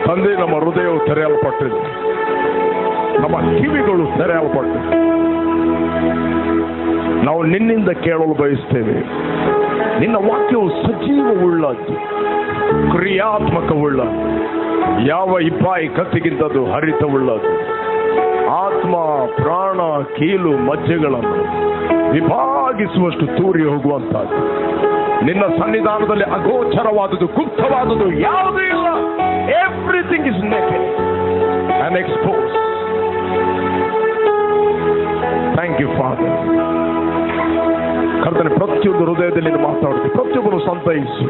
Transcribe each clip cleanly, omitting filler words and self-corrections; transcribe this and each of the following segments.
ತಂದೆ, ನಮ್ಮ ಹೃದಯವು ತೆರೆಯಲ್ಪಟ್ಟಿದೆ, ನಮ್ಮ ಕಿವಿಗಳು ತೆರೆಯಲ್ಪಟ್ಟಿದೆ. ನಾವು ನಿನ್ನಿಂದ ಕೇಳಲು ಬಯಸ್ತೇವೆ. ನಿನ್ನ ವಾಕ್ಯವು ಸಜೀವವುಳ್ಳದ್ದು, ಕ್ರಿಯಾತ್ಮಕವುಳ್ಳದ್ದು, ಯಾವ ಇಬ್ಬಾಯಿ ಕತ್ತಿಗಿಂತದ್ದು ಹರಿತವುಳ್ಳದ್ದು, ಆತ್ಮ ಪ್ರಾಣ ಕೀಲು ಮಜ್ಜೆಗಳನ್ನು ವಿಭಾಗಿಸುವಷ್ಟು ತೂರಿ ಹೋಗುವಂತಹದ್ದು. ನಿನ್ನ ಸನ್ನಿಧಾನದಲ್ಲಿ ಅಗೋಚರವಾದುದು, ಗುಪ್ತವಾದುದು ಯಾವುದೂ ಇಲ್ಲ. Everything is naked and expose. Thank you father. ಕರ್ತನೆ, ಪ್ರತಿಯೊಂದು ಹೃದಯದಲ್ಲಿ ಮಾತಾಡ್ತೀವಿ. ಪ್ರತಿಯೊಬ್ಬರು ಸಂತೈಸು.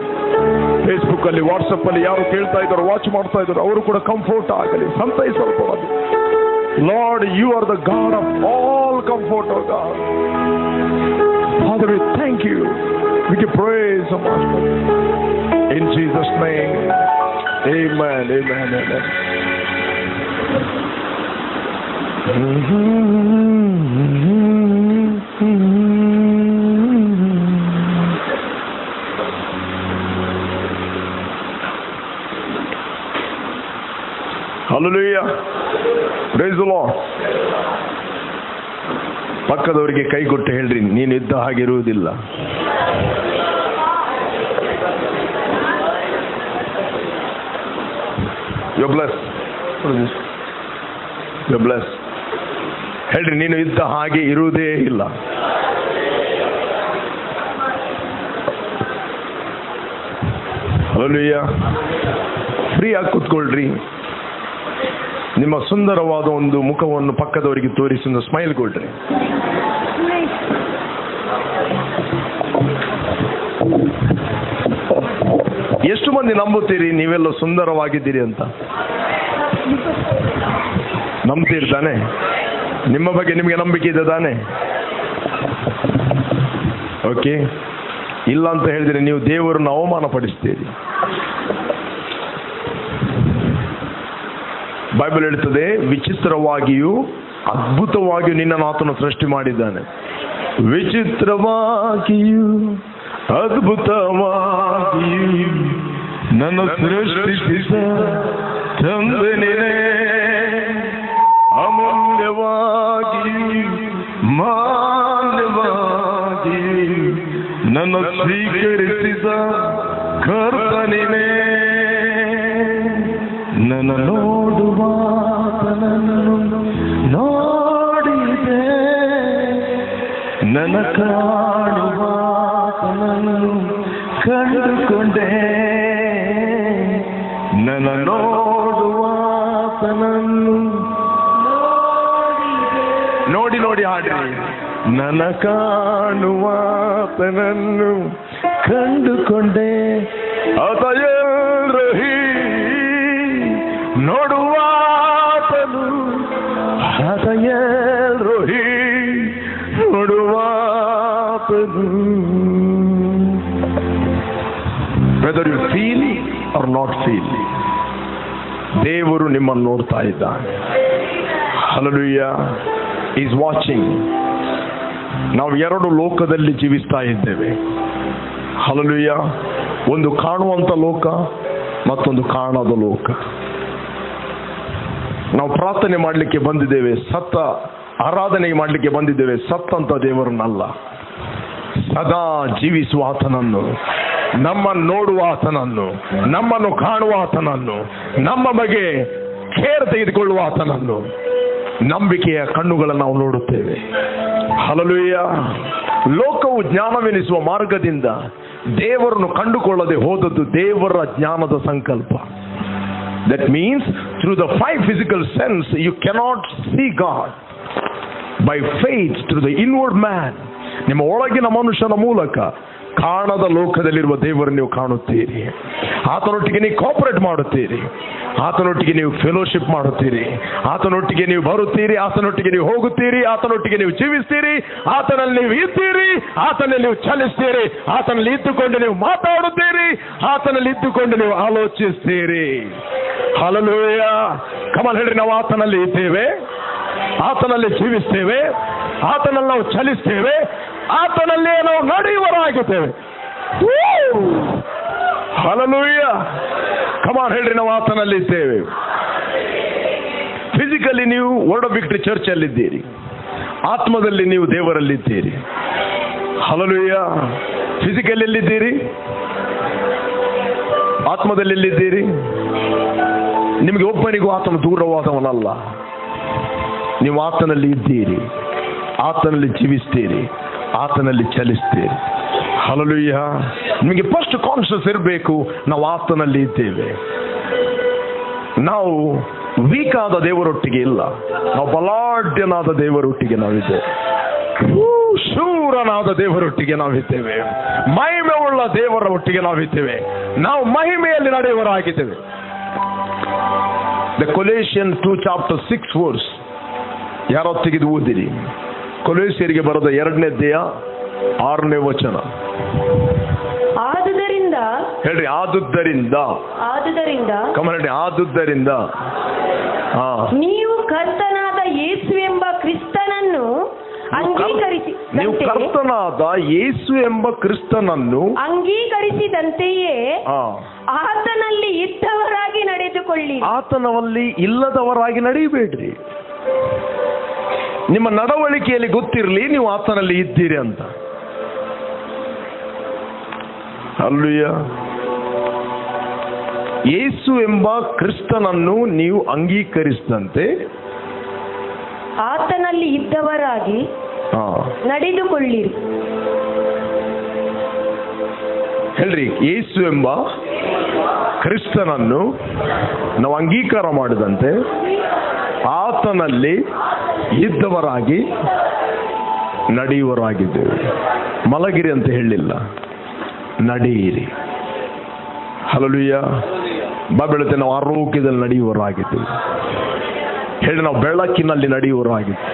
ಫೇಸ್ಬುಕ್ ಅಲ್ಲಿ, ವಾಟ್ಸಪ್ ಅಲ್ಲಿ ಯಾರು ಕೇಳ್ತಾ ಇದ್ದಾರೋ, ವಾಚ್ ಮಾಡ್ತಾ ಇದ್ದಾರೋ, ಅವರು ಕೂಡ ಕಂಫರ್ಟ್ ಆಗಲಿ, ಸಂತೈಸಲ್ಪಡಲಿ. Lord, you are the God of all comfort, oh God. Father, we thank you. We give praise, oh Master. In Jesus' name, amen, amen, amen. Hallelujah. Praise the Lord. ಪಕ್ಕದವರಿಗೆ ಕೈ ಕೊಟ್ಟು ಹೇಳ್ರಿ, ನೀನು ಇದ್ದ ಹಾಗಿರುವುದಿಲ್ಲ. You're blessed. You're blessed. ಹೇಳ್ರಿ, ನೀನು ಇದ್ದ ಹಾಗೆ ಇರುವುದೇ ಇಲ್ಲ. Hallelujah. ಫ್ರೀ ಆಗಿ ಕೂತ್ಕೊಳ್ರಿ. ನಿಮ್ಮ ಸುಂದರವಾದ ಒಂದು ಮುಖವನ್ನು ಪಕ್ಕದವರಿಗೆ ತೋರಿಸಿ ಒಂದು ಸ್ಮೈಲ್ ಕೊಡ್ರಿ. ಎಷ್ಟು ಮಂದಿ ನಂಬುತ್ತೀರಿ ನೀವೆಲ್ಲ ಸುಂದರವಾಗಿದ್ದೀರಿ ಅಂತ? ನಂಬ್ತೀರಿ ತಾನೆ? ನಿಮ್ಮ ಬಗ್ಗೆ ನಿಮಗೆ ನಂಬಿಕೆ ಇದೆ ತಾನೆ? ಓಕೆ. ಇಲ್ಲ ಅಂತ ಹೇಳಿದ್ರೆ ನೀವು ದೇವರನ್ನು ಅವಮಾನ ಪಡಿಸ್ತೀರಿ. ಬೈಬಲ್ ಹೇಳ್ತದೆ, ವಿಚಿತ್ರವಾಗಿಯೂ ಅದ್ಭುತವಾಗಿಯೂ ನಿನ್ನನ್ನು ಆತನು ಸೃಷ್ಟಿ ಮಾಡಿದ್ದಾನೆ. ವಿಚಿತ್ರವಾಗಿಯೂ ಅದ್ಭುತವಾಗಿಯೂ ನನ್ನ ಸೃಷ್ಟಿಸಿದ ತಂದೆ ನೀನೇ, ಅಮೂಲ್ಯವಾಗಿಯೂ ಮಾನ್ಯವಾಗಿಯೂ ನನ್ನ ಸ್ವೀಕರಿಸಿದ ಕರ್ತ ನೀನೇ. ನನ್ನ ನೋಡುವಾತನನ್ನು ನೋಡಿದೆ, ನನ್ನ ಕಾಣುವಾತನನ್ನು ಕಂಡುಕೊಂಡೆ, ನನ್ನ ನೋಡುವಾತನನ್ನು ನೋಡಿ ನೋಡಿ ಹಾಡ್ರಿ. ನನ್ನ ಕಾಣುವಾತನನ್ನು ಕಂಡುಕೊಂಡೆ, ಅದಯಲ್ರಹಿ ನೋಡುವಾತನು, ಅದಯಲ್ರಹಿ ನೋಡುವಾತನು. Whether you feel or not feel, ದೇವರು ನಿಮ್ಮನ್ನು ನೋಡ್ತಾ ಇದ್ದಾನೆ. ಹಲ್ಲೆಲೂಯಾ. Is watching. ನಾವು ಎರಡು ಲೋಕದಲ್ಲಿ ಜೀವಿಸ್ತಾ ಇದ್ದೇವೆ. ಹಲ್ಲೆಲೂಯಾ. ಒಂದು ಕಾಣುವಂತ ಲೋಕ, ಮತ್ತೊಂದು ಕಾಣದ ಲೋಕ. ನಾವು ಪ್ರಾರ್ಥನೆ ಮಾಡಲಿಕ್ಕೆ ಬಂದಿದ್ದೇವೆ, ಸತ್ತ ಆರಾಧನೆ ಮಾಡಲಿಕ್ಕೆ ಬಂದಿದ್ದೇವೆ, ಸತ್ತಂತ ದೇವರನ್ನಲ್ಲ, ಸದಾ ಜೀವಿಸುವ ಆತನನ್ನು, ನಮ್ಮನ್ನು ನೋಡುವ ಆತನನ್ನು, ನಮ್ಮನ್ನು ಕಾಣುವ ಆತನನ್ನು, ನಮ್ಮ ಬಗ್ಗೆ ಕೇರ್ ತೆಗೆದುಕೊಳ್ಳುವ ಆತನನ್ನು, ನಂಬಿಕೆಯ ಕಣ್ಣುಗಳನ್ನು ನಾವು ನೋಡುತ್ತೇವೆ. ಹಲ್ಲೆಲೂಯಾ. ಲೋಕವು ಜ್ಞಾನವೆನಿಸುವ ಮಾರ್ಗದಿಂದ ದೇವರನ್ನು ಕಂಡುಕೊಳ್ಳದೆ ಹೋದದ್ದು ದೇವರ ಜ್ಞಾನದ ಸಂಕಲ್ಪ. That means through the five physical sense you cannot see God. By faith through the inward man, ನಿಮ್ಮ ಒಳಗಿನ ಮನುಷ್ಯನ ಮೂಲಕ ಕಾಣದ ಲೋಕದಲ್ಲಿರುವ ದೇವರನ್ನು ನೀವು ಕಾಣುತ್ತೀರಿ. ಆತನೊಟ್ಟಿಗೆ ನೀವು ಕೋಪರೇಟ್ ಮಾಡುತ್ತೀರಿ, ಆತನೊಟ್ಟಿಗೆ ನೀವು ಫೆಲೋಶಿಪ್ ಮಾಡುತ್ತೀರಿ, ಆತನೊಟ್ಟಿಗೆ ನೀವು ಬರುತ್ತೀರಿ, ಆತನೊಟ್ಟಿಗೆ ನೀವು ಹೋಗುತ್ತೀರಿ, ಆತನೊಟ್ಟಿಗೆ ನೀವು ಜೀವಿಸ್ತೀರಿ, ಆತನಲ್ಲಿ ನೀವು ಇದ್ದೀರಿ, ಆತನಲ್ಲಿ ನೀವು ಚಲಿಸ್ತೀರಿ, ಆತನಲ್ಲಿ ಇದ್ದುಕೊಂಡು ನೀವು ಮಾತಾಡುತ್ತೀರಿ, ಆತನಲ್ಲಿ ಇದ್ದುಕೊಂಡು ನೀವು ಆಲೋಚಿಸ್ತೀರಿ. ಹಲ್ಲೆಲೂಯಾ. ಕಮಾನ್ ಹೇಳ್ರಿ, ನಾವು ಆತನಲ್ಲಿ ಇದ್ದೇವೆ, ಆತನಲ್ಲಿ ಜೀವಿಸ್ತೇವೆ, ಆತನಲ್ಲಿ ನಾವು ಚಲಿಸ್ತೇವೆ, ಆತನಲ್ಲೇ ನಾವು ನಡೆಯುವರಾಗಿದ್ದೇವೆ. ಹಲ್ಲೆಲೂಯಾ. ಕಮಾನ್ ಹೇಳ್ರಿ, ನಾವು ಆತನಲ್ಲಿ ಇದ್ದೇವೆ. ಫಿಸಿಕಲಿ ನೀವು ವರ್ಡ್ ಆಫ್ ವಿಕ್ಟರಿ ಚರ್ಚ್ ಅಲ್ಲಿದ್ದೀರಿ, ಆತ್ಮದಲ್ಲಿ ನೀವು ದೇವರಲ್ಲಿದ್ದೀರಿ. ಹಲ್ಲೆಲೂಯಾ. ಫಿಸಿಕಲ್ ಎಲ್ಲಿದ್ದೀರಿ? ಆತ್ಮದಲ್ಲಿ ಎಲ್ಲಿದ್ದೀರಿ? ನಿಮಗೆ ಒಬ್ಬನಿಗೂ ಆತನ ದೂರವಾದವನಲ್ಲ. ನೀವು ಆತನಲ್ಲಿ ಇದ್ದೀರಿ, ಆತನಲ್ಲಿ ಜೀವಿಸ್ತೀರಿ, ಆತನಲ್ಲಿ ಚಲಿಸ್ತೀರಿ. ಹಲ್ಲೆಲೂಯಾ. ನಿಮಗೆ ಫಸ್ಟ್ ಕಾನ್ಷಿಯಸ್ ಇರಬೇಕು, ನಾವು ಆತನಲ್ಲಿ ಇದ್ದೇವೆ. ನಾವು ವೀಕ್ ಆದ ದೇವರೊಟ್ಟಿಗೆ ಇಲ್ಲ, ನಾವು ಬಲಾಢ್ಯನಾದ ದೇವರೊಟ್ಟಿಗೆ ನಾವಿದ್ದೇವೆ. ಶೂರನಾದ ದೇವರೊಟ್ಟಿಗೆ ನಾವಿದ್ದೇವೆ. ಮಹಿಮೆ ಉಳ್ಳ ದೇವರ ಒಟ್ಟಿಗೆ ನಾವಿದ್ದೇವೆ. ನಾವು ಮಹಿಮೆಯಲ್ಲಿ ನಡೆಯುವರಾಗಿದ್ದೇವೆ. ದ ಕೊಲೇಷಿಯನ್ 2 chapter 6 verse ಯಾರೊತ್ತಿಗೆ ಓದಿರಿ. ಕೊಲೇಸಿಯರಿಗೆ ಬರೆದ 2ನೇ ಅಧ್ಯಾಯ 6ನೇ ವಚನ. ಆದುದರಿಂದ ಹೇಳ್ರಿ, ಆದುದರಿಂದ. ಕಮಲಡಿ, ಆದುದರಿಂದ ನೀವು ಕರ್ತನಾದ ಯೇಸು ಎಂಬ ಕ್ರಿಸ್ತನನ್ನು ನೀವು ಕರ್ತನಾದ ಯೇಸು ಎಂಬ ಕ್ರಿಸ್ತನನ್ನು ಅಂಗೀಕರಿಸಿದಂತೆಯೇ ಆತನಲ್ಲಿ ಇದ್ದವರಾಗಿ ನಡೆದುಕೊಳ್ಳಿ. ಆತನಲ್ಲಿ ಇಲ್ಲದವರಾಗಿ ನಡೆಯಬೇಡ್ರಿ. ನಿಮ್ಮ ನಡವಳಿಕೆಯಲ್ಲಿ ಗೊತ್ತಿರಲಿ ನೀವು ಆತನಲ್ಲಿ ಇದ್ದೀರಿ ಅಂತ. ಹಲ್ಲೆಲೂಯಾ. ಯೇಸು ಎಂಬ ಕ್ರಿಸ್ತನನ್ನು ನೀವು ಅಂಗೀಕರಿಸಿದಂತೆ ಆತನಲ್ಲಿ ಇದ್ದವರಾಗಿ ನಡೆದುಕೊಳ್ಳಿರಿ. ಹೇಳ್ರಿ, ಯೇಸು ಎಂಬ ಕ್ರಿಸ್ತನನ್ನು ನಾವು ಅಂಗೀಕಾರ ಮಾಡಿದಂತೆ ಆತನಲ್ಲಿ ಇದ್ದವರಾಗಿ ನಡೆಯುವರಾಗಿದ್ದೇವೆ. ಮಲಗಿರಿ ಅಂತ ಹೇಳಿಲ್ಲ, ನಡೆಯಿರಿ. ಹಲ್ಲೆಲೂಯಾ. ಬೆಳಗ್ಗೆ ನಾವು ಆರೋಗ್ಯದಲ್ಲಿ ನಡೆಯುವರಾಗಿದ್ದೇವೆ. ಹೇಳಿ, ನಾವು ಬೆಳಕಿನಲ್ಲಿ ನಡೆಯುವರಾಗಿದ್ದೇವೆ,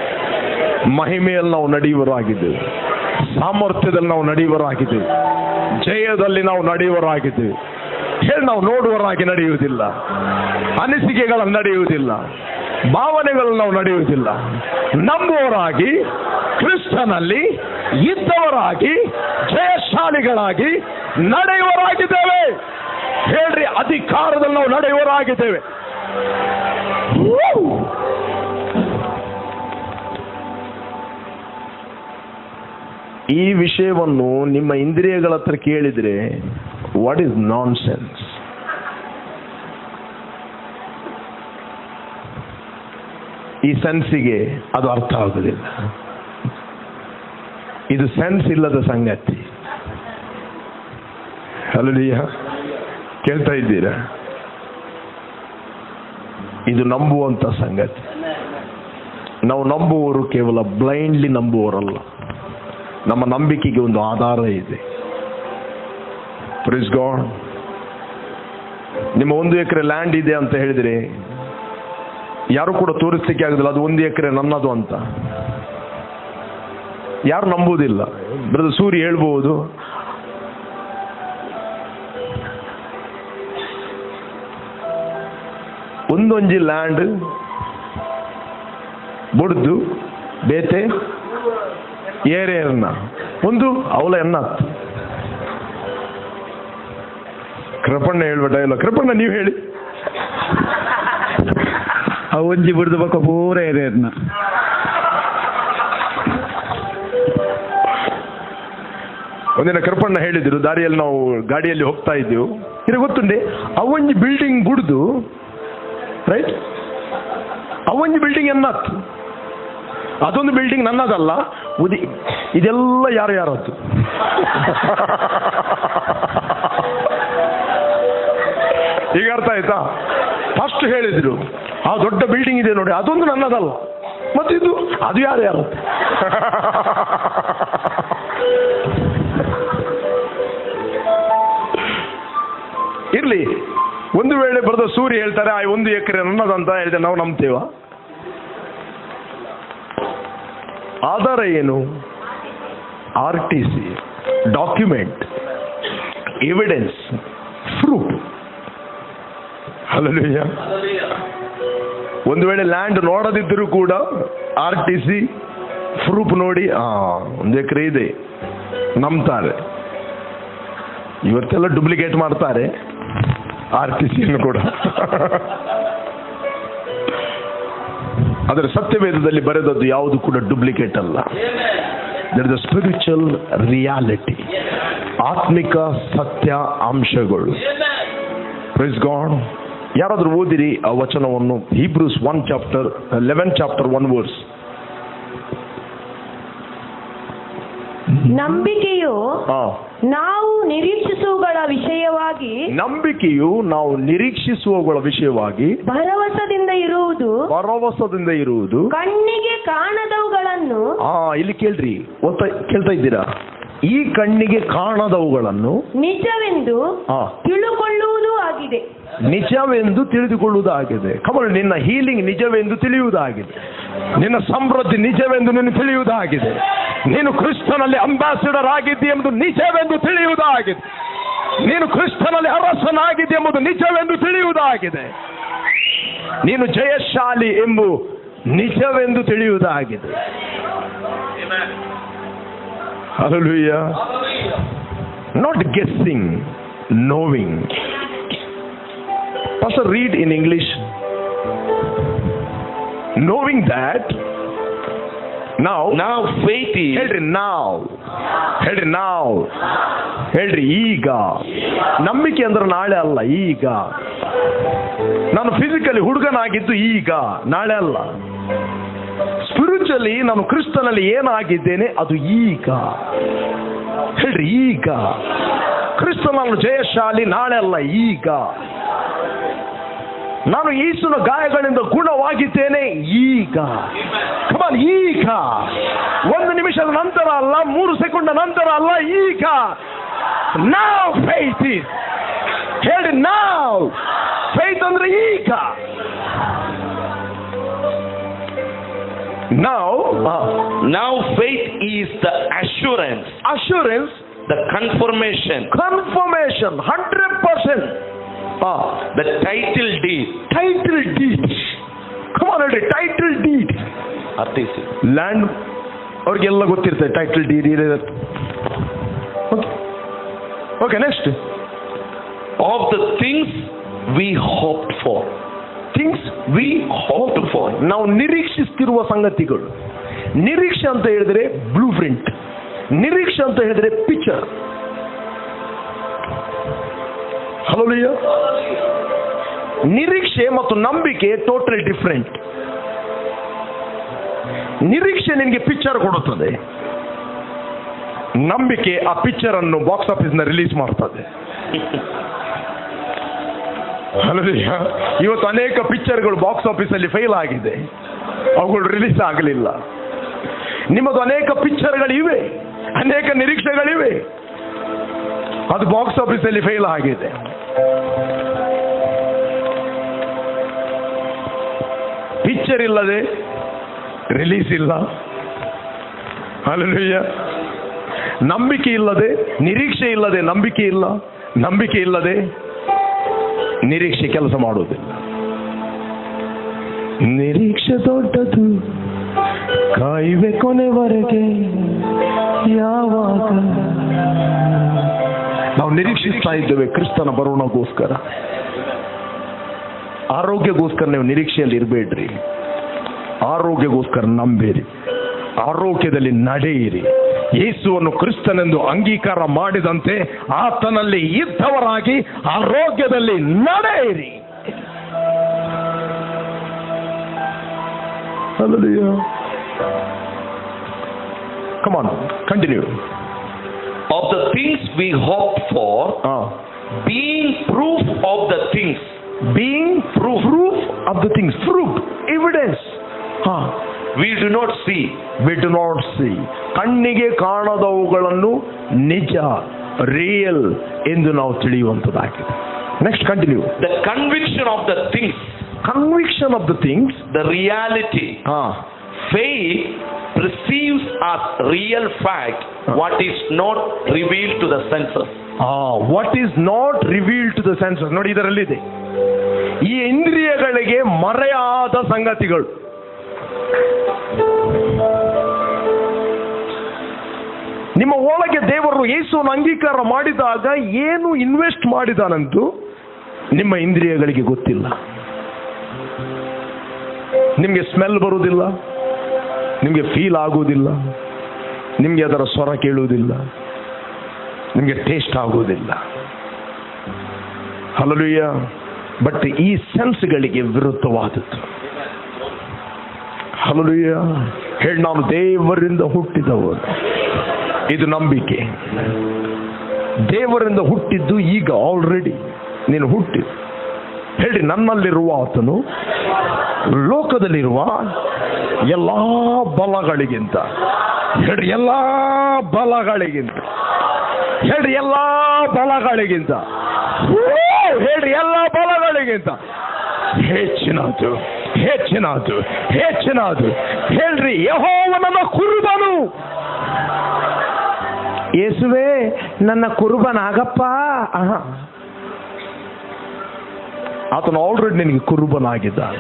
ಮಹಿಮೆಯಲ್ಲಿ ನಾವು ನಡೆಯುವರಾಗಿದ್ದೇವೆ, ಸಾಮರ್ಥ್ಯದಲ್ಲಿ ನಾವು ನಡೆಯುವರಾಗಿದ್ದೇವೆ, ಜಯದಲ್ಲಿ ನಾವು ನಡೆಯುವರಾಗಿದ್ದೇವೆ. ಹೇಳಿ, ನಾವು ನೋಡುವರಾಗಿ ನಡೆಯುವುದಿಲ್ಲ, ಅನಿಸಿಕೆಗಳನ್ನು ನಡೆಯುವುದಿಲ್ಲ, ಭಾವನೆಗಳನ್ನು ನಾವು ನಡೆಯುವುದಿಲ್ಲ. ನಂಬುವರಾಗಿ, ಕ್ರಿಸ್ತನಲ್ಲಿ ಇದ್ದವರಾಗಿ, ಜಯಶಾಲಿಗಳಾಗಿ ನಡೆಯುವರಾಗಿದ್ದೇವೆ. ಹೇಳ್ರಿ, ಅಧಿಕಾರದಲ್ಲಿ ನಾವು ನಡೆಯುವರಾಗಿದ್ದೇವೆ. ಈ ವಿಷಯವನ್ನು ನಿಮ್ಮ ಇಂದ್ರಿಯಗಳ ಹತ್ರ ಕೇಳಿದ್ರೆ ವಾಟ್ ಇಸ್ ನಾನ್ ಸೆನ್ಸ್. ಈ ಸೆನ್ಸಿಗೆ ಅದು ಅರ್ಥ ಆಗುವುದಿಲ್ಲ. ಇದು ಸೆನ್ಸ್ ಇಲ್ಲದ ಸಂಗತಿ. ಹಲ್ಲೆಲೂಯಾ. ಕೇಳ್ತಾ ಇದ್ದೀರಾ? ಇದು ನಂಬುವಂತ ಸಂಗತಿ. ನಾವು ನಂಬುವವರು ಕೇವಲ ಬ್ಲೈಂಡ್ಲಿ ನಂಬುವವರಲ್ಲ. ನಮ್ಮ ನಂಬಿಕೆಗೆ ಒಂದು ಆಧಾರ ಇದೆ. Praise God. ನಿಮ್ಮ 1 ಎಕರೆ ಲ್ಯಾಂಡ್ ಇದೆ ಅಂತ ಹೇಳಿದ್ರೆ ಯಾರು ಕೂಡ ತೋರಿಸ್ಲಿಕ್ಕೆ ಆಗುದಿಲ್ಲ ಅದು 1 ಎಕರೆ ನನ್ನದು ಅಂತ. ಯಾರು ನಂಬುವುದಿಲ್ಲ. ಬ್ರದರ್ ಸೂರ್ಯ ಹೇಳ್ಬಹುದು, ಒಂದೊಂಜಿ ಲ್ಯಾಂಡ್ ಬುಡ್ದು ಬೇತೆ ಏರೇರ್ನ ಒಂದು ಅವಲ ಎನ್ನತ್ತು. ಕೃಪಣ್ಣ ಹೇಳ್ಬೇಟ ಇಲ್ಲ. ಕೃಪಣ್ಣ ನೀವು ಹೇಳಿ. ಆ ಒಂಜಿ ಬಿಡ್ದು ಬಕ್ಕ ಪೂರ ಏರೇರ್ನ ಒಂದಿನ ಕೃಪಣ್ಣ ಹೇಳಿದ್ರು, ದಾರಿಯಲ್ಲಿ ನಾವು ಗಾಡಿಯಲ್ಲಿ ಹೋಗ್ತಾ ಇದ್ದೆವು. ಇದು ಗೊತ್ತುಂಡೆ, ಅವೊಂಜಿ ಬಿಲ್ಡಿಂಗ್ ಬುಡ್ದು ರೈಟ್, ಅವೊಂಜಿ ಬಿಲ್ಡಿಂಗ್ ಎನ್ನತ್ತು. ಅದೊಂದು ಬಿಲ್ಡಿಂಗ್ ನನ್ನದಲ್ಲ, ಇದೆಲ್ಲ ಯಾರದ್ದು. ಈಗ ಅರ್ಥ ಆಯ್ತಾ? ಫಸ್ಟ್ ಹೇಳಿದ್ರು ಆ ದೊಡ್ಡ ಬಿಲ್ಡಿಂಗ್ ಇದೆ ನೋಡಿ, ಅದೊಂದು ನನ್ನದಲ್ಲ, ಮತ್ತಿದು ಅದು ಯಾರು. ಇರ್ಲಿ, ಒಂದು ವೇಳೆ ಬರೆದ ಸೂರ್ಯ ಹೇಳ್ತಾರೆ ಆ 1 ಎಕರೆ ನನ್ನದಂತ ಹೇಳಿದ್ರೆ ನಾವು ನಂಬ್ತೇವ? ಆಧಾರ ಏನು? RTC, document, evidence, proof. Hallelujah. ಒಂದು ವೇಳೆ ಲ್ಯಾಂಡ್ ನೋಡದಿದ್ದರೂ ಕೂಡ RTC ಪ್ರೂಫ್ ನೋಡಿ 1 ಎಕರೆ ಇದೆ ನಂಬ್ತಾರೆ. ಇವತ್ತೆಲ್ಲ ಡೂಪ್ಲಿಕೇಟ್ ಮಾಡ್ತಾರೆ. RTCಯನ್ನು ಕೂಡ. ಆದರೆ ಸತ್ಯವೇದದಲ್ಲಿ ಬರೆದದ್ದು ಯಾವುದು ಕೂಡ ಡೂಪ್ಲಿಕೇಟ್ ಅಲ್ಲ. There is a spiritual reality, ಆತ್ಮಿಕ ಸತ್ಯ ಅಂಶಗಳು. Praise God. ಯಾರಾದ್ರೂ ಓದಿರಿ ಆ ವಚನವನ್ನು, Hebrews 11 chapter 1 verse. ನಂಬಿಕೆಯು ನಾವು ನಿರೀಕ್ಷಿಸುವಗಳ ವಿಷಯವಾಗಿ, ನಂಬಿಕೆಯು ನಾವು ನಿರೀಕ್ಷಿಸುವಗಳ ವಿಷಯವಾಗಿ ಭರವಸದಿಂದ ಇರುವುದು, ಕಣ್ಣಿಗೆ ಕಾಣದವುಗಳನ್ನು. ಇಲ್ಲಿ ಕೇಳ್ರಿ, ಕೇಳ್ತಾ ಇದ್ದೀರಾ? ಈ ಕಣ್ಣಿಗೆ ಕಾಣದವುಗಳನ್ನು ನಿಜವೆಂದು ತಿಳುಕೊಳ್ಳುವುದೂ ಆಗಿದೆ. ನಿಜವೆಂದು ತಿಳಿದುಕೊಳ್ಳುವುದಾಗಿದೆ. ಕಮಲ್, ನಿನ್ನ ಹೀಲಿಂಗ್ ನಿಜವೆಂದು ತಿಳಿಯುವುದಾಗಿದೆ. ನಿನ್ನ ಸಮೃದ್ಧಿ ನಿಜವೆಂದು ನಿನ್ನ ತಿಳಿಯುವುದಾಗಿದೆ. ನೀನು ಕ್ರಿಸ್ತನಲ್ಲಿ ಅಂಬಾಸಿಡರ್ ಆಗಿದ್ದಿ ಎಂಬುದು ನಿಜವೆಂದು ತಿಳಿಯುವುದಾಗಿದೆ. ನೀನು ಕ್ರಿಸ್ತನಲ್ಲಿ ಅರಸನಾಗಿದ್ದಿ ಎಂಬುದು ನಿಜವೆಂದು ತಿಳಿಯುವುದಾಗಿದೆ. ನೀನು ಜಯಶಾಲಿ ಎಂಬು ನಿಜವೆಂದು ತಿಳಿಯುವುದಾಗಿದೆ. Hallelujah. Not guessing, knowing. Pastor, read in English. Knowing that now faith is. ಹೇಳ್ರಿ now. ಹೇಳ್ರಿ ಈಗ. ನಂಬಿಕೆ ಅಂದ್ರೆ ನಾಳೆ ಅಲ್ಲ, ಈಗ. ನಾನು ಫಿಸಿಕಲಿ ಹುಡುಗನಾಗಿದ್ದು ಈಗ, ನಾಳೆ ಅಲ್ಲ. ಸ್ಪಿರಿಚುವಲಿ ನಾನು ಕ್ರಿಸ್ತನಲ್ಲಿ ಏನಾಗಿದ್ದೇನೆ ಅದು ಈಗ. ಹೇಳ್ರಿ ಈಗ. ಕ್ರಿಸ್ತನಲ್ಲಿ ಜಯಶಾಲಿ ನಾಳೆ ಅಲ್ಲ, ಈಗ. ನಾನು ಯೇಸುವಿನ ಗಾಯಗಳಿಂದ ಗುಣವಾಗಿದ್ದೇನೆ ಈಗ. ಕಮಾನ್, ಈಗ. 1 ನಿಮಿಷದ ನಂತರ ಅಲ್ಲ, 3 ಸೆಕೆಂಡ್ ನಂತರ ಅಲ್ಲ, ಈಗ. Now faith is. ಹೇಳಿ now. faith ಅಂದ್ರೆ ಈಗ. Now faith is the assurance, the confirmation, 100%. The title deed. Come on, title deed. RTC land ಅವ್ರಿಗೆಲ್ಲ ಗೊತ್ತಿರ್ತದೆ ಟೈಟಲ್ ಡೀಡ್ ಇರುತ್ತೆ. Okay, next. Of the things we hoped for. ನಾವು ನಿರೀಕ್ಷಿಸ್ತಿರುವ ಸಂಗತಿಗಳು. ನಿರೀಕ್ಷೆ ಅಂತ ಹೇಳಿದ್ರೆ ಬ್ಲೂ ಪ್ರಿಂಟ್, ನಿರೀಕ್ಷೆ ಅಂತ ಹೇಳಿದ್ರೆ ಪಿಕ್ಚರ್. ಹಲ್ಲೆಲೂಯಾ. ನಿರೀಕ್ಷೆ ಮತ್ತು ನಂಬಿಕೆ ಟೋಟಲಿ ಡಿಫರೆಂಟ್. ನಿರೀಕ್ಷೆ ನಿನಗೆ ಪಿಕ್ಚರ್ ಕೊಡುತ್ತದೆ, ನಂಬಿಕೆ ಆ ಪಿಕ್ಚರ್ ಅನ್ನು ಬಾಕ್ಸ್ ಆಫೀಸ್ ನ ರಿಲೀಸ್ ಮಾಡ್ತದೆ. ಹಲ್ಲೆಲೂಯಾ. ಇವತ್ತು ಅನೇಕ ಪಿಕ್ಚರ್ಗಳು ಬಾಕ್ಸ್ ಆಫೀಸ್ ಅಲ್ಲಿ ಫೇಲ್ ಆಗಿದೆ, ಅವುಗಳು ರಿಲೀಸ್ ಆಗಲಿಲ್ಲ. ನಿಮ್ಮದು ಅನೇಕ ಪಿಕ್ಚರ್ಗಳಿವೆ, ಅನೇಕ ನಿರೀಕ್ಷೆಗಳಿವೆ, ಅದು ಬಾಕ್ಸ್ ಆಫೀಸ್ ಅಲ್ಲಿ ಫೇಲ್ ಆಗಿದೆ. ಪಿಕ್ಚರ್ ಇಲ್ಲದೆ ರಿಲೀಸ್ ಇಲ್ಲ. ಹಲ್ಲೆಲೂಯಾ. ನಂಬಿಕೆ ಇಲ್ಲದೆ ನಿರೀಕ್ಷೆ ಇಲ್ಲದೆ ನಂಬಿಕೆ ಇಲ್ಲ, ನಂಬಿಕೆ ಇಲ್ಲದೆ ನಿರೀಕ್ಷೆ ಕೆಲಸ ಮಾಡುವುದಿಲ್ಲ. ನಿರೀಕ್ಷೆ ದೊಡ್ಡದು, ಕಾಯುವೆ ಕೊನೆವರೆಗೆ. ಯಾವಾಗ ನಾವು ನಿರೀಕ್ಷಿಸ್ತಾ ಇದ್ದೇವೆ ಕ್ರಿಸ್ತನ ಬರೋಣಗೋಸ್ಕರ, ಆರೋಗ್ಯಕ್ಕೋಸ್ಕರ ನೀವು ನಿರೀಕ್ಷೆಯಲ್ಲಿ ಇರಬೇಡ್ರಿ. ಆರೋಗ್ಯಕ್ಕೋಸ್ಕರ ನಂಬೇರಿ, ಆರೋಗ್ಯದಲ್ಲಿ ನಡೆಯಿರಿ. ಯೇಸುವನ್ನು ಕ್ರಿಸ್ತನೆಂದು ಅಂಗೀಕಾರ ಮಾಡಿದಂತೆ ಆತನಲ್ಲಿ ಇದ್ದವರಾಗಿ ಆರೋಗ್ಯದಲ್ಲಿ ನಡೆಯಿರಿ. Hallelujah. Come on, continue. Of the things we hoped for, being proof of the things. Being proof of the things. Proof, evidence. We do not see. ಕಣ್ಣಿಗೆ ಕಾಣದವುಗಳನ್ನು ನಿಜ, ರಿಯಲ್ ಎಂದು ನಾವು ತಿಳಿಯುವಂತದ್ದಾಗಿದೆ. Next, continue. The conviction of the things. The reality. Faith perceives as real fact what is not revealed to the senses. What is not revealed to the senses. ನೋಡಿ, ಇದರಲ್ಲಿದೆ ಈ ಇಂದ್ರಿಯಗಳಿಗೆ ಮರೆಯಾದ ಸಂಗತಿಗಳು. ನಿಮ್ಮ ಒಳಗೆ ದೇವರು ಯೇಸುವನ್ನು ಅಂಗೀಕಾರ ಮಾಡಿದಾಗ ಏನು ಇನ್ವೆಸ್ಟ್ ಮಾಡಿದಾನಂತೂ ನಿಮ್ಮ ಇಂದ್ರಿಯಗಳಿಗೆ ಗೊತ್ತಿಲ್ಲ. ನಿಮಗೆ ಸ್ಮೆಲ್ ಬರುವುದಿಲ್ಲ, ನಿಮಗೆ ಫೀಲ್ ಆಗುವುದಿಲ್ಲ, ನಿಮಗೆ ಅದರ ಸ್ವರ ಕೇಳುವುದಿಲ್ಲ, ನಿಮಗೆ ಟೇಸ್ಟ್ ಆಗುವುದಿಲ್ಲ. ಹಲ್ಲೆಲೂಯಾ. ಬಟ್ ಈ ಸೆನ್ಸ್ಗಳಿಗೆ ವಿರುದ್ಧವಾದದ್ದು. ಹಲ್ಲೆಲೂಯಾ. ಹೇಳಿ, ನಾನು ದೇವರಿಂದ ಹುಟ್ಟಿದವನು. ಇದು ನಂಬಿಕೆ. ದೇವರಿಂದ ಹುಟ್ಟಿದ್ದು ಈಗ ಆಲ್ರೆಡಿ ನೀನು ಹುಟ್ಟಿ. ಹೇಳಿ, ನನ್ನಲ್ಲಿರುವ ಆತನು ಲೋಕದಲ್ಲಿರುವ ಎಲ್ಲ ಬಲಗಳಿಗಿಂತ, ಹೇಳಿ ಎಲ್ಲ ಬಲಗಳಿಗಿಂತ, ಹೇಳಿ ಎಲ್ಲ ಬಲಗಳಿಗಿಂತ, ಹೇಳಿ ಎಲ್ಲ ಬಲಗಳಿಗಿಂತ ಹೆಚ್ಚಿನದು, ಹೆಚ್ಚಿನದು, ಹೆಚ್ಚಿನದು. ಹೇಳ್ರಿ, ಯೆಹೋವನ ಕುರುಬನು. ಯೇಸುವೇ ನನ್ನ ಕುರುಬನಾಗಪ್ಪ. ಆತನು ಆಲ್ರೆಡಿ ನಿನಗೆ ಕುರುಬನಾಗಿದ್ದಾನೆ.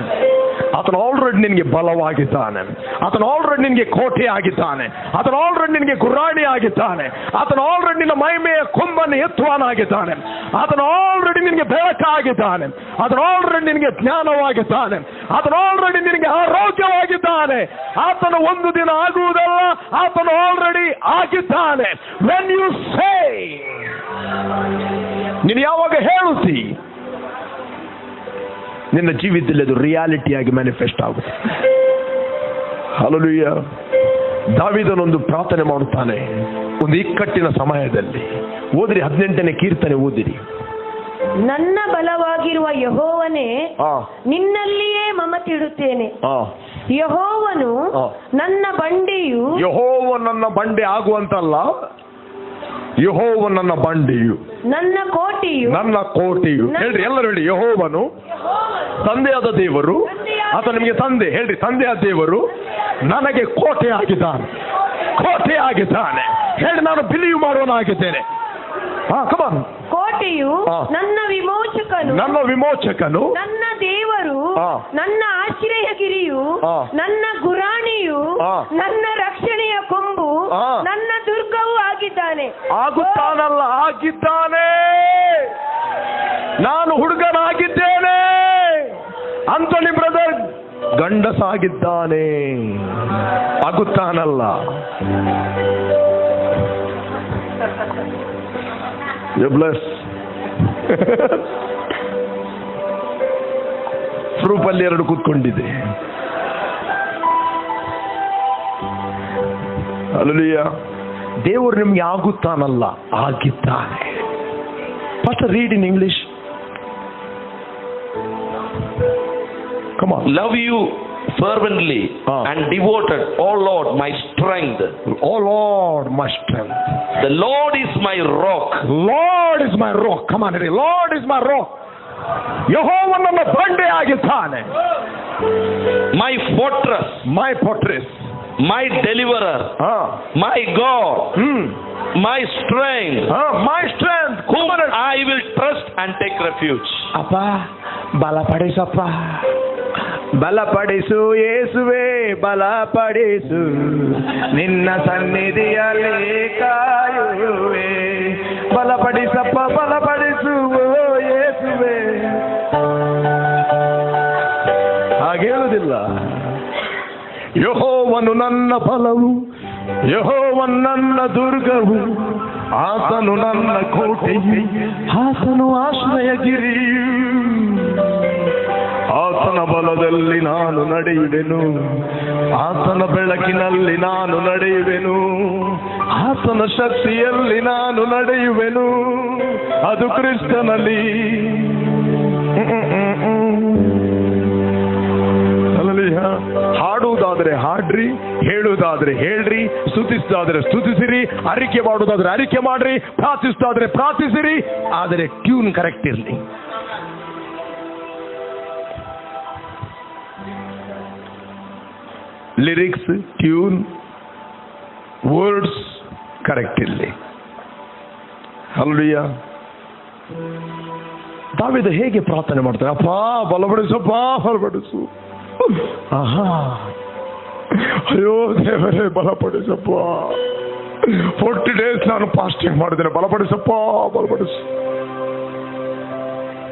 ಆತನು ಆಲ್ರೆಡಿ ನಿನಗೆ ಬಲವಾಗಿದ್ದಾನೆ. ಆತನು ಆಲ್ರೆಡಿ ನಿನಗೆ ಕೋಟೆ ಆಗಿದ್ದಾನೆ. ಆತನು ಆಲ್ರೆಡಿ ನಿನಗೆ ಗುರಾಣಿ ಆಗಿದ್ದಾನೆ. ಆತನು ಆಲ್ರೆಡಿ ನಿನ್ನ ಮಹಿಮೆಯ ಕೊಂಬನ್ನು ಎತ್ತುವನಾಗಿದ್ದಾನೆ. ಆತನು ಆಲ್ರೆಡಿ ನಿನಗೆ ಬೆಳಕಾಗಿದ್ದಾನೆ. ಆತನು ಆಲ್ರೆಡಿ ನಿನಗೆ ಜ್ಞಾನವಾಗಿದ್ದಾನೆ. ಆತನು ಆಲ್ರೆಡಿ ನಿನಗೆ ಆರೋಗ್ಯವಾಗಿದ್ದಾನೆ. ಆತನು ಒಂದು ದಿನ ಆಗುವುದಲ್ಲ, ಆತನು ಆಲ್ರೆಡಿ ಆಗಿದ್ದಾನೆ. ವೆನ್ ಯು ಸೇ, ನೀನು ಯಾವಾಗ ಹೇಳುತ್ತಿ, ನಿನ್ನ ಜೀವಿತದಲ್ಲಿ ಅದು ರಿಯಾಲಿಟಿಯಾಗಿ ಮ್ಯಾನಿಫೆಸ್ಟ್ ಆಗುತ್ತೆ. ಹಲ್ಲೆಲೂಯಾ. ದಾವೀದನೊಂದು ಪ್ರಾರ್ಥನೆ ಮಾಡುತ್ತಾನೆ ಒಂದು ಇಕ್ಕಟ್ಟಿನ ಸಮಯದಲ್ಲಿ. ಓದಿರಿ, 18ನೇ ಕೀರ್ತನೆ ಓದಿರಿ. ನನ್ನ ಬಲವಾಗಿರುವ ಯೆಹೋವನೇ, ನಿನ್ನಲ್ಲಿಯೇ ಮಮತಿಡುತ್ತೇನೆ. ಯೆಹೋವನು ನನ್ನ ಬಂಡೆಯು. ಯೆಹೋವ ನನ್ನ ಬಂಡೆ ಆಗುವಂತಲ್ಲ, ಯೆಹೋವ ನನ್ನ ಬಂಡೆಯು, ನನ್ನ ಕೋಟೆಯು, ನನ್ನ ಕೋಟೆಯು. ಹೇಳ್ರಿ ಎಲ್ಲರೂ ಹೇಳಿ, ಯೆಹೋವನು ತಂದೆಯಾದ ದೇವರು. ಆತ ನಿಮಗೆ ತಂದೆ. ಹೇಳ್ರಿ, ತಂದೆಯಾದ ದೇವರು ನನಗೆ ಕೋಟೆ ಆಗಿದ್ದಾನೆ, ಕೋಟೆ ಆಗಿದ್ದಾನೆ. ಹೇಳಿ, ನಾನು ಬಿಲೀವ್ ಮಾಡುವನಾಗಿದ್ದೇನೆ. ಕಮಾನ್. ಕೋಟೆಯು, ನನ್ನ ವಿಮೋಚಕನು, ನನ್ನ ವಿಮೋಚಕನು, ನನ್ನ ದೇವರು, ನನ್ನ ಆಶ್ರಯಗಿರಿಯು, ನನ್ನ ಗುರಾಣಿಯು, ನನ್ನ ರಕ್ಷಣೆಯ ಕೊಂಬು, ನನ್ನ ದುರ್ಗವೂ ಆಗಿದ್ದಾನೆ. ಆಗುತ್ತಾನಲ್ಲ, ಆಗಿದ್ದಾನೆ. ನಾನು ಹುಡುಗನಾಗಿದ್ದೇನೆ. ಆಂಟೋನಿ ಬ್ರದರ್ ಗಂಡಸಾಗಿದ್ದಾನೆ. ಆಗುತ್ತಾನಲ್ಲ. ಬ್ಲೆಸ್. ಪ್ರೂಫಲ್ಲಿ 2 ಕೂತ್ಕೊಂಡಿದೆ. ಹಲ್ಲೆಲೂಯಾ. ದೇವರು ನಿಮ್ಗೆ ಆಗುತ್ತಾನಲ್ಲ, ಆಗಿದ್ದಾನೆ. First read in English. Come on. Love you fervently and devoted, O Lord, my strength. O Lord, my strength. The Lord is my rock. Lord is my rock. Come on, Lord is my rock. ಯೆಹೋವ ನನ್ನ ಬಂಡೆ ಆಗಿದ್ದಾನೆ. My fortress. My fortress. My deliverer. My God. My strength. My strength. Whom I will trust and take refuge. ಅಪ್ಪ, ಬಲಪಡಿಸಪ್ಪ, ಬಲಪಡಿಸು ಯೇಸುವೆ, ಬಲಪಡಿಸು. ನಿನ್ನ ಸನ್ನಿಧಿಯಲ್ಲಿ ಕಾಯುವೆ. ಬಲಪಡಿಸಪ್ಪ, ಬಲಪಡಿಸು ಯೇಸುವೆ. ಹಾಗೇಳುವುದಿಲ್ಲ. ಯೆಹೋವನು ನನ್ನ ಬಲವು, ಯೆಹೋವನು ನನ್ನ ದುರ್ಗವು, ಆತನು ನನ್ನ ಕೋಟೆಯು, ಆತನು ಆಶ್ರಯಗಿರಿಯು. ಆತನ ಬಲದಲ್ಲಿ ನಾನು ನಡೆಯುವೆನು, ಆತನ ಬೆಳಕಿನಲ್ಲಿ ನಾನು ನಡೆಯುವೆನು, ಆತನ ಶಕ್ತಿಯಲ್ಲಿ ನಾನು ನಡೆಯುವೆನು. ಅದು ಕ್ರಿಸ್ತನಲ್ಲಿ. ಹಾಡುವುದಾದ್ರೆ ಹಾಡ್ರಿ, ಹೇಳುವುದಾದ್ರೆ ಹೇಳ್ರಿ, ಸ್ತುತಿಸುವುದಾದ್ರೆ ಸ್ತುತಿಸಿರಿ, ಅರಿಕೆ ಮಾಡುವುದಾದ್ರೆ ಅರಿಕೆ ಮಾಡ್ರಿ, ಪ್ರಾರ್ಥಿಸುವುದಾದ್ರೆ ಪ್ರಾರ್ಥಿಸಿರಿ. ಆದರೆ ಟ್ಯೂನ್ ಕರೆಕ್ಟ್ ಇರಲಿ. ಲಿರಿಕ್ಸ್, ಟ್ಯೂನ್, ವರ್ಡ್ಸ್ ಕರೆಕ್ಟ್ ಇರಲಿ. ಹಲ್ಲೆಲೂಯಾ. ದಾವೀದ ಹೇಗೆ ಪ್ರಾರ್ಥನೆ ಮಾಡ್ತಾರೆ? ಅಪ್ಪ ಬಲಪಡಿಸಪ್ಪ, ಬಲಪಡಿಸು. ಅಯ್ಯೋ ದೇವರೇ, ಬಲಪಡಿಸಪ್ಪ. 40 days ನಾನು ಫಾಸ್ಟಿಂಗ್ ಮಾಡಿದ್ದೇನೆ, ಬಲಪಡಿಸಪ್ಪ, ಬಲಪಡಿಸು.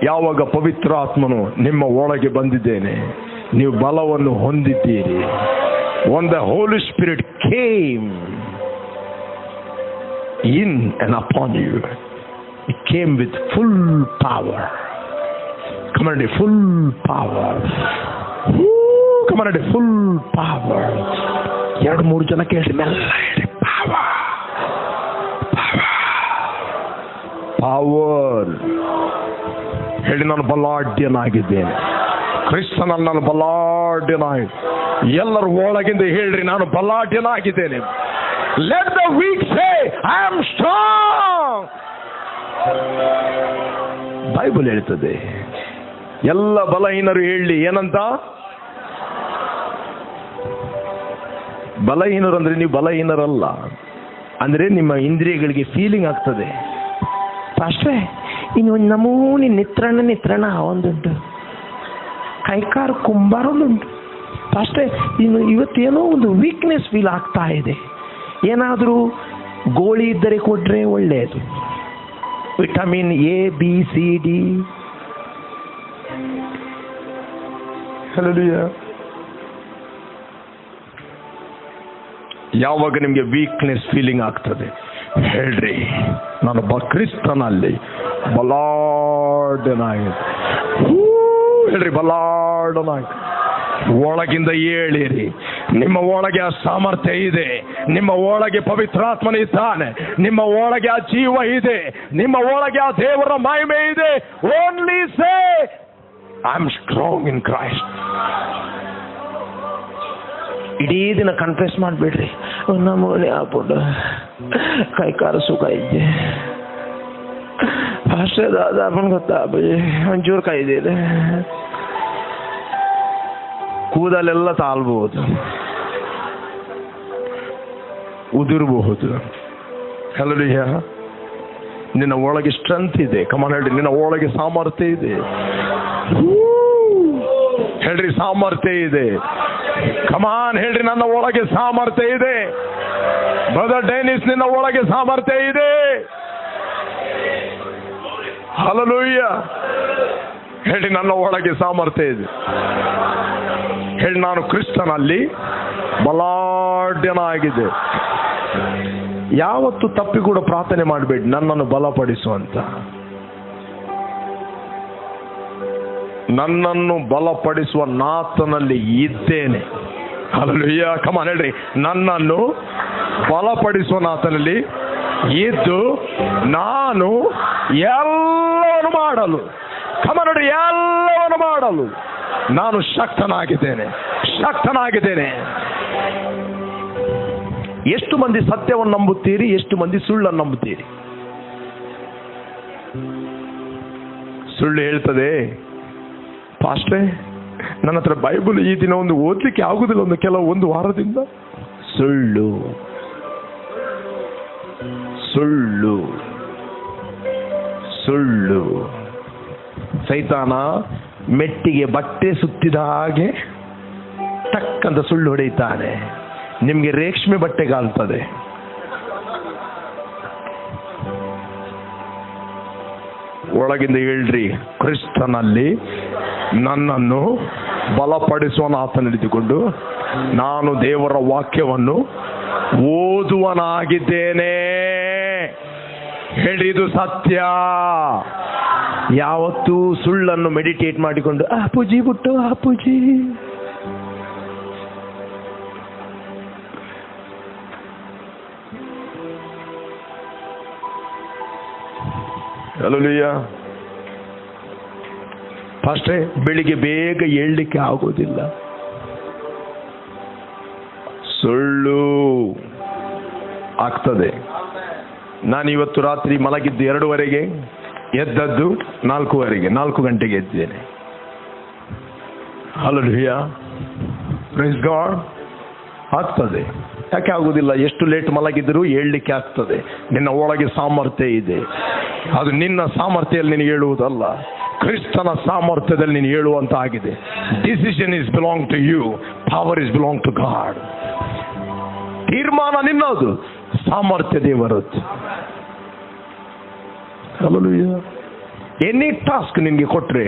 ಯಾವಾಗ ಪವಿತ್ರ ಆತ್ಮನು ನಿಮ್ಮ ಒಳಗೆ ಬಂದಿದ್ದೇನೆ, ನೀವು ಬಲವನ್ನು ಹೊಂದಿದ್ದೀರಿ. When the Holy Spirit came in and upon you, it came with full power. Come on, full power. Come on, full power. 2-3 ಜನ ಕೇಳಿ ಮೆಲ್ಲ ಹೇಳಿ, power, ಪವರ್ ಹೇಳಿ. ನಾನು ಬಲಾಢ್ಯನಾಗಿದ್ದೇನೆ, ಕ್ರಿಸ್ತನಲ್ಲಿ ನಾನು ಬಲಾಢ್ಯನಾಗಿ. ಎಲ್ಲರೂ ಒಳಗಿಂದ ಹೇಳ್ರಿ, ನಾನು ಬಲಾಢ್ಯನಾಗಿದ್ದೇನೆ. Let the weak say I am strong. Bible ಹೇಳ್ತದೆ, ಎಲ್ಲ ಬಲಹೀನರು ಹೇಳಿ ಏನಂತ? ಬಲಹೀನರು ಅಂದ್ರೆ ನೀವು ಬಲಹೀನರಲ್ಲ, ಅಂದ್ರೆ ನಿಮ್ಮ ಇಂದ್ರಿಯಗಳಿಗೆ ಫೀಲಿಂಗ್ ಆಗ್ತದೆ. ಅಷ್ಟೇ, ಇನ್ನು ಒಂದು ನಮೂನಿ ನಿತ್ರಣ ಒಂದುಂಟು, ಕೈಕಾರು ಕುಂಬಾರೊಂದುಂಟು. ಅಷ್ಟೇ, ಇನ್ನು ಇವತ್ತೇನೋ ಒಂದು ವೀಕ್ನೆಸ್ ಫೀಲ್ ಆಗ್ತಾ ಇದೆ. ಏನಾದರೂ ಗೋಳಿ ಇದ್ದರೆ ಕೊಟ್ರೆ ಒಳ್ಳೆಯದು, vitamin A B C D. Hallelujah. ಯಾವಾಗ ನಿಮಗೆ ವೀಕ್ನೆಸ್ ಫೀಲಿಂಗ್ ಆಗ್ತದೆ ಹೇಳ್ರಿ, ನಾನು ಕ್ರಿಸ್ತನಲ್ಲಿ ಬಲಾಢ್ಯನಾಗಿ. ಹೇಳ್ರಿ, ಬಲಾಢ್ಯನಾಗಿ. ಒಳಗಿಂದ ಹೇಳಿರಿ, ನಿಮ್ಮ ಒಳಗೆ ಆ ಸಾಮರ್ಥ್ಯ ಇದೆ, ನಿಮ್ಮ ಒಳಗೆ ಪವಿತ್ರಾತ್ಮನ ಇದ್ದಾನೆ, ನಿಮ್ಮ ಒಳಗೆ ಆ ಜೀವ ಇದೆ, ನಿಮ್ಮ ಒಳಗೆ ಆ ದೇವರ ಮಹಿಮೆ ಇದೆ. Only say I am strong in Christ. ಇಡೀ ದಿನ ಕನ್ಫೆಸ್ ಮಾಡಿಬಿಡ್ರಿ, ನಮ್ಮನೆ ಹಾಕ್ಬಿಟ್ಟು ಕೈಕಾಲು ಸುಖ ಇದ್ದೆ ಅಷ್ಟೇ, ದಾದಾಪನ್ ಗೊತ್ತಾ ಒಂಚೂರು ಕೈ ಇದೆ, ಕೂದಲೆಲ್ಲ ತಾಳ್ಬಹುದು, ಉದುರಬಹುದು. ಹಲ್ಲೆಲೂಯಾ. ನಿನ್ನ ಒಳಗೆ ಸ್ಟ್ರೆಂತ್ ಇದೆ. ಕಮಾನ್ ಹೇಳ್ರಿ, ನಿನ್ನ ಒಳಗೆ ಸಾಮರ್ಥ್ಯ ಇದೆ. ಹೇಳ್ರಿ, ಸಾಮರ್ಥ್ಯ ಇದೆ. ಕಮಾನ್ ಹೇಳ್ರಿ, ನನ್ನ ಒಳಗೆ ಸಾಮರ್ಥ್ಯ ಇದೆ. ಬ್ರದರ್ ಡೆನಿಸ್, ನಿನ್ನ ಒಳಗೆ ಸಾಮರ್ಥ್ಯ ಇದೆ. ಹಲ್ಲೆಲೂಯಾ. ಹೇಳಿ, ನನ್ನ ಒಳಗೆ ಸಾಮರ್ಥ್ಯ ಇದೆ. ಹೇಳಿ, ನಾನು ಕ್ರಿಸ್ತನಲ್ಲಿ ಬಲಾಢ್ಯನಾಗಿದೆ. ಯಾವತ್ತು ತಪ್ಪಿ ಕೂಡ ಪ್ರಾರ್ಥನೆ ಮಾಡಬೇಡಿ, ನನ್ನನ್ನು ಬಲಪಡಿಸುವಂತ. ನನ್ನನ್ನು ಬಲಪಡಿಸುವ ನಾತನಲ್ಲಿ ಇದ್ದೇನೆ. ಹಲ್ಲೆಲೂಯಾ. ಕಮಾನ್ ಹೇಳ್ರಿ, ನನ್ನನ್ನು ಬಲಪಡಿಸುವ ನಾತನಲ್ಲಿ ಇದ್ದು ನಾನು ಎಲ್ಲವನ್ನು ಮಾಡಲು, ಕಮಾನ್ ಹೇಳ್ರಿ, ಎಲ್ಲವನ್ನು ಮಾಡಲು ನಾನು ಶಕ್ತನಾಗಿದ್ದೇನೆ. ಎಷ್ಟು ಮಂದಿ ಸತ್ಯವನ್ನು ನಂಬುತ್ತೀರಿ? ಎಷ್ಟು ಮಂದಿ ಸುಳ್ಳನ್ನು ನಂಬುತ್ತೀರಿ? ಸುಳ್ಳು ಹೇಳ್ತದೆ, ಪಾಸ್ಟ್ರೇ ನನ್ನ ಹತ್ರ ಬೈಬಲ್ ಈ ದಿನ ಒಂದು ಓದ್ಲಿಕ್ಕೆ ಆಗುದಿಲ್ಲ, ಒಂದು ವಾರದಿಂದ. ಸುಳ್ಳು. ಸೈತಾನ ಮೆಟ್ಟಿಗೆ ಬಟ್ಟೆ ಸುತ್ತಿದ ಹಾಗೆ ಟಕ್ಕಂತ ಸುಳ್ಳು ಹೊಡೆಯುತ್ತಾನೆ. ನಿಮ್ಗೆ ರೇಷ್ಮೆ ಬಟ್ಟೆಗಾಲ್ತದೆ. ಒಳಗಿಂದ ಹೇಳ್ರಿ, ಕ್ರಿಸ್ತನಲ್ಲಿ ನನ್ನನ್ನು ಬಲಪಡಿಸುವ ಆತನಲ್ಲಿದ್ದುಕೊಂಡು ನಾನು ದೇವರ ವಾಕ್ಯವನ್ನು ಓದುವನಾಗಿದ್ದೇನೆ. ಹೇಳಿ, ಇದು ಸತ್ಯ. ಯಾವತ್ತೂ ಸುಳ್ಳನ್ನು ಮೆಡಿಟೇಟ್ ಮಾಡಿಕೊಂಡು ಅಪ್ಪುಜಿ ಬಿಟ್ಟು ಅಪ್ಪುಜಿ, ಹಲ್ಲೆಲೂಯಾ. ಫಸ್ಟೇ ಬೆಳಿಗ್ಗೆ ಬೇಗ ಏಳಲಿಕ್ಕೆ ಆಗೋದಿಲ್ಲ. ಸುಳ್ಳು ಆಗ್ತದೆ. ನಾನು ಇವತ್ತು ರಾತ್ರಿ ಮಲಗಿದ್ದು 2:30, ಎದ್ದದ್ದು 4:30, 4 ಗಂಟೆಗೆ ಎದ್ದೇನೆ. Hallelujah, praise God. ಆಗ್ತದೆ. ಯಾಕೆ ಆಗುದಿಲ್ಲ? ಎಷ್ಟು ಲೇಟ್ ಮಲಗಿದ್ರು ಏಳಲಿಕ್ಕೆ ಆಗ್ತದೆ. ನಿನ್ನ ಒಳಗೆ ಸಾಮರ್ಥ್ಯ ಇದೆ. ಅದು ನಿನ್ನ ಸಾಮರ್ಥ್ಯದಲ್ಲಿ ನೀನು ಹೇಳುವುದಲ್ಲ, ಕ್ರಿಸ್ತನ ಸಾಮರ್ಥ್ಯದಲ್ಲಿ ನೀನು ಹೇಳುವಂತ ಆಗಿದೆ. Decision is belong to you, power is belong to God. ತೀರ್ಮಾನ ನಿನ್ನದು, ಸಾಮರ್ಥ್ಯ ದೇವರದ್ದು. ಹಲ್ಲೆಲೂಯಾ. ಎನಿ ಟಾಸ್ಕ್ ನಿನಗೆ ಕೊಟ್ಟರೆ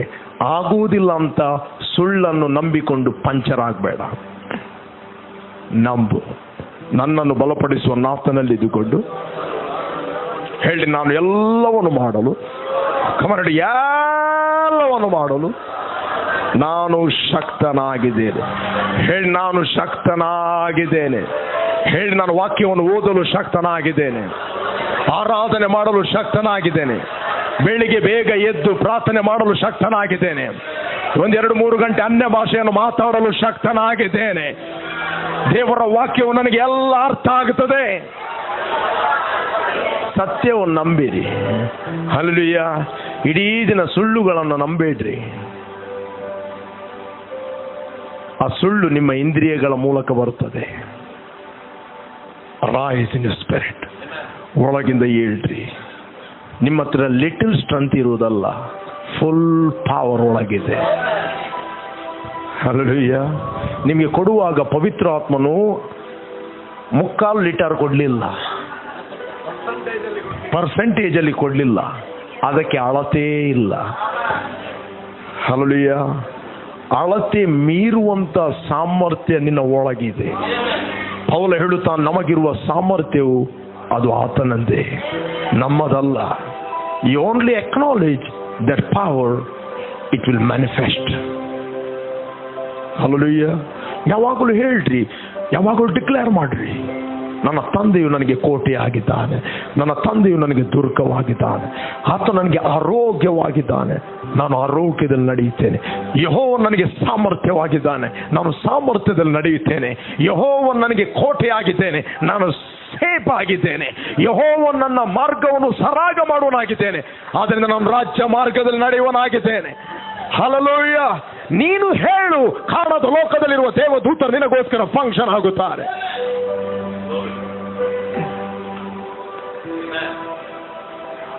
ಆಗುವುದಿಲ್ಲ ಅಂತ ಸುಳ್ಳನ್ನು ನಂಬಿಕೊಂಡು ಪಂಚರ್ ಆಗಬೇಡ. ನಂಬು. ನನ್ನನ್ನು ಬಲಪಡಿಸುವ ನಾತನಲ್ಲಿ ಇದ್ದುಕೊಂಡು ಹೇಳಿ, ನಾನು ಎಲ್ಲವನ್ನು ಮಾಡಲು ಕಮರಡಿ ಎಲ್ಲವನ್ನು ಮಾಡಲು ನಾನು ಶಕ್ತನಾಗಿದ್ದೇನೆ. ಹೇಳಿ, ನಾನು ಶಕ್ತನಾಗಿದ್ದೇನೆ. ಹೇಳಿ, ನಾನು ವಾಕ್ಯವನ್ನು ಓದಲು ಶಕ್ತನಾಗಿದ್ದೇನೆ, ಆರಾಧನೆ ಮಾಡಲು ಶಕ್ತನಾಗಿದ್ದೇನೆ, ಬೆಳಿಗ್ಗೆ ಬೇಗ ಎದ್ದು ಪ್ರಾರ್ಥನೆ ಮಾಡಲು ಶಕ್ತನಾಗಿದ್ದೇನೆ, 1-2-3 ಗಂಟೆ ಅನ್ಯ ಭಾಷೆಯನ್ನು ಮಾತಾಡಲು ಶಕ್ತನಾಗಿದ್ದೇನೆ. ದೇವರ ವಾಕ್ಯವು ನನಗೆ ಎಲ್ಲ ಅರ್ಥ ಆಗುತ್ತದೆ. ಸತ್ಯವನ್ನು ನಂಬಿರಿ. ಹಲ್ಲೆಲೂಯಾ. ಇಡೀ ದಿನ ಸುಳ್ಳುಗಳನ್ನು ನಂಬೇಡ್ರಿ. ಆ ಸುಳ್ಳು ನಿಮ್ಮ ಇಂದ್ರಿಯಗಳ ಮೂಲಕ ಬರುತ್ತದೆ. Rise in spirit. ಒಳಗಿಂದ ಹೇಳ್ರಿ. ನಿಮ್ಮ ಹತ್ರ ಲಿಟಲ್ ಸ್ಟ್ರೆಂತ್ ಇರುವುದಲ್ಲ, ಫುಲ್ ಪವರ್ ಒಳಗಿದೆ. ಹಲ್ಲೆಲೂಯಾ. ನಿಮಗೆ ಕೊಡುವಾಗ ಪವಿತ್ರ ಆತ್ಮನು 3/4 ಲೀಟರ್ ಕೊಡಲಿಲ್ಲ, ಪರ್ಸೆಂಟೇಜಲ್ಲಿ ಕೊಡಲಿಲ್ಲ, ಅದಕ್ಕೆ ಅಳತೆ ಇಲ್ಲ. ಹಲ್ಲೆಲೂಯಾ. ಅಳತೆ ಮೀರುವಂತ ಸಾಮರ್ಥ್ಯ ನಿನ್ನ ಒಳಗಿದೆ. ಪೌಲ ಹೇಳುತ್ತಾನೆ, ನಮಗಿರುವ ಸಾಮರ್ಥ್ಯವು ಅದು ಆತನಂದೇ, ನಮ್ಮದಲ್ಲ. You only acknowledge that power, it will manifest. Hallelujah. ಯಾವಾಗಲೂ ಹೇಳ್ರಿ, ಯಾವಾಗಲೂ ಡಿಕ್ಲೇರ್ ಮಾಡ್ರಿ, ನನ್ನ ತಂದೆಯು ನನಗೆ ಕೋಟೆ ಆಗಿದ್ದಾನೆ, ನನ್ನ ತಂದೆಯು ನನಗೆ ದುರ್ಗವಾಗಿದ್ದಾನೆ, ಆತ ನನಗೆ ಆರೋಗ್ಯವಾಗಿದ್ದಾನೆ, ನಾನು ಆರೋಗ್ಯದಲ್ಲಿ ನಡೆಯುತ್ತೇನೆ. ಯೆಹೋವನು ನನಗೆ ಸಾಮರ್ಥ್ಯವಾಗಿದ್ದಾನೆ, ನಾನು ಸಾಮರ್ಥ್ಯದಲ್ಲಿ ನಡೆಯುತ್ತೇನೆ. ಯೆಹೋವನು ನನಗೆ ಕೋಟೆಯಾಗಿದ್ದೇನೆ, ನಾನು ಸೇಫ್ ಆಗಿದ್ದೇನೆ. ಯೆಹೋವನು ನನ್ನ ಮಾರ್ಗವನ್ನು ಸರಾಗ ಮಾಡುವನಾಗಿದ್ದೇನೆ, ಆದ್ದರಿಂದ ನಾನು ರಾಜ್ಯ ಮಾರ್ಗದಲ್ಲಿ ನಡೆಯುವನಾಗಿದ್ದೇನೆ. ಹಲ್ಲೆಲೂಯಾ. ನೀನು ಹೇಳು, ಕಾಣದ ಲೋಕದಲ್ಲಿರುವ ದೇವದೂತರು ನಿನಗೋಸ್ಕರ ಫಂಕ್ಷನ್ ಆಗುತ್ತಾರೆ.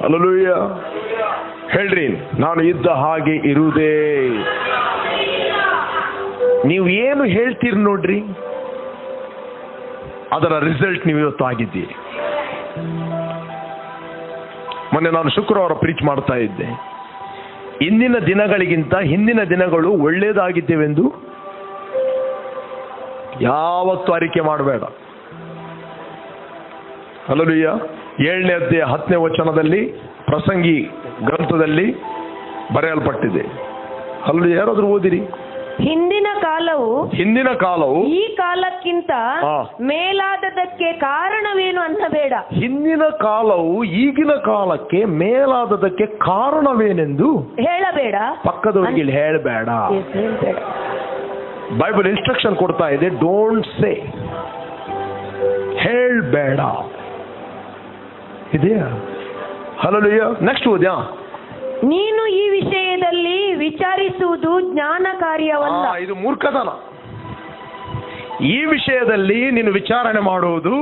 ಹಲ್ಲೆಲೂಯಾ. ಹೇಳ್ರಿ, ನಾನು ಇದ್ದ ಹಾಗೆ ಇರುವುದೇ. ನೀವು ಏನು ಹೇಳ್ತೀರಿ ನೋಡ್ರಿ, ಅದರ ರಿಸಲ್ಟ್ ನೀವು ಇವತ್ತು ಆಗಿದ್ದೀರಿ. ಮೊನ್ನೆ ನಾನು ಶುಕ್ರವಾರ ಪ್ರೀಚ್ ಮಾಡ್ತಾ ಇದ್ದೆ, ಇಂದಿನ ದಿನಗಳಿಗಿಂತ ಹಿಂದಿನ ದಿನಗಳು ಒಳ್ಳೆಯದಾಗಿದ್ದೇವೆಂದು ಯಾವತ್ತೂ ಅರಿಕೆ ಮಾಡಬೇಡ. ಹಲ್ಲೆಲೂಯಾ. 7ನೇ ಅಧ್ಯಾಯ 10ನೇ ವಚನದಲ್ಲಿ ಪ್ರಸಂಗಿ ಗ್ರಂಥದಲ್ಲಿ ಬರೆಯಲ್ಪಟ್ಟಿದೆ. ಹಲ್ಲೆಲೂಯಾ. ಯಾರಾದ್ರೂ ಓದಿರಿ. ಹಿಂದಿನ ಕಾಲವು ಈ ಕಾಲಕ್ಕಿಂತ ಮೇಲಾದದಕ್ಕೆ ಕಾರಣವೇನು ಅನ್ನಬೇಡ. ಹಿಂದಿನ ಕಾಲವು ಈಗಿನ ಕಾಲಕ್ಕೆ ಮೇಲಾದದಕ್ಕೆ ಕಾರಣವೇನೆಂದು ಹೇಳಬೇಡ. ಪಕ್ಕದವರಿಗೆ ಹೇಳಬೇಡ. ಬೈಬಲ್ ಇನ್ಸ್ಟ್ರಕ್ಷನ್ ಕೊಡ್ತಾ ಇದೆ, ಡೋಂಟ್ ಸೇ, ಹೇಳಬೇಡ. ಇದೆಯಾ? ಹಲ್ಲೆಲೂಯಾ. ನೆಕ್ಸ್ಟ್ ಓದ್ಯಾ. ನೀನು ಈ ವಿಷಯದಲ್ಲಿ ವಿಚಾರಿಸುವುದು ಜ್ಞಾನ ಕಾರ್ಯವಲ್ಲ. ಇದು ಮೂರ್ಖತನ. ಈ ವಿಷಯದಲ್ಲಿ ನೀನು ವಿಚಾರಣೆ ಮಾಡುವುದು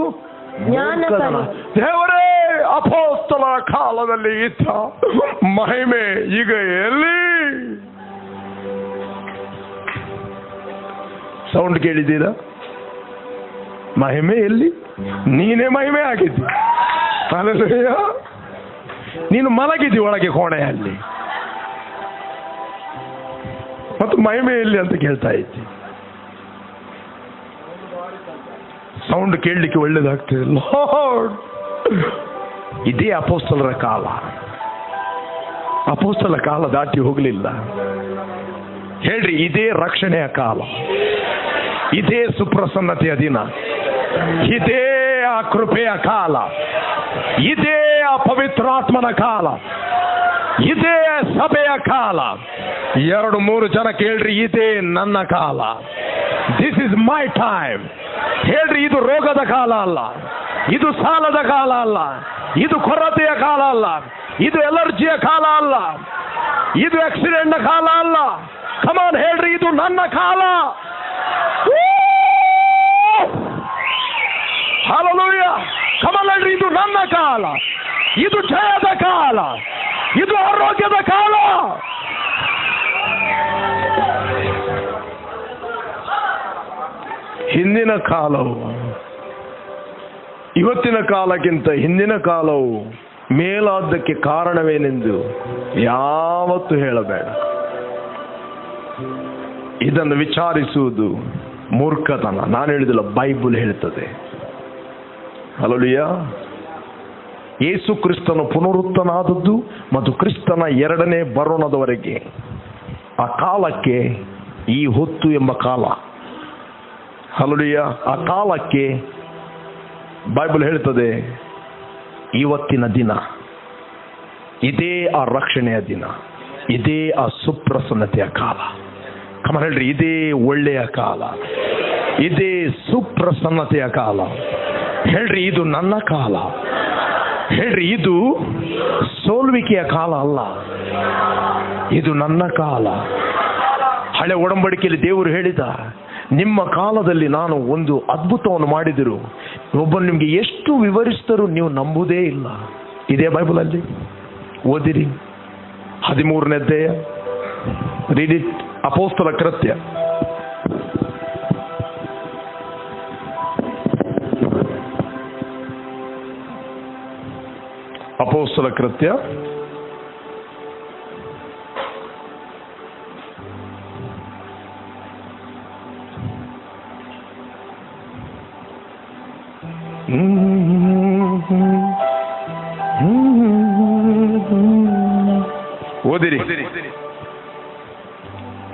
ಜ್ಞಾನತನ. ದೇವರೇ, ಅಪೊಸ್ತಲರ ಕಾಲದಲ್ಲಿ ಇದ್ದ ಮಹಿಮೆ ಈಗ ಎಲ್ಲಿ? ಸೌಂಡ್ ಕೇಳಿದ್ದೀರಾ? ಮಹಿಮೆ ಎಲ್ಲಿ? ನೀನೇ ಮಹಿಮೆ ಆಗಿದ್ದಿ. ಹಲ್ಲೆಲೂಯಾ. ನೀನು ಮಲಗಿದ್ದಿ ಒಳಗೆ ಕೋಣೆಯಲ್ಲಿ, ಮತ್ತು ಮಹಿಮೆ ಎಲ್ಲಿ ಅಂತ ಕೇಳ್ತಾ ಇದ್ದಿ. ಸೌಂಡ್ ಕೇಳಲಿಕ್ಕೆ ಒಳ್ಳೇದಾಗ್ತದೆ. ಲಾರ್ಡ್, ಇದೇ ಅಪೊಸ್ತಲರ ಕಾಲ. ಅಪೊಸ್ತಲರ ಕಾಲ ದಾಟಿ ಹೋಗಲಿಲ್ಲ. ಹೇಳ್ರಿ, ಇದೇ ರಕ್ಷಣೆಯ ಕಾಲ, ಇದೇ ಸುಪ್ರಸನ್ನತೆಯ ದಿನ, ಇದೇ ಆ ಕೃಪೆಯ ಕಾಲ, ಇದೇ ಆ ಪವಿತ್ರಾತ್ಮನ ಕಾಲ, ಇದೇ ಸಭೆಯ ಕಾಲ. 2-3 ಜನ ಕೇಳ್ರಿ, ಇದೇ ನನ್ನ ಕಾಲ. This is my time. ಹೇಳ್ರಿ, ಇದು ರೋಗದ ಕಾಲ ಅಲ್ಲ, ಇದು ಸಾಲದ ಕಾಲ ಅಲ್ಲ, ಇದು ಕೊರತೆಯ ಕಾಲ ಅಲ್ಲ, ಇದು ಎಲರ್ಜಿಯ ಕಾಲ ಅಲ್ಲ, ಇದು ಆಕ್ಸಿಡೆಂಟ್ ಕಾಲ ಅಲ್ಲ. ಕಮಾನ್ ಹೇಳ್ರಿ, ಇದು ನನ್ನ ಕಾಲ. ಹಲ್ಲೆಲೂಯಾ. ಕಮಾನ್ ಹೇಳ್ರಿ, ಇದು ನನ್ನ ಕಾಲ, ಇದು ಜಯದ ಕಾಲ, ಇದು ಆರೋಗ್ಯದ ಕಾಲ. ಹಿಂದಿನ ಕಾಲವು ಇವತ್ತಿನ ಕಾಲಕ್ಕಿಂತ ಹಿಂದಿನ ಕಾಲವು ಮೇಲಾದ್ದಕ್ಕೆ ಕಾರಣವೇನೆಂದು ಯಾವತ್ತೂ ಹೇಳಬೇಡ. ಇದನ್ನು ವಿಚಾರಿಸುವುದು ಮೂರ್ಖತನ. ನಾನು ಹೇಳಿದಿಲ್ಲ, ಬೈಬಲ್ ಹೇಳ್ತದೆ. ಹಲ್ಲೆಲೂಯಾ. ಯೇಸು ಕ್ರಿಸ್ತನು ಪುನರುತ್ಥನಾದದ್ದು ಮತ್ತು ಕ್ರಿಸ್ತನ ಎರಡನೇ ಬರೋಣದವರೆಗೆ ಆ ಕಾಲಕ್ಕೆ ಈ ಹೊತ್ತು ಎಂಬ ಕಾಲ. ಹಲ್ಲೆಲೂಯಾ. ಆ ಕಾಲಕ್ಕೆ ಬೈಬಲ್ ಹೇಳ್ತದೆ ಇವತ್ತಿನ ದಿನ, ಇದೇ ಆ ರಕ್ಷಣೆಯ ದಿನ, ಇದೇ ಆ ಸುಪ್ರಸನ್ನತೆಯ ಕಾಲ. ಕಮನ್ ಹೇಳ್ರಿ, ಇದೇ ಒಳ್ಳೆಯ ಕಾಲ, ಇದೇ ಸುಪ್ರಸನ್ನತೆಯ ಕಾಲ. ಹೇಳ್ರಿ, ಇದು ನನ್ನ ಕಾಲ. ಹೇಳ್ರಿ, ಇದು ಸೋಲ್ವಿಕೆಯ ಕಾಲ ಅಲ್ಲ, ಇದು ನನ್ನ ಕಾಲ. ಹಳೆ ಒಡಂಬಡಿಕೆಯಲ್ಲಿ ದೇವರು ಹೇಳಿದ, ನಿಮ್ಮ ಕಾಲದಲ್ಲಿ ನಾನು ಒಂದು ಅದ್ಭುತವನ್ನು ಮಾಡಿದರು, ಒಬ್ಬನು ನಿಮಗೆ ಎಷ್ಟು ವಿವರಿಸಿದರೂ ನೀವು ನಂಬುವುದೇ ಇಲ್ಲ. ಇದೇ ಬೈಬಲಲ್ಲಿ ಓದಿರಿ, 13ನೇ ಅಧ್ಯಾಯ, ರೀಡ್ ಇಟ್. ಅಪೊಸ್ತಲ ಕೃತ್ಯ, ಅಪೊಸ್ತಲ ಕೃತ್ಯ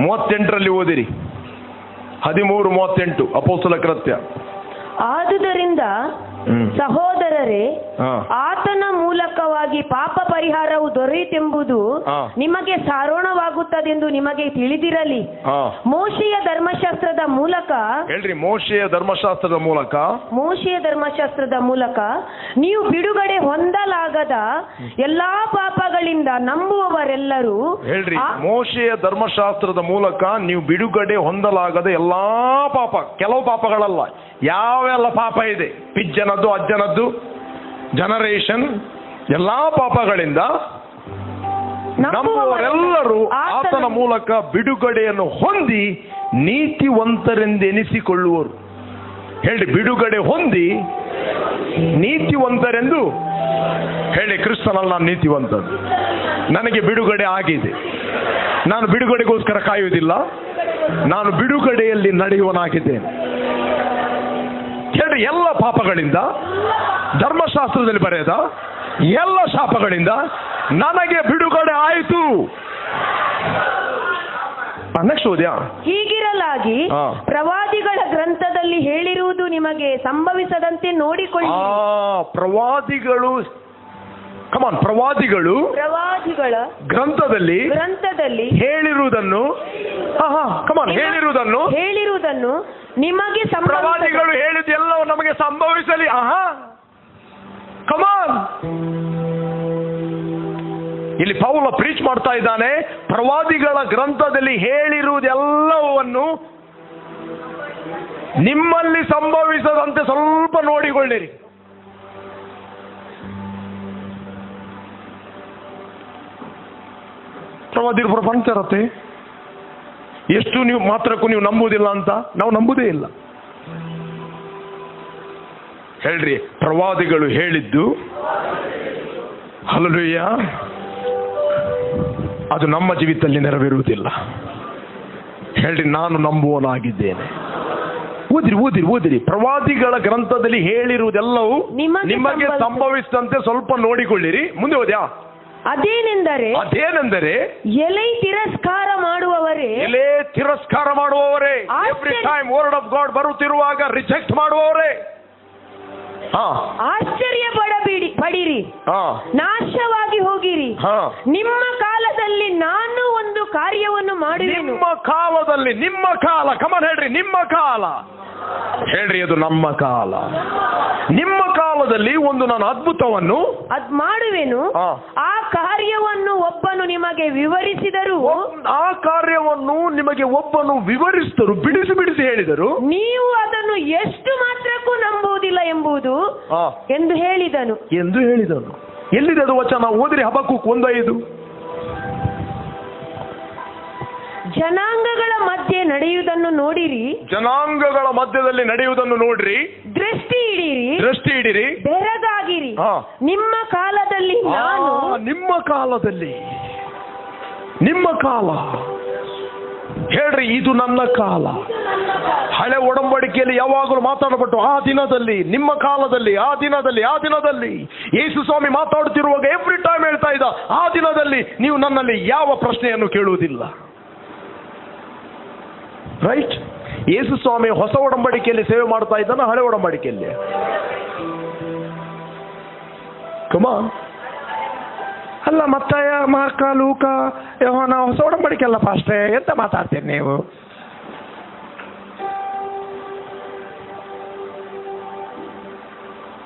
38ರಲ್ಲಿ ಓದಿರಿ. 13:38 ಅಪೊಸ್ತಲ ಕೃತ್ಯ. ಆದುದರಿಂದ ಸಹೋದರರೇ, ಆತನ ಮೂಲಕವಾಗಿ ಪಾಪ ಪರಿಹಾರವು ದೊರೆಯಿತೆಂಬುದು ನಿಮಗೆ ಸಾರೋಣವಾಗುತ್ತದೆಂದು ನಿಮಗೆ ತಿಳಿದಿರಲಿ. ಮೋಶೆಯ ಧರ್ಮಶಾಸ್ತ್ರದ ಮೂಲಕ, ಹೇಳ್ರಿ, ಮೋಶೆಯ ಧರ್ಮಶಾಸ್ತ್ರದ ಮೂಲಕ, ಮೋಶೆಯ ಧರ್ಮಶಾಸ್ತ್ರದ ಮೂಲಕ ನೀವು ಬಿಡುಗಡೆ ಹೊಂದಲಾಗದ ಎಲ್ಲಾ ಪಾಪಗಳಿಂದ ನಂಬುವವರೆಲ್ಲರೂ, ಹೇಳ್ರಿ, ಮೋಶೆಯ ಧರ್ಮಶಾಸ್ತ್ರದ ಮೂಲಕ ನೀವು ಬಿಡುಗಡೆ ಹೊಂದಲಾಗದ ಎಲ್ಲಾ ಪಾಪ, ಕೆಲವು ಪಾಪಗಳಲ್ಲ, ಯಾವೆಲ್ಲ ಪಾಪ ಇದೆ, ಪಿಜ್ಜನದ್ದು, ಅಜ್ಜನದ್ದು, ಜನರೇಷನ್, ಎಲ್ಲಾ ಪಾಪಗಳಿಂದ ನಂಬುವವರೆಲ್ಲರೂ ಆತನ ಮೂಲಕ ಬಿಡುಗಡೆಯನ್ನು ಹೊಂದಿ ನೀತಿವಂತರೆಂದೆನಿಸಿಕೊಳ್ಳುವರು. ಹೇಳಿ, ಬಿಡುಗಡೆ ಹೊಂದಿ ನೀತಿವಂತರೆಂದು ಹೇಳಿ. ಕ್ರಿಸ್ತನಲ್ಲಿ ನಾನು ನೀತಿವಂತದ್ದು, ನನಗೆ ಬಿಡುಗಡೆ ಆಗಿದೆ. ನಾನು ಬಿಡುಗಡೆಗೋಸ್ಕರ ಕಾಯುವುದಿಲ್ಲ, ನಾನು ಬಿಡುಗಡೆಯಲ್ಲಿ ನಡೆಯುವನಾಗಿದ್ದೇನೆ. ಹೇಳಿ, ಎಲ್ಲ ಪಾಪಗಳಿಂದ, ಧರ್ಮಶಾಸ್ತ್ರದಲ್ಲಿ ಬರೆದ ಎಲ್ಲ ಶಾಪಗಳಿಂದ ನನಗೆ ಬಿಡುಗಡೆ ಆಯಿತು. ನೆಕ್ಸ್ಟ್ ಓದ್ಯಾ. ಹೀಗಿರಲಾಗಿ ಪ್ರವಾದಿಗಳ ಗ್ರಂಥದಲ್ಲಿ ಹೇಳಿರುವುದು ನಿಮಗೆ ಸಂಭವಿಸದಂತೆ ನೋಡಿಕೊಳ್ಳಿ. ಪ್ರವಾದಿಗಳು, ಕಮಾನ್, ಪ್ರವಾದಿಗಳು ಗ್ರಂಥದಲ್ಲಿ ಹೇಳಿರುವುದನ್ನು, ಹೇಳಿರುವುದನ್ನು ನಿಮಗೆ ಪ್ರವಾದಿಗಳು ಹೇಳಿದ್ದೆಲ್ಲವೂ ನಮಗೆ ಸಂಭವಿಸಲಿ. ಕಮಾನ್, ಇಲ್ಲಿ ಪೌಲ ಪ್ರೀಚ್ ಮಾಡ್ತಾ ಇದ್ದಾನೆ, ಪ್ರವಾದಿಗಳ ಗ್ರಂಥದಲ್ಲಿ ಹೇಳಿರುವುದೆಲ್ಲವನ್ನು ನಿಮ್ಮಲ್ಲಿ ಸಂಭವಿಸದಂತೆ ಸ್ವಲ್ಪ ನೋಡಿಕೊಳ್ಳಿರಿ. ಪ್ರವಾದಿಗಳು ಪ್ರಪಂಚ ಇರತ್ತೆ, ಎಷ್ಟು ನೀವು ಮಾತ್ರಕ್ಕೂ ನೀವು ನಂಬುವುದಿಲ್ಲ ಅಂತ ನಾವು ನಂಬುವುದೇ ಇಲ್ಲ. ಹೇಳ್ರಿ, ಪ್ರವಾದಿಗಳು ಹೇಳಿದ್ದು, ಹಲ್ಲೆಲೂಯಾ, ಅದು ನಮ್ಮ ಜೀವಿತದಲ್ಲಿ ನೆರವೇರುವುದಿಲ್ಲ. ಹೇಳ್ರಿ, ನಾನು ನಂಬುವನಾಗಿದ್ದೇನೆ. ಓದಿರಿ. ಪ್ರವಾದಿಗಳ ಗ್ರಂಥದಲ್ಲಿ ಹೇಳಿರುವುದೆಲ್ಲವೂ ನಿಮಗೆ ಸಂಭವಿಸಿದಂತೆ ಸ್ವಲ್ಪ ನೋಡಿಕೊಳ್ಳಿರಿ. ಮುಂದೆ ಓದ್ಯಾ. ಅದೇನೆಂದರೆ ಎಲೆ ತಿರಸ್ಕಾರ ಮಾಡುವವರೇ, every time word of God ಬರುತ್ತಿರುವಾಗ ರಿಜೆಕ್ಟ್ ಮಾಡುವವರೇ, ಆಶ್ಚರ್ಯ ಪಡಿರಿ, ನಾಶವಾಗಿ ಹೋಗಿರಿ. ನಿಮ್ಮ ಕಾಲದಲ್ಲಿ ನಾನು ಒಂದು ಕಾರ್ಯವನ್ನು ಮಾಡುವೆನು. ನಿಮ್ಮ ಕಾಲದಲ್ಲಿ, ನಿಮ್ಮ ಕಾಲ, ಕಮನ್ ಹೇಳ್ರಿ, ನಿಮ್ಮ ಕಾಲ ಹೇಳ್ರಿ, ಅದು ನಮ್ಮ ಕಾಲ. ನಿಮ್ಮ ಕಾಲದಲ್ಲಿ ಒಂದು ನಾನು ಅದ್ಭುತವನ್ನು ಮಾಡುವೆನು. ಆ ಕಾರ್ಯವನ್ನು ಒಬ್ಬನು ನಿಮಗೆ ವಿವರಿಸಿದರು, ಆ ಕಾರ್ಯವನ್ನು ನಿಮಗೆ ಒಬ್ಬನು ವಿವರಿಸಿದರು, ಬಿಡಿಸಿ ಹೇಳಿದರು, ನೀವು ಅದನ್ನು ಎಷ್ಟು ಮಾತ್ರಕ್ಕೂ ನಂಬುವುದಿಲ್ಲ ಎಂಬುದು ಎಂದು ಹೇಳಿದನು. ಎಲ್ಲಿದೆ ಅದು ವಚನ? ಓದಿರಿ, ಹಬಕ್ಕೂಕ್ 1:5. ಜನಾಂಗಗಳ ಮಧ್ಯೆ ನಡೆಯುವುದನ್ನು ನೋಡಿರಿ, ಜನಾಂಗಗಳ ಮಧ್ಯದಲ್ಲಿ ನಡೆಯುವುದನ್ನು ನೋಡಿರಿ, ದೃಷ್ಟಿ ಇಡಿರಿ, ಬೆರಗಾಗಿ ಎಚ್ಚರವಾಗಿರಿ. ಹಾ. ನಿಮ್ಮ ಕಾಲದಲ್ಲಿ ನಾನು ನಿಮ್ಮ ಕಾಲದಲ್ಲಿ, ನಿಮ್ಮ ಕಾಲ ಹೇಳ್ರಿ, ಇದು ನನ್ನ ಕಾಲ. ಹಳೆ ಒಡಂಬಡಿಕೆಯಲ್ಲಿ ಯಾವಾಗಲೂ ಮಾತಾಡಪಟ್ಟು ಆ ದಿನದಲ್ಲಿ, ನಿಮ್ಮ ಕಾಲದಲ್ಲಿ, ಆ ದಿನದಲ್ಲಿ, ಆ ದಿನದಲ್ಲಿ. ಯೇಸು ಸ್ವಾಮಿ ಮಾತಾಡುತ್ತಿರುವಾಗ ಎವ್ರಿ ಟೈಮ್ ಹೇಳ್ತಾ ಇದ್ದ, ಆ ದಿನದಲ್ಲಿ ನೀವು ನನ್ನಲ್ಲಿ ಯಾವ ಪ್ರಶ್ನೆಯನ್ನು ಕೇಳುವುದಿಲ್ಲ. ರೈಟ್? ಯೇಸು ಸ್ವಾಮಿ ಹೊಸ ಒಡಂಬಡಿಕೆಯಲ್ಲಿ ಸೇವೆ ಮಾಡ್ತಾ ಇದ್ದಾನ, ಹಳೆ ಒಡಂಬಡಿಕೆಯಲ್ಲಿ? ಕಮಾನ್. ಅಲ್ಲ, ಮತ್ತಾಯ, ಮಾರ್ಕ, ಲೂಕ, ಯೋಹಾನ ಹೊಸ ಒಡಂಬಡಿಕೆ ಅಲ್ಲ ಪಾಸ್ಟ್ರೆ, ಎಂತ ಮಾತಾಡ್ತೀರಿ ನೀವು?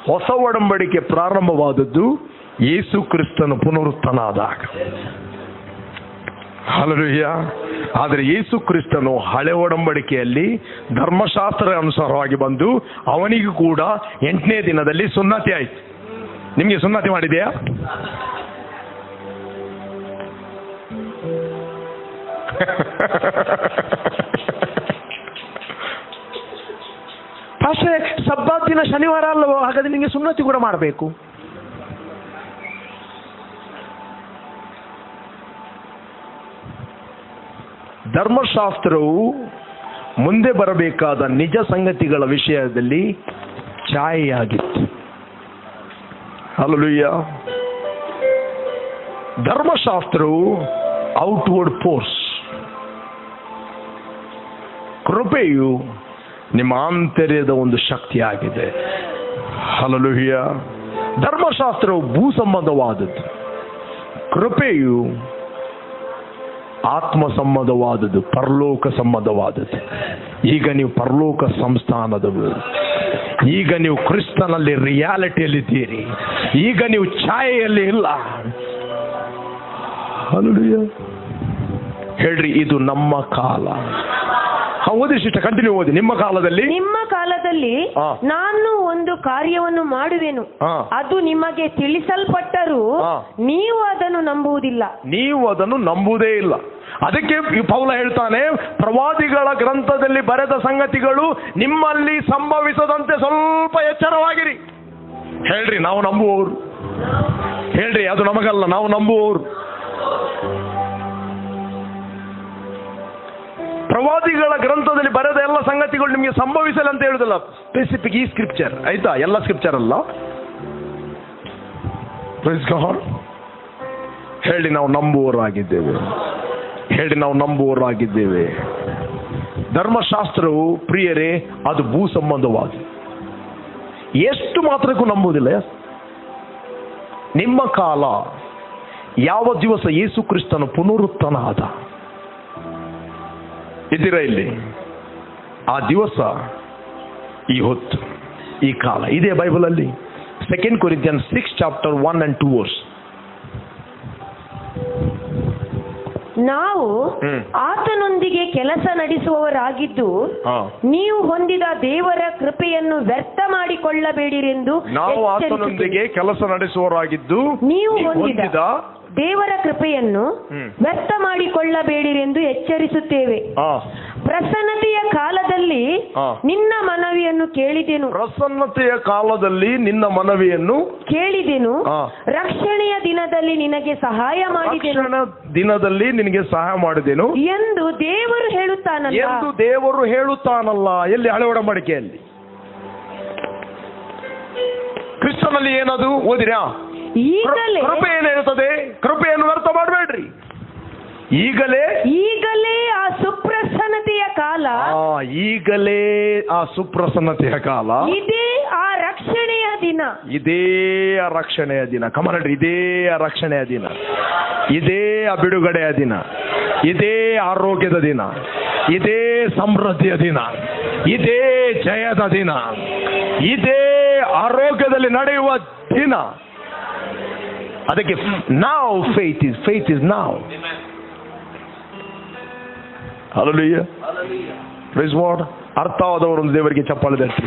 ಹೊಸ ಒಡಂಬಡಿಕೆ ಪ್ರಾರಂಭವಾದದ್ದು ಯೇಸು ಕ್ರಿಸ್ತನ ಪುನರುತ್ಥಾನ ಆದಾಗ. ಹಲ್ಲೆಲೂಯಾ. ಆದರೆ ಯೇಸು ಕ್ರಿಸ್ತನು ಹಳೆ ಒಡಂಬಡಿಕೆಯಲ್ಲಿ ಧರ್ಮಶಾಸ್ತ್ರ ಅನುಸಾರವಾಗಿ ಬಂದು ಅವನಿಗೂ ಕೂಡ 8ನೇ ದಿನದಲ್ಲಿ ಸುನ್ನತಿ ಆಯ್ತು. ನಿಮಗೆ ಸುನ್ನತಿ ಮಾಡಿದೆಯಾ? ಪಾಸ್ಟ್ರೆ, ಸಬ್ಬತ್ ದಿನ ಶನಿವಾರ ಅಲ್ಲವೋ, ಹಾಗಾದ್ರೆ ನಿಮಗೆ ಸುನ್ನತಿ ಕೂಡ ಮಾಡಬೇಕು. ಧರ್ಮಶಾಸ್ತ್ರವು ಮುಂದೆ ಬರಬೇಕಾದ ನಿಜ ಸಂಗತಿಗಳ ವಿಷಯದಲ್ಲಿ ಛಾಯೆಯಾಗಿತ್ತು. ಹಲ್ಲೆಲೂಯಾ. ಧರ್ಮಶಾಸ್ತ್ರವು ಔಟ್ವರ್ಡ್ ಫೋರ್ಸ್, ಕೃಪೆಯು ನಿಮ್ಮ ಆಂತರ್ಯದ ಒಂದು ಶಕ್ತಿಯಾಗಿದೆ. ಹಲ್ಲೆಲೂಯಾ. ಧರ್ಮಶಾಸ್ತ್ರವು ಭೂ ಸಂಬಂಧವಾದದ್ದು, ಕೃಪೆಯು ಆತ್ಮ ಸಂಬಂಧವಾದದ್ದು, ಪರಲೋಕ ಸಂಬಂಧವಾದದ್ದು. ಈಗ ನೀವು ಪರಲೋಕ ಸಂಸ್ಥಾನದವರು, ಈಗ ನೀವು ಕ್ರಿಸ್ತನಲ್ಲಿ ರಿಯಾಲಿಟಿಯಲ್ಲಿದ್ದೀರಿ, ಈಗ ನೀವು ಛಾಯೆಯಲ್ಲಿ ಇಲ್ಲ. ಹಲ್ಲೆಲೂಯಾ. ಹೇಳ್ರಿ, ಇದು ನಮ್ಮ ಕಾಲ. ಓದಿ ಸಿಸ್ಟರ್, ಕಂಟಿನ್ಯೂ ಓದಿ. ನಿಮ್ಮ ಕಾಲದಲ್ಲಿ ನಾನು ಒಂದು ಕಾರ್ಯವನ್ನು ಮಾಡುವೆನು, ಅದು ನಿಮಗೆ ತಿಳಿಸಲ್ಪಟ್ಟರೂ ನೀವು ಅದನ್ನು ನಂಬುವುದಿಲ್ಲ. ನೀವು ಅದನ್ನು ನಂಬುವುದೇ ಇಲ್ಲ. ಅದಕ್ಕೆ ಪೌಲ ಹೇಳ್ತಾನೆ, ಪ್ರವಾದಿಗಳ ಗ್ರಂಥದಲ್ಲಿ ಬರೆದ ಸಂಗತಿಗಳು ನಿಮ್ಮಲ್ಲಿ ಸಂಭವಿಸದಂತೆ ಸ್ವಲ್ಪ ಎಚ್ಚರವಾಗಿರಿ. ಹೇಳ್ರಿ, ನಾವು ನಂಬುವವರು. ಹೇಳ್ರಿ, ಅದು ನಮಗಲ್ಲ, ನಾವು ನಂಬುವವರು. ಪ್ರವಾದಿಗಳ ಗ್ರಂಥದಲ್ಲಿ ಬರೆದ ಎಲ್ಲ ಸಂಗತಿಗಳು ನಿಮಗೆ ಸಂಭವಿಸಲ್ಲ ಅಂತ ಹೇಳುದಿಲ್ಲ. ಸ್ಪೆಸಿಫಿಕ್ ಈ ಸ್ಕ್ರಿಪ್ಚರ್, ಆಯ್ತಾ? ಎಲ್ಲ ಸ್ಕ್ರಿಪ್ಚರ್ ಅಲ್ಲ. ಹೇಳಿ, ನಾವು ನಂಬುವವರಾಗಿದ್ದೇವೆ. ಹೇಳಿ, ನಾವು ನಂಬುವವರಾಗಿದ್ದೇವೆ. ಧರ್ಮಶಾಸ್ತ್ರವು ಪ್ರಿಯರೇ ಅದು ಭೂ ಸಂಬಂಧವಾದ, ಎಷ್ಟು ಮಾತ್ರಕ್ಕೂ ನಂಬುವುದಿಲ್ಲ. ನಿಮ್ಮ ಕಾಲ ಯಾವ ದಿವಸ ಯೇಸು ಕ್ರಿಸ್ತನ ಪುನರುತ್ಥಾನ ಆದ, ಇದ್ದೀರಾ ಇಲ್ಲಿ? ಆ ದಿವಸ, ಈ ಹೊತ್ತು, ಈ ಕಾಲ ಇದೇ ಬೈಬಲ್ ಅಲ್ಲಿ. 2 Corinthians 6:1-2. ನಾವು ಆತನೊಂದಿಗೆ ಕೆಲಸ ನಡೆಸುವವರಾಗಿದ್ದು ನೀವು ಹೊಂದಿದ ದೇವರ ಕೃಪೆಯನ್ನು ವ್ಯರ್ಥ ಮಾಡಿಕೊಳ್ಳಬೇಡಿರೆಂದು. ನಾವು ಆತನೊಂದಿಗೆ ಕೆಲಸ ನಡೆಸುವವರಾಗಿದ್ದು ನೀವು ಹೊಂದಿದ ದೇವರ ಕೃಪೆಯನ್ನು ವ್ಯರ್ಥ ಮಾಡಿಕೊಳ್ಳಬೇಡಿರೆಂದು ಎಚ್ಚರಿಸುತ್ತೇವೆ. ಪ್ರಸನ್ನತೆಯ ಕಾಲದಲ್ಲಿ ನಿನ್ನ ಮನವಿಯನ್ನು ಕೇಳಿದೆನು. ಪ್ರಸನ್ನತೆಯ ಕಾಲದಲ್ಲಿ ನಿನ್ನ ಮನವಿಯನ್ನು ಕೇಳಿದೆನು. ರಕ್ಷಣೆಯ ದಿನದಲ್ಲಿ ನಿನಗೆ ಸಹಾಯ ಮಾಡಿದೆನು. ದಿನದಲ್ಲಿ ನಿನಗೆ ಸಹಾಯ ಮಾಡಿದೆನು ಎಂದು ದೇವರು ಹೇಳುತ್ತಾನಲ್ಲ. ಎಲ್ಲಿ? ಹಳೆ ಒಡಂಬಡಿಕೆಯಲ್ಲಿ. ಕ್ರಿಸ್ತನಲ್ಲಿ ಏನದು ಓದಿರಾ? ಈಗಲೇ ಕೃಪೆ ಏನು ಹೇಳ್ತದೆ? ಕೃಪೆಯನ್ನು ವ್ಯರ್ಥ ಮಾಡಬೇಡ್ರಿ. ಈಗಲೇ ಆ ಸುಪ್ರಸನ್ನತೆಯ ಕಾಲ, ಈಗಲೇ ಆ ಸುಪ್ರಸನ್ನತೆಯ ಕಾಲ, ಇದೇ ಆ ರಕ್ಷಣೆಯ ದಿನ, ಇದೇ ಆ ರಕ್ಷಣೆಯ ದಿನ. ಕಮರಡ್ರಿ, ಇದೇ ಆ ರಕ್ಷಣೆಯ ದಿನ, ಇದೇ ಆ ಬಿಡುಗಡೆಯ ದಿನ, ಇದೇ ಆರೋಗ್ಯದ ದಿನ, ಇದೇ ಸಮೃದ್ಧಿಯ ದಿನ, ಇದೇ ಜಯದ ದಿನ, ಇದೇ ಆರೋಗ್ಯದಲ್ಲಿ ನಡೆಯುವ ದಿನ. ಅದಕ್ಕೆ ನಾವು faith is now. Hallelujah. Praise God. ಅರ್ಥವಾದವರು ಒಂದು ದೇವರಿಗೆ ಚಪ್ಪಾಳೆ ತಟ್ಟಿ.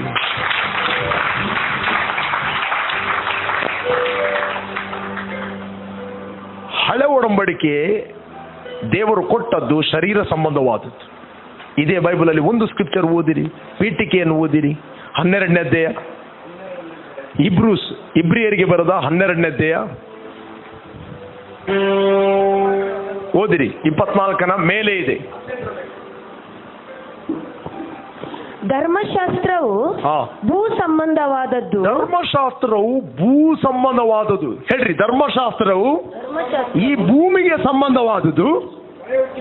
ಹಳೆ ಒಡಂಬಡಿಕೆ ದೇವರು ಕೊಟ್ಟದ್ದು ಶರೀರ ಸಂಬಂಧವಾದದ್ದು. ಇದೇ ಬೈಬಲ್ ಅಲ್ಲಿ ಒಂದು ಸ್ಕ್ರಿಪ್ಚರ್ ಓದಿರಿ, ಪೀಠಿಕೆಯನ್ನು ಓದಿರಿ, 12ನೇ ಅಧ್ಯಾಯ. ಇಬ್ರಿಯರಿಗೆ ಬರದ 12ನೇ ಅಧ್ಯಾಯ ಓದಿರಿ, 24ನ ಮೇಲೆ ಇದೆ. ಧರ್ಮಶಾಸ್ತ್ರವು ಭೂ ಸಂಬಂಧವಾದದ್ದು. ಧರ್ಮಶಾಸ್ತ್ರವು ಭೂ ಸಂಬಂಧವಾದದ್ದು. ಹೇಳ್ರಿ, ಧರ್ಮಶಾಸ್ತ್ರವು ಈ ಭೂಮಿಗೆ ಸಂಬಂಧವಾದದ್ದು,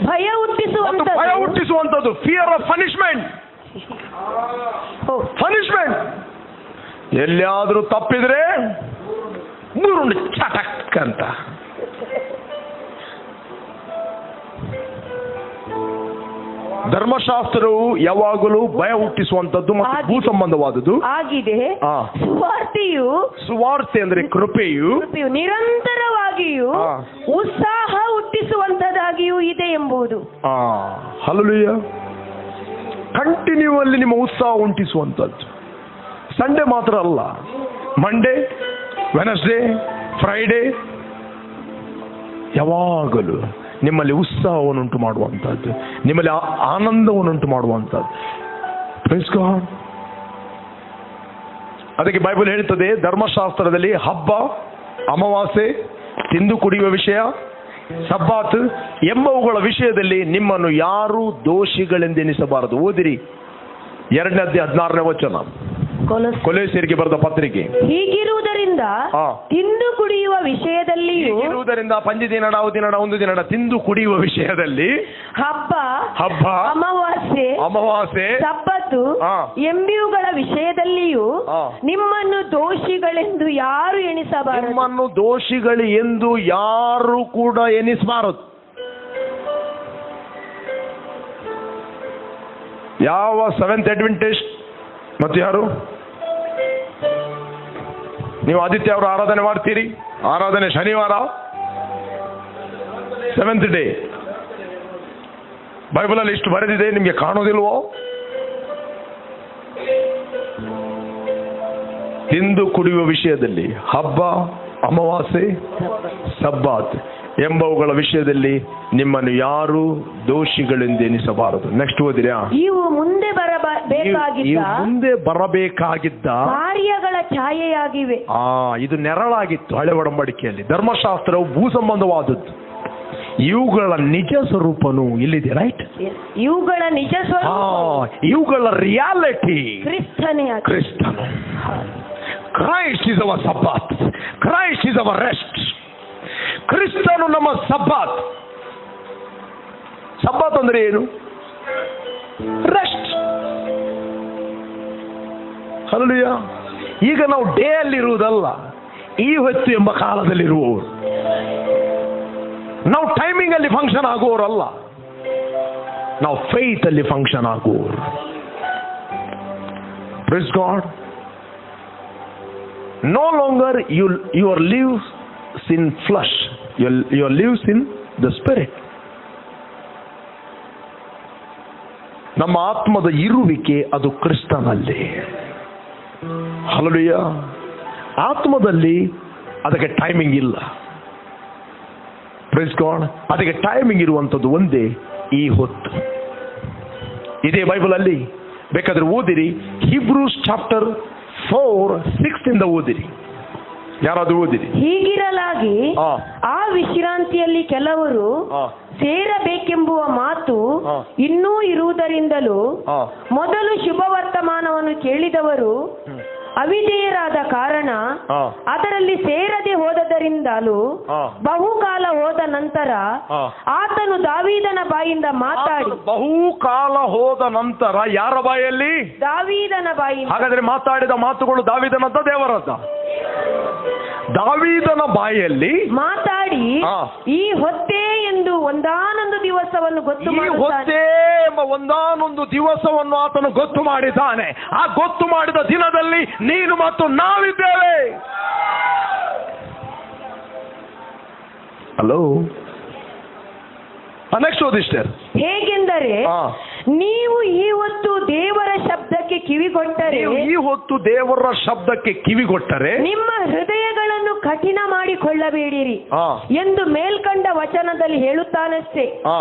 ಭಯ ಹುಟ್ಟಿಸುವಂತದ್ದು. Fear of punishment. ಎಲ್ಲಿಯಾದ್ರೂ ತಪ್ಪಿದ್ರೆ ಮೂರುಂಡು ಚಟಕ್ ಅಂತ. ಧರ್ಮಶಾಸ್ತ್ರವು ಯಾವಾಗಲೂ ಭಯ ಹುಟ್ಟಿಸುವಂತದ್ದು ಮತ್ತು ಭೂ ಸಂಬಂಧವಾದದ್ದು ಆಗಿದೆ. ಸುವಾರ್ತೆ ಅಂದ್ರೆ ಕೃಪೆಯು ನಿರಂತರವಾಗಿಯೂ ಉತ್ಸಾಹ ಹುಟ್ಟಿಸುವಂತದಾಗಿಯೂ ಇದೆ ಎಂಬುದು. ಹಲ್ಲೆಲೂಯಾ. ಕಂಟಿನ್ಯೂ ಅಲ್ಲಿ ನಿಮ್ಮ ಉತ್ಸಾಹ ಉಂಟಿಸುವಂತದ್ದು. ಸಂಡೇ ಮಾತ್ರ ಅಲ್ಲ, ಮಂಡೇ, ವೆನಸ್ಡೇ, ಫ್ರೈಡೇ, ಯಾವಾಗಲೂ ನಿಮ್ಮಲ್ಲಿ ಉತ್ಸಾಹವನ್ನುಂಟು ಮಾಡುವಂಥದ್ದು, ನಿಮ್ಮಲ್ಲಿ ಆನಂದವನ್ನುಂಟು ಮಾಡುವಂಥದ್ದು. Praise God. ಅದಕ್ಕೆ ಬೈಬಲ್ ಹೇಳ್ತದೆ, ಧರ್ಮಶಾಸ್ತ್ರದಲ್ಲಿ ಹಬ್ಬ, ಅಮಾವಾಸ್ಯೆ, ತಿಂದು ಕುಡಿಯುವ ವಿಷಯ, ಸಬ್ಬಾತ್ ಎಂಬವುಗಳ ವಿಷಯದಲ್ಲಿ ನಿಮ್ಮನ್ನು ಯಾರೂ ದೋಷಿಗಳೆಂದೆನಿಸಬಾರದು. ಓದಿರಿ, 2ನೇ ಅಧ್ಯಾಯ 16ನೇ ವಚನ, ಕೊಲೊಸ್ಸೆಯರಿಗೆ ಬರೆದ ಪತ್ರಿಕೆ. ಹೀಗಿರುವುದರಿಂದ ತಿಂದು ಕುಡಿಯುವ ವಿಷಯದಲ್ಲಿಯೂ, ಪಂಜಿ ದಿನಡ, ದಿನಡ, ಒಂದು ದಿನಡ ತಿಂದು ಕುಡಿಯುವ ವಿಷಯದಲ್ಲಿ, ಹಬ್ಬ, ಅಮಾವಾಸ್ಯೆ, ಸಬ್ಬತ್ತು ಎಂಬಿವುಗಳ ವಿಷಯದಲ್ಲಿಯೂ ನಿಮ್ಮನ್ನು ದೋಷಿಗಳೆಂದು ಯಾರು ಎಣಿಸಬಾರದು. ನಿಮ್ಮನ್ನು ದೋಷಿಗಳು ಎಂದು ಯಾರು ಕೂಡ ಎನಿಸಬಾರದು. ಯಾವ ಸೆವೆಂತ್ ಅಡ್ವೆಂಟಿಸ್ಟ್ ಮತ್ತು ಯಾರು ನೀವು ಆದಿತ್ಯ ಅವರು ಆರಾಧನೆ ಮಾಡ್ತೀರಿ, ಆರಾಧನೆ ಶನಿವಾರ, 7th ಡೇ. ಬೈಬಲಲ್ಲಿ ಇಷ್ಟು ಬರೆದಿದೆ, ನಿಮಗೆ ಕಾಣೋದಿಲ್ವೋ? ತಿಂದು ಕುಡಿಯುವ ವಿಷಯದಲ್ಲಿ, ಹಬ್ಬ, ಅಮಾವಾಸ್ಯೆ, ಸಬ್ಬಾತ್ ಎಂಬವುಗಳ ವಿಷಯದಲ್ಲಿ ನಿಮ್ಮನ್ನು ಯಾರು ದೋಷಿಗಳೆಂದೆನಿಸಬಾರದು. ನೆಕ್ಸ್ಟ್ ಓದಿರಾ? ಇವು ಮುಂದೆ ಬರಬೇಕಾಗಿದ್ದ ಕಾರ್ಯಗಳ ಛಾಯೆಯಾಗಿವೆ. ಇದು ನೆರಳಾಗಿತ್ತು ಹಳೆ ಒಡಂಬಡಿಕೆಯಲ್ಲಿ. ಧರ್ಮಶಾಸ್ತ್ರವು ಭೂ ಸಂಬಂಧವಾದದ್ದು. ಇವುಗಳ ನಿಜ ಸ್ವರೂಪನು ಇಲ್ಲಿದೆ, ರೈಟ್? ಇವುಗಳ ನಿಜ ಸ್ವರೂಪ, ಇವುಗಳ ರಿಯಾಲಿಟಿ ಕ್ರಿಸ್ತನು. Christ is our Sabbath, Christ is our rest. ಕ್ರಿಸ್ತನು ನಮ್ಮ ಸಬ್ಬಾತ್. ಸಬ್ಬಾತ್ ಅಂದ್ರೆ ಏನು? ರೆಸ್ಟ್. ಹಲ್ಲೆಲೂಯಾ. ಈಗ ನಾವು ಡೇ ಅಲ್ಲಿ ಇರುವುದಲ್ಲ, ಈ ಹೊತ್ತು ಎಂಬ ಕಾಲದಲ್ಲಿರುವವರು. ನಾವು ಟೈಮಿಂಗ್ ಅಲ್ಲಿ ಫಂಕ್ಷನ್ ಆಗುವವರಲ್ಲ, ನಾವು ಫೇತ್ ಅಲ್ಲಿ ಫಂಕ್ಷನ್ ಆಗುವವರು. Praise God. No longer your lives in flesh, your lives in the spirit. ನಮ್ಮ ಆತ್ಮದ ಇರುವಿಕೆ ಅದು ಕ್ರಿಸ್ತನಲ್ಲಿ. ಹಲ್ಲೆಲೂಯಾ. ಆತ್ಮದಲ್ಲಿ ಅದಕ್ಕೆ ಟೈಮಿಂಗ್ ಇಲ್ಲ. Praise God. ಅದಕ್ಕೆ ಟೈಮಿಂಗ್ ಇರುವಂಥದ್ದು ಒಂದೇ, ಈ ಹೊತ್ತು. ಇದೇ ಬೈಬಲ್ ಅಲ್ಲಿ ಬೇಕಾದ್ರೆ ಓದಿರಿ, ಹೀಬ್ರೂಸ್ ಚಾಪ್ಟರ್ 4:6 ಓದಿರಿ. ಯಾರಾದ್ರೂ ಓದಿರಿ. ಹೀಗಿರಲಾಗಿ ಆ ವಿಶ್ರಾಂತಿಯಲ್ಲಿ ಕೆಲವರು ಸೇರಬೇಕೆಂಬುವ ಮಾತು ಇನ್ನೂ ಇರುವುದರಿಂದಲೂ ಮೊದಲು ಶುಭ ವರ್ತಮಾನವನ್ನು ಕೇಳಿದವರು ಅವಿಧೇಯರಾದ ಕಾರಣ ಅದರಲ್ಲಿ ಸೇರದೆ ಹೋದದರಿಂದಲೂ ಬಹುಕಾಲ ಹೋದ ನಂತರ ಆತನು ದಾವೀದನ ಬಾಯಿಂದ ಮಾತಾಡಿ. ಬಹುಕಾಲ ಹೋದ ನಂತರ ಯಾರ ಬಾಯಲ್ಲಿ? ದಾವೀದನ ಬಾಯಿಂದ. ಹಾಗಾದ್ರೆ ಮಾತಾಡಿದ ಮಾತುಗಳು ದಾವೀದನದ್ದ ದೇವರದ್ದ? ದಾವೀದನ ಬಾಯಲ್ಲಿ ಮಾತಾಡಿ ಈ ಹೊತ್ತೇ ಎಂದು ಒಂದಾನೊಂದು ದಿವಸವನ್ನು ಗೊತ್ತು ಹೊತ್ತೇ ಎಂಬ ಒಂದಾನೊಂದು ದಿವಸವನ್ನು ಆತನು ಗೊತ್ತು ಮಾಡಿದ್ದಾನೆ. ಆ ಗೊತ್ತು ಮಾಡಿದ ದಿನದಲ್ಲಿ ನೀನು ಮತ್ತು ನಾವಿದ್ದೇವೆ. ಹಲೋ. ನೆಕ್ಸ್ಟ್ ಓದಿಸ್ಟರ್. ಹೇಗೆಂದರೆ ನೀವು ಈ ಹೊತ್ತು ದೇವರ ಶಬ್ದಕ್ಕೆ ಶಬ್ದಕ್ಕೆ ಕಿವಿಗೊಟ್ಟರೆ, ನೀವು ಈ ಹೊತ್ತು ದೇವರ ಶಬ್ದಕ್ಕೆ ಕಿವಿಗೊಟ್ಟರೆ ನಿಮ್ಮ ಹೃದಯಗಳನ್ನು ಕಠಿಣ ಮಾಡಿಕೊಳ್ಳಬೇಡಿರಿ ಆ, ಎಂದು ಮೇಲ್ಕಂಡ ವಚನದಲ್ಲಿ ಹೇಳುತ್ತಾನಷ್ಟೇ. ಆ,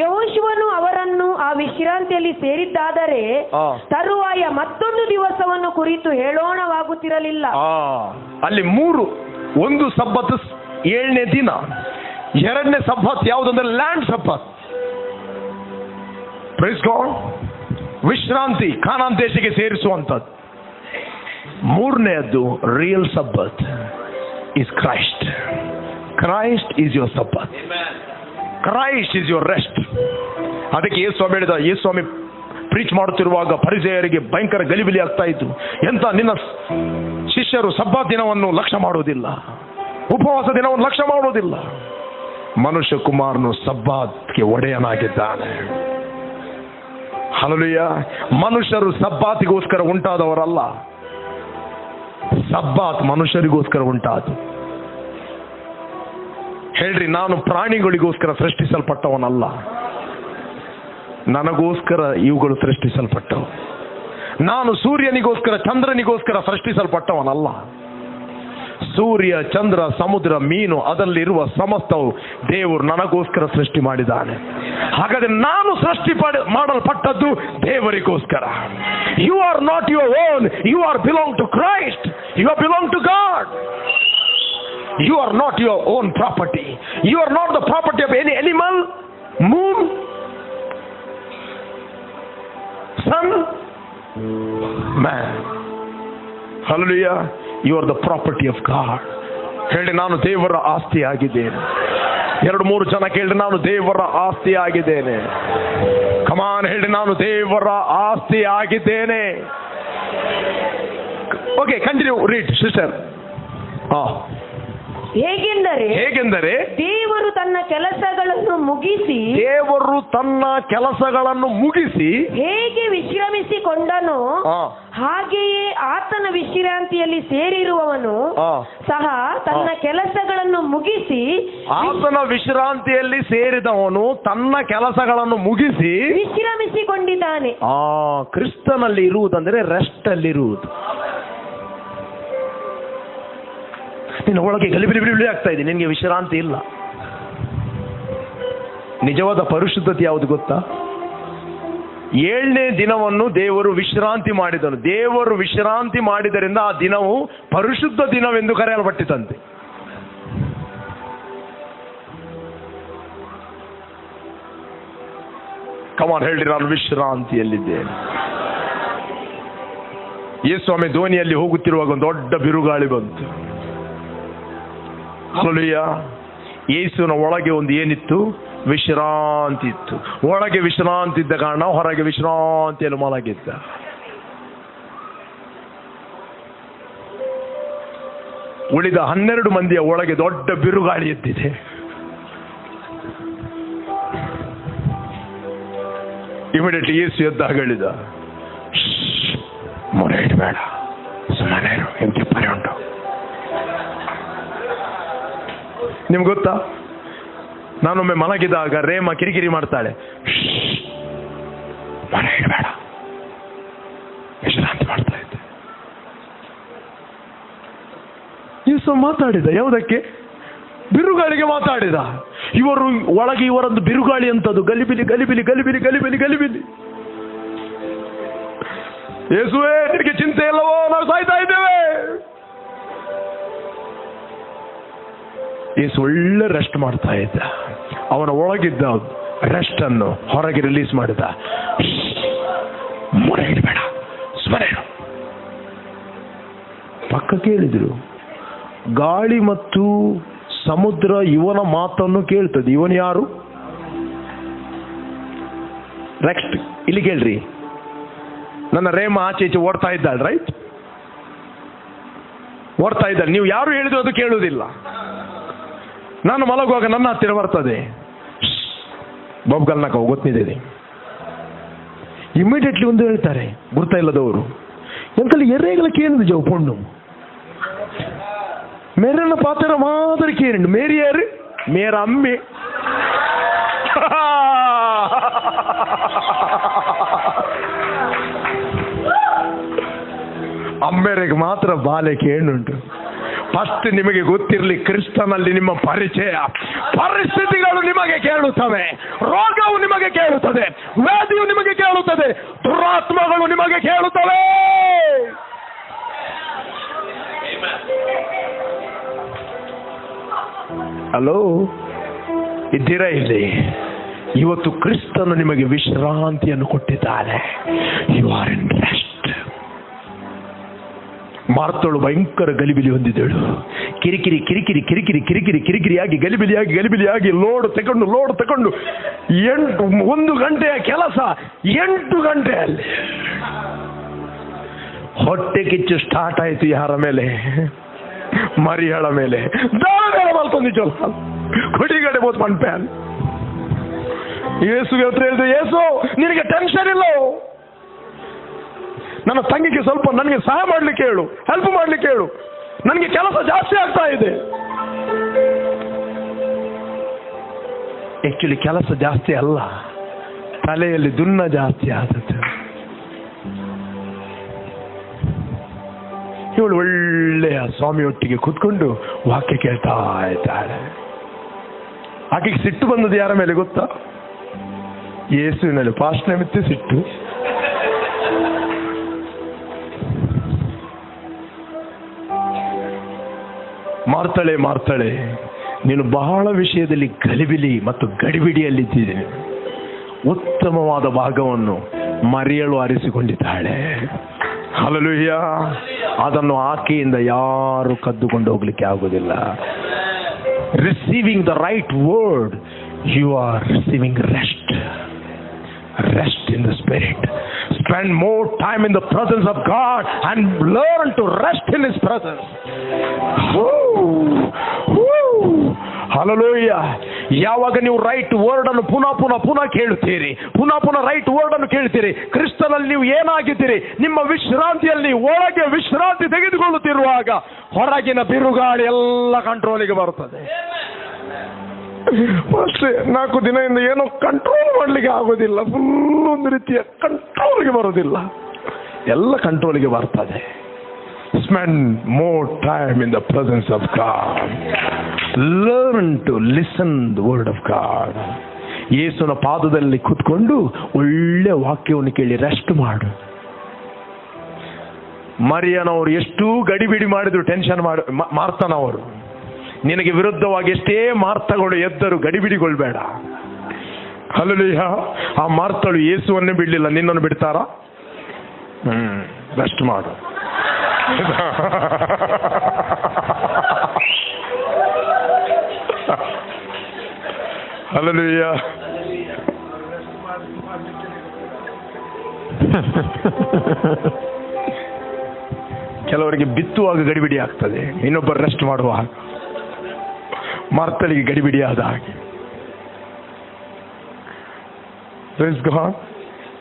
ಯೆಹೋಶುವನು ಅವರನ್ನು ಆ ವಿಶ್ರಾಂತಿಯಲ್ಲಿ ಸೇರಿದ್ದಾದರೆ ಆ. ತರುವಾಯ ಮತ್ತೊಂದು ದಿವಸವನ್ನು ಕುರಿತು ಹೇಳೋಣವಾಗುತ್ತಿರಲಿಲ್ಲ. ಅಲ್ಲಿ ಮೂರು, ಒಂದು ಸಬ್ಬತ್ 7ನೇ ದಿನ, ಎರಡನೇ ಸಬ್ಬತ್ ಯಾವುದಂದ್ರೆ ಲ್ಯಾಂಡ್ ಸಬ್ಬತ್, ಪ್ರೈಸ್ ಗಾಡ್, ವಿಶ್ರಾಂತಿ ಕಾನಾನ್ ದೇಶಕ್ಕೆ ಸೇರಿಸುವಂಥದ್ದು. ಮೂರನೆಯದ್ದು real Sabbath is Christ. Christ is your Sabbath, Christ is your rest. ಅದಕ್ಕೆ ಯೇಸು ಸ್ವಾಮಿ ಹೇಳಿದ, ಯೇಸು ಸ್ವಾಮಿ ಪ್ರೀಚ್ ಮಾಡುತ್ತಿರುವಾಗ ಪರಿಸೆಯರಿಗೆ ಭಯಂಕರ ಗಲಿಬಿಲಿ ಆಗ್ತಾ ಇತ್ತು. ಎಂತ ನಿನ್ನ ಶಿಷ್ಯರು ಸಬ್ಬತ್ ದಿನವನ್ನು ಲಕ್ಷ್ಯ ಮಾಡುವುದಿಲ್ಲ, ಉಪವಾಸ ದಿನವನ್ನು ಲಕ್ಷ್ಯ ಮಾಡುವುದಿಲ್ಲ. ಮನುಷ್ಯ ಕುಮಾರನು ಸಬ್ಬಾತ್ಗೆ ಒಡೆಯನಾಗಿದ್ದಾನೆ. ಹಲ್ಲೆಲೂಯಾ. ಮನುಷ್ಯರು ಸಬ್ಬಾತಿಗೋಸ್ಕರ ಉಂಟಾದವರಲ್ಲ, ಸಬ್ಬಾತ್ ಮನುಷ್ಯರಿಗೋಸ್ಕರ ಉಂಟಾದು. ಹೇಳ್ರಿ, ನಾನು ಪ್ರಾಣಿಗಳಿಗೋಸ್ಕರ ಸೃಷ್ಟಿಸಲ್ಪಟ್ಟವನಲ್ಲ, ನನಗೋಸ್ಕರ ಇವುಗಳು ಸೃಷ್ಟಿಸಲ್ಪಟ್ಟವು. ನಾನು ಸೂರ್ಯನಿಗೋಸ್ಕರ ಚಂದ್ರನಿಗೋಸ್ಕರ ಸೃಷ್ಟಿಸಲ್ಪಟ್ಟವನಲ್ಲ. ಸೂರ್ಯ, ಚಂದ್ರ, ಸಮುದ್ರ, ಮೀನು, ಅದರಲ್ಲಿರುವ ಸಮಸ್ತವು ದೇವರು ನನಗೋಸ್ಕರ ಸೃಷ್ಟಿ ಮಾಡಿದ್ದಾನೆ. ಹಾಗಾದ್ರೆ ನಾನು ಸೃಷ್ಟಿ ಮಾಡಲ್ಪಟ್ಟದ್ದು ದೇವರಿಗೋಸ್ಕರ. You are not your own, you are belong to Christ, you are belong to God. You are not your own property. You are not the property of any animal, moon, sun, man. Hallelujah. You are the property of God. ಹೇಳಿ, ನಾನು ದೇವರ ಆಸ್ತಿ ಆಗಿದ್ದೇನೆ. 2-3 ಜನ ಕೇಳಿ, ನಾನು ದೇವರ ಆಸ್ತಿ ಆಗಿದ್ದೇನೆ. ಕಮಾನ್ ಹೇಳಿ, ನಾನು ದೇವರ ಆಸ್ತಿ ಆಗಿದ್ದೇನೆ. Okay, continue read sister. ಹೇಗೆಂದರೆ ದೇವರು ತನ್ನ ಕೆಲಸಗಳನ್ನು ಮುಗಿಸಿ ಹೇಗೆ ವಿಶ್ರಮಿಸಿಕೊಂಡನೋ ಹಾಗೆಯೇ ಆತನ ವಿಶ್ರಾಂತಿಯಲ್ಲಿ ಸೇರಿರುವವನು ಸಹ ತನ್ನ ಕೆಲಸಗಳನ್ನು ಮುಗಿಸಿ, ಆತನ ವಿಶ್ರಾಂತಿಯಲ್ಲಿ ಸೇರಿದವನು ತನ್ನ ಕೆಲಸಗಳನ್ನು ಮುಗಿಸಿ ವಿಶ್ರಮಿಸಿಕೊಂಡಿದ್ದಾನೆ. ಕ್ರಿಸ್ತನಲ್ಲಿ ಇರುವುದಂದ್ರೆ ರೆಸ್ಟ್ ಅಲ್ಲಿರುವುದು. ನಿನ್ನ ಒಳಗೆ ಗಲಿಬಿಲಿ ಆಗ್ತಾ ಇದೆ, ನಿನಗೆ ವಿಶ್ರಾಂತಿ ಇಲ್ಲ. ನಿಜವಾದ ಪರಿಶುದ್ಧತೆ ಯಾವುದು ಗೊತ್ತಾ? 7ನೇ ದಿನವನ್ನು ದೇವರು ವಿಶ್ರಾಂತಿ ಮಾಡಿದನು. ದೇವರು ವಿಶ್ರಾಂತಿ ಮಾಡಿದರಿಂದ ಆ ದಿನವು ಪರಿಶುದ್ಧ ದಿನವೆಂದು ಕರೆಯಲ್ಪಟ್ಟಿತಂತೆ. ಕಮಾನ್ ಹೇಳಿ, ನಾನು ವಿಶ್ರಾಂತಿಯಲ್ಲಿದ್ದೇನೆ. ಯೇಸು ಸ್ವಾಮಿ ದೋಣಿಯಲ್ಲಿ ಹೋಗುತ್ತಿರುವಾಗ ಒಂದು ದೊಡ್ಡ ಬಿರುಗಾಳಿ ಬಂತು. ಹಲ್ಲೆಲೂಯಾ. ಯೇಸುವಿನ ಒಳಗೆ ಒಂದು ಏನಿತ್ತು? ವಿಶ್ರಾಂತಿ ಇತ್ತು. ಒಳಗೆ ವಿಶ್ರಾಂತಿ ಇದ್ದ ಕಾರಣ ಹೊರಗೆ ವಿಶ್ರಾಂತಿಯಲ್ಲಿ ಮಲಗಿದ್ದ. ಉಳಿದ 12 ಮಂದಿಯ ಒಳಗೆ ದೊಡ್ಡ ಬಿರುಗಾಳಿ ಎದ್ದಿದೆ. ಇಮಿಡಿಯೇಟ್ಲಿ ಯೇಸು ಎದ್ದಾಗ ಹೇಳಿದ, ಮೊರೆ ಇಡಬೇಡ, ಸುಮ್ಮನೆ ಇರು, ಎಂತ ಪರಿ ಉಂಟು. ನಿಮ್ಗೆ ಗೊತ್ತಾ, ನಾನೊಮ್ಮೆ ಮಲಗಿದಾಗ ರೇಮ ಕಿರಿಕಿರಿ ಮಾಡ್ತಾಳೆ, ಮೊರೆ ಇಡಬೇಡ, ವಿಶ್ರಾಂತಿ ಮಾಡ್ತಾ ಇದ್ದೆ. ಯೇಸು ಮಾತಾಡಿದ. ಯಾವುದಕ್ಕೆ? ಬಿರುಗಾಳಿಗೆ ಮಾತಾಡಿದ. ಇವರು ಒಳಗೆ ಇವರದ್ದು ಬಿರುಗಾಳಿ ಅಂತದ್ದು, ಗಲಿಬಿಲಿ ಗಲಿಬಿಲಿ ಗಲಿಬಿಲಿ ಗಲಿಬಿಲಿ ಗಲಿಬಿಲಿ. ಯೇಸುವೇ, ನಿನಗೆ ಚಿಂತೆ ಇಲ್ಲವೋ? ನಾವು ಸಾಯ್ತಾ ಇದ್ದೇವೆ. ಯೇಸು ಒಳ್ಳೆ ರೆಸ್ಟ್ ಮಾಡ್ತಾ ಇದ್ದ. ಅವನ ಒಳಗಿದ್ದ ರೆಸ್ಟ್ ಅನ್ನು ಹೊರಗೆ ರಿಲೀಸ್ ಮಾಡಿದ. ಮೊರೆ ಇಡಬೇಡ, ಸುಮ್ಮನೆ ಇರು. ಪಕ್ಕ ಕೇಳಿದ್ರು, ಗಾಳಿ ಮತ್ತು ಸಮುದ್ರ ಇವನ ಮಾತನ್ನು ಕೇಳ್ತದೆ. ಇವನು ಯಾರು? ನೆಕ್ಸ್ಟ್ ಇಲ್ಲಿ ಕೇಳ್ರಿ. ನನ್ನ ರೇಮ ಆಚೆ ಈಚೆ ಓಡ್ತಾ ಇದ್ದಾಳೆ, ರೈಟ್? ಓಡ್ತಾ ಇದ್ದಾಳೆ. ನೀವು ಯಾರು ಹೇಳಿದ್ರು ಅದು ಕೇಳುವುದಿಲ್ಲ. ನಾನು ಮಲಗುವಾಗ ನನ್ನ ಹತ್ತಿರ ಬರ್ತದೆ, ಬೊಬ್ಗಲ್ನಕ ಗೊತ್ತಿದೆ. ಇಮಿಡಿಯೇಟ್ಲಿ ಒಂದು ಹೇಳ್ತಾರೆ, ಗುರ್ತಾ ಇಲ್ಲದವರು, ಎಂಕಲ್ಲಿ ಎರ್ರೆಗಳಕ್ಕೆ ಏನಿದೆ ಜವು ಪೊಣ್ಣು ಮೇರನ್ನ ಪಾತ್ರ ಮಾತ್ರ ಕೇರಿಂಡು. ಮೇರಿ ಯಾರು? ಮೇರ ಅಮ್ಮೆ. ಅಮ್ಮೆರಿಗೆ ಮಾತ್ರ ಬಾಲಕ್ಕೆ ಏನುಂಟು. ಫಸ್ಟ್ ನಿಮಗೆ ಗೊತ್ತಿರಲಿ, ಕ್ರಿಸ್ತನಲ್ಲಿ ನಿಮ್ಮ ಪರಿಚಯ. ಪರಿಸ್ಥಿತಿಗಳು ನಿಮಗೆ ಕೇಳುತ್ತವೆ, ರೋಗವು ನಿಮಗೆ ಕೇಳುತ್ತದೆ, ವ್ಯಾಧಿಯು ನಿಮಗೆ ಕೇಳುತ್ತದೆ, ದುರಾತ್ಮಗಳು ನಿಮಗೆ ಕೇಳುತ್ತವೆ. ಹಲೋ, ಇದ್ದೀರಾ ಇಲ್ಲಿ? ಇವತ್ತು ಕ್ರಿಸ್ತನು ನಿಮಗೆ ವಿಶ್ರಾಂತಿಯನ್ನು ಕೊಟ್ಟಿದ್ದಾನೆ. You are in rest. ಮಾರ್ತಳು ಭಯಂಕರ ಗಲಿಬಿಲಿ ಹೊಂದಿದಳು. ಕಿರಿಕಿರಿ ಕಿರಿಕಿರಿ ಕಿರಿಕಿರಿ ಕಿರಿಕಿರಿ ಕಿರಿಕಿರಿಯಾಗಿ ಗಲಿಬಿಲಿಯಾಗಿ ಲೋಡ್ ತಗೊಂಡು 1 ಗಂಟೆಯ ಕೆಲಸ 8 ಗಂಟೆಯಲ್ಲಿ ಹೊಟ್ಟೆ ಕಿಚ್ಚು ಸ್ಟಾರ್ಟ್ ಆಯ್ತು. ಯಾರ ಮೇಲೆ? ಮರಿಯಳ ಮೇಲೆ. ಮಲ್ತೊಂದಿತ್ತು ಕುಡಿಗಡೆ ಬೋತ್ ಮನ್ಪ್ಯಾನ್. ಯೇಸುಗೆ ಹತ್ರ ಹೇಳಿದೆ, ಯೇಸು ನಿನಗೆ ಟೆನ್ಷನ್ ಇಲ್ಲ, ನನ್ನ ತಂಗಿಗೆ ಸ್ವಲ್ಪ ನನಗೆ ಸಹಾಯ ಮಾಡ್ಲಿಕ್ಕೆ ಹೇಳು, ಹೆಲ್ಪ್ ಮಾಡ್ಲಿಕ್ಕೆ ಹೇಳು, ನನಗೆ ಕೆಲಸ ಜಾಸ್ತಿ ಆಗ್ತಾ ಇದೆ. ಆಕ್ಚುಲಿ ಕೆಲಸ ಜಾಸ್ತಿ ಅಲ್ಲ, ತಲೆಯಲ್ಲಿ ದುನ್ನ ಜಾಸ್ತಿ ಆದದ್ದು. ಇವಳು ಒಳ್ಳೆಯ ಸ್ವಾಮಿಯೊಟ್ಟಿಗೆ ಕೂತ್ಕೊಂಡು ವಾಕ್ಯ ಕೇಳ್ತಾ ಇದ್ದಾಳೆ. ಆಕೆಗೆ ಸಿಟ್ಟು ಬಂದದ್ದು ಯಾರ ಮೇಲೆ ಗೊತ್ತಾ? ಯೇಸುವಿನಲ್ಲಿ. ಪಾಸ್ಟ್ನ ಮಿತ್ತೆ ಸಿಟ್ಟು. ಮಾರ್ತಾಳೆ, ನೀನು ಬಹಳ ವಿಷಯದಲ್ಲಿ ಗಲಿಬಿಲಿ ಮತ್ತು ಗಡಿಬಿಡಿಯಲ್ಲಿದ್ದೀನಿ. ಉತ್ತಮವಾದ ಭಾಗವನ್ನು ಮರಿಯಳು ಆರಿಸಿಕೊಂಡಿದ್ದಾಳೆ. ಹಲ್ಲೆಲೂಯಾ. ಅದನ್ನು ಆಕೆಯಿಂದ ಯಾರು ಕದ್ದುಕೊಂಡು ಹೋಗ್ಲಿಕ್ಕೆ ಆಗುವುದಿಲ್ಲ. Receiving the right word, you are receiving rest. Rest in the Spirit. Spend more time in the presence of God and learn to rest in His presence. Hallelujah. ಯಾವಾಗ ನೀವು ರೈಟ್ ವರ್ಡ್ ಅನ್ನು ಪುನಃ ಕೇಳುತ್ತೀರಿ, ಪುನಃ ರೈಟ್ ವರ್ಡ್ ಅನ್ನು ಕೇಳ್ತೀರಿ, ಕ್ರಿಸ್ತನಲ್ಲಿ ನೀವು ಏನಾಗಿದ್ದೀರಿ, ನಿಮ್ಮ ವಿಶ್ರಾಂತಿಯಲ್ಲಿ ಒಳಗೆ ವಿಶ್ರಾಂತಿ ತೆಗೆದುಕೊಳ್ಳುತ್ತಿರುವಾಗ ಹೊರಗಿನ ಬಿರುಗಾಳಿ ಎಲ್ಲ ಕಂಟ್ರೋಲಿಗೆ ಬರುತ್ತದೆ. ಅಷ್ಟೇ, 4 ದಿನದಿಂದ ಏನೋ ಕಂಟ್ರೋಲ್ ಮಾಡ್ಲಿಕ್ಕೆ ಆಗೋದಿಲ್ಲ, ಫುಲ್ ಒಂದು ರೀತಿಯ ಕಂಟ್ರೋಲ್ಗೆ ಬರೋದಿಲ್ಲ, ಎಲ್ಲ ಕಂಟ್ರೋಲ್ಗೆ ಬರ್ತದೆ. Spend more time in the presence of God. Learn to listen the word of God. ಯೇಸುವಿನ ಪಾದದಲ್ಲಿ ಕೂತ್ಕೊಂಡು ಒಳ್ಳೆ ವಾಕ್ಯವನ್ನು ಕೇಳಿ ರೆಸ್ಟ್ ಮಾಡು. ಮರಿಯನವರು ಎಷ್ಟು ಗಡಿಬಿಡಿ ಮಾಡಿದ್ರು ಟೆನ್ಷನ್ ಮಾರ್ತನವರು ನಿನಗೆ ವಿರುದ್ಧವಾಗಿ ಎಷ್ಟೇ ಮಾರ್ತಗಳು ಎದ್ದರು ಗಡಿಬಿಡಿಗೊಳ್ಬೇಡ. ಹಲ್ಲೆಲೂಯಾ. ಆ ಮಾರ್ತಳು ಯೇಸುವನ್ನೇ ಬಿಡ್ಲಿಲ್ಲ, ನಿನ್ನನ್ನು ಬಿಡ್ತಾರಾ? ರೆಸ್ಟ್ ಮಾಡು. ಹಲ್ಲೆಲೂಯಾ. ಕೆಲವರಿಗೆ ಬಿತ್ತುವಾಗ ಗಡಿಬಿಡಿ ಆಗ್ತದೆ, ಇನ್ನೊಬ್ಬರು ರೆಸ್ಟ್ ಮಾಡುವಾಗ. ಮಾರ್ತಳಿಗೆ ಗಡಿಬಿಡಿ ಆದ ಹಾಗೆ.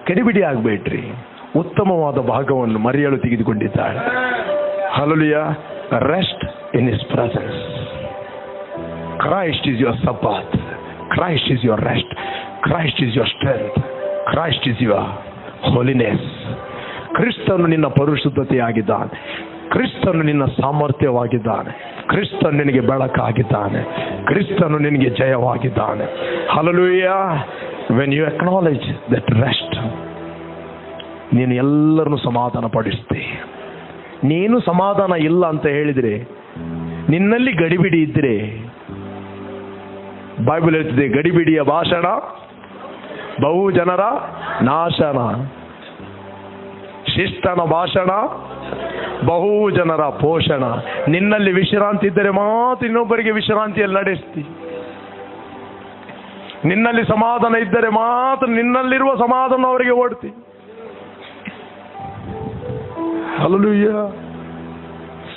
ಗಡಿಬಿಡಿ ಆಗ್ಬೇಡ್ರಿ. ಉತ್ತಮವಾದ ಭಾಗವನ್ನು ಮರಿಯಳು ತೆಗೆದುಕೊಂಡಿದ್ದಾಳೆ. Hallelujah. Rest in his presence. Christ is your Sabbath. Christ is your rest. Christ is your strength. Christ is your holiness. ಕ್ರಿಸ್ತನು ನಿನ್ನ ಪರಿಶುದ್ಧತೆಯಾಗಿದ್ದಾನೆ. ಕ್ರಿಸ್ತನು ನಿನ್ನ ಸಾಮರ್ಥ್ಯವಾಗಿದ್ದಾನೆ. ಕ್ರಿಸ್ತನು ನಿನಗೆ ಬೆಳಕಾಗಿದ್ದಾನೆ. ಕ್ರಿಸ್ತನು ನಿನಗೆ ಜಯವಾಗಿದ್ದಾನೆ. Hallelujah. When you acknowledge that rest, ನೀನು ಎಲ್ಲರನ್ನು ಸಮಾಧಾನ ಪಡಿಸ್ತಿ. ನೀನು ಸಮಾಧಾನ ಇಲ್ಲ ಅಂತ ಹೇಳಿದ್ರೆ, ನಿನ್ನಲ್ಲಿ ಗಡಿಬಿಡಿ ಇದ್ರೆ, ಬೈಬಲ್ ಹೇಳ್ತಿದೆ, ಗಡಿಬಿಡಿಯ ಭಾಷಣ ಬಹು ಜನರ ನಾಶನ, ಶಿಸ್ತನ ಭಾಷಣ ಬಹು ಜನರ ಪೋಷಣ. ನಿನ್ನಲ್ಲಿ ವಿಶ್ರಾಂತಿ ಇದ್ದರೆ ಮಾತ್ರ ಇನ್ನೊಬ್ಬರಿಗೆ ವಿಶ್ರಾಂತಿಯಲ್ಲಿ ನಡೆಸ್ತಿ. ನಿನ್ನಲ್ಲಿ ಸಮಾಧಾನ ಇದ್ದರೆ ಮಾತ್ರ ನಿನ್ನಲ್ಲಿರುವ ಸಮಾಧಾನ ಅವರಿಗೆ ಓಡ್ತಿ. ಹಲ್ಲೆಲೂಯಾ.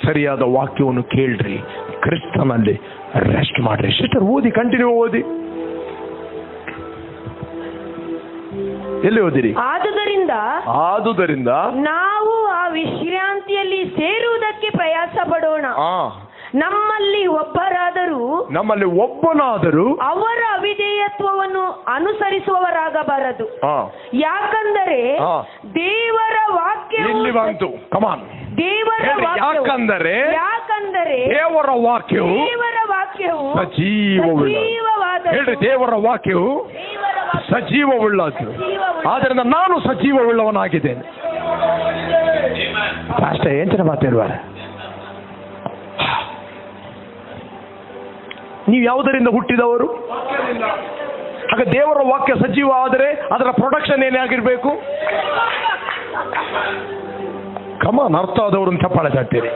ಸರಿಯಾದ ವಾಕ್ಯವನ್ನು ಕೇಳ್ರಿ, ಕ್ರಿಸ್ತನಲ್ಲಿ ರೆಸ್ಟ್ ಮಾಡ್ರಿ. ಸಿಸ್ಟರ್ ಓದಿ, ಕಂಟಿನ್ಯೂ ಓದಿ. ಎಲ್ಲಿ ಓದಿರಿ? ಆದುದರಿಂದ ನಾವು ಆ ವಿಶ್ರಾಂತಿಯಲ್ಲಿ ಸೇರುವುದಕ್ಕೆ ಪ್ರಯಾಸ ಪಡೋಣ. ನಮ್ಮಲ್ಲಿ ಒಬ್ಬನಾದರೂ ಅವರ ಅವಿಧೇಯತ್ವವನ್ನು ಅನುಸರಿಸುವವರಾಗಬಾರದು. ಯಾಕಂದರೆ ದೇವರ ವಾಕ್ಯ ಇಲ್ಲಿ ಬಂತು. ಕಮಾನ್. ದೇವರ ಹೇಳಿ, ವಾಕ್ಯವು ಯಾಕಂದರೆ ದೇವರ ವಾಕ್ಯವು ಸಜೀವವುಳ್ಳದ್ದು. ಹೇಳಿ, ದೇವರ ವಾಕ್ಯವು ಸಜೀವವುಳ್ಳದ್ದು. ಆದ್ದರಿಂದ ನಾನು ಸಜೀವವುಳ್ಳವನಾಗಿದ್ದೇನೆ. ಅಷ್ಟೇ ಎಂಚಿನ ಮಾತಾಡುವ. ನೀವು ಯಾವುದರಿಂದ ಹುಟ್ಟಿದವರು? ಆಗ ದೇವರ ವಾಕ್ಯ ಸಜೀವ ಆದರೆ ಅದರ ಪ್ರೊಡಕ್ಷನ್ ಏನೇ ಆಗಿರ್ಬೇಕು? ಕಮಾನ್, ಅರ್ಥ ಆದವರು ಚಪ್ಪಾಳೆ ತಟ್ತೀರಿ.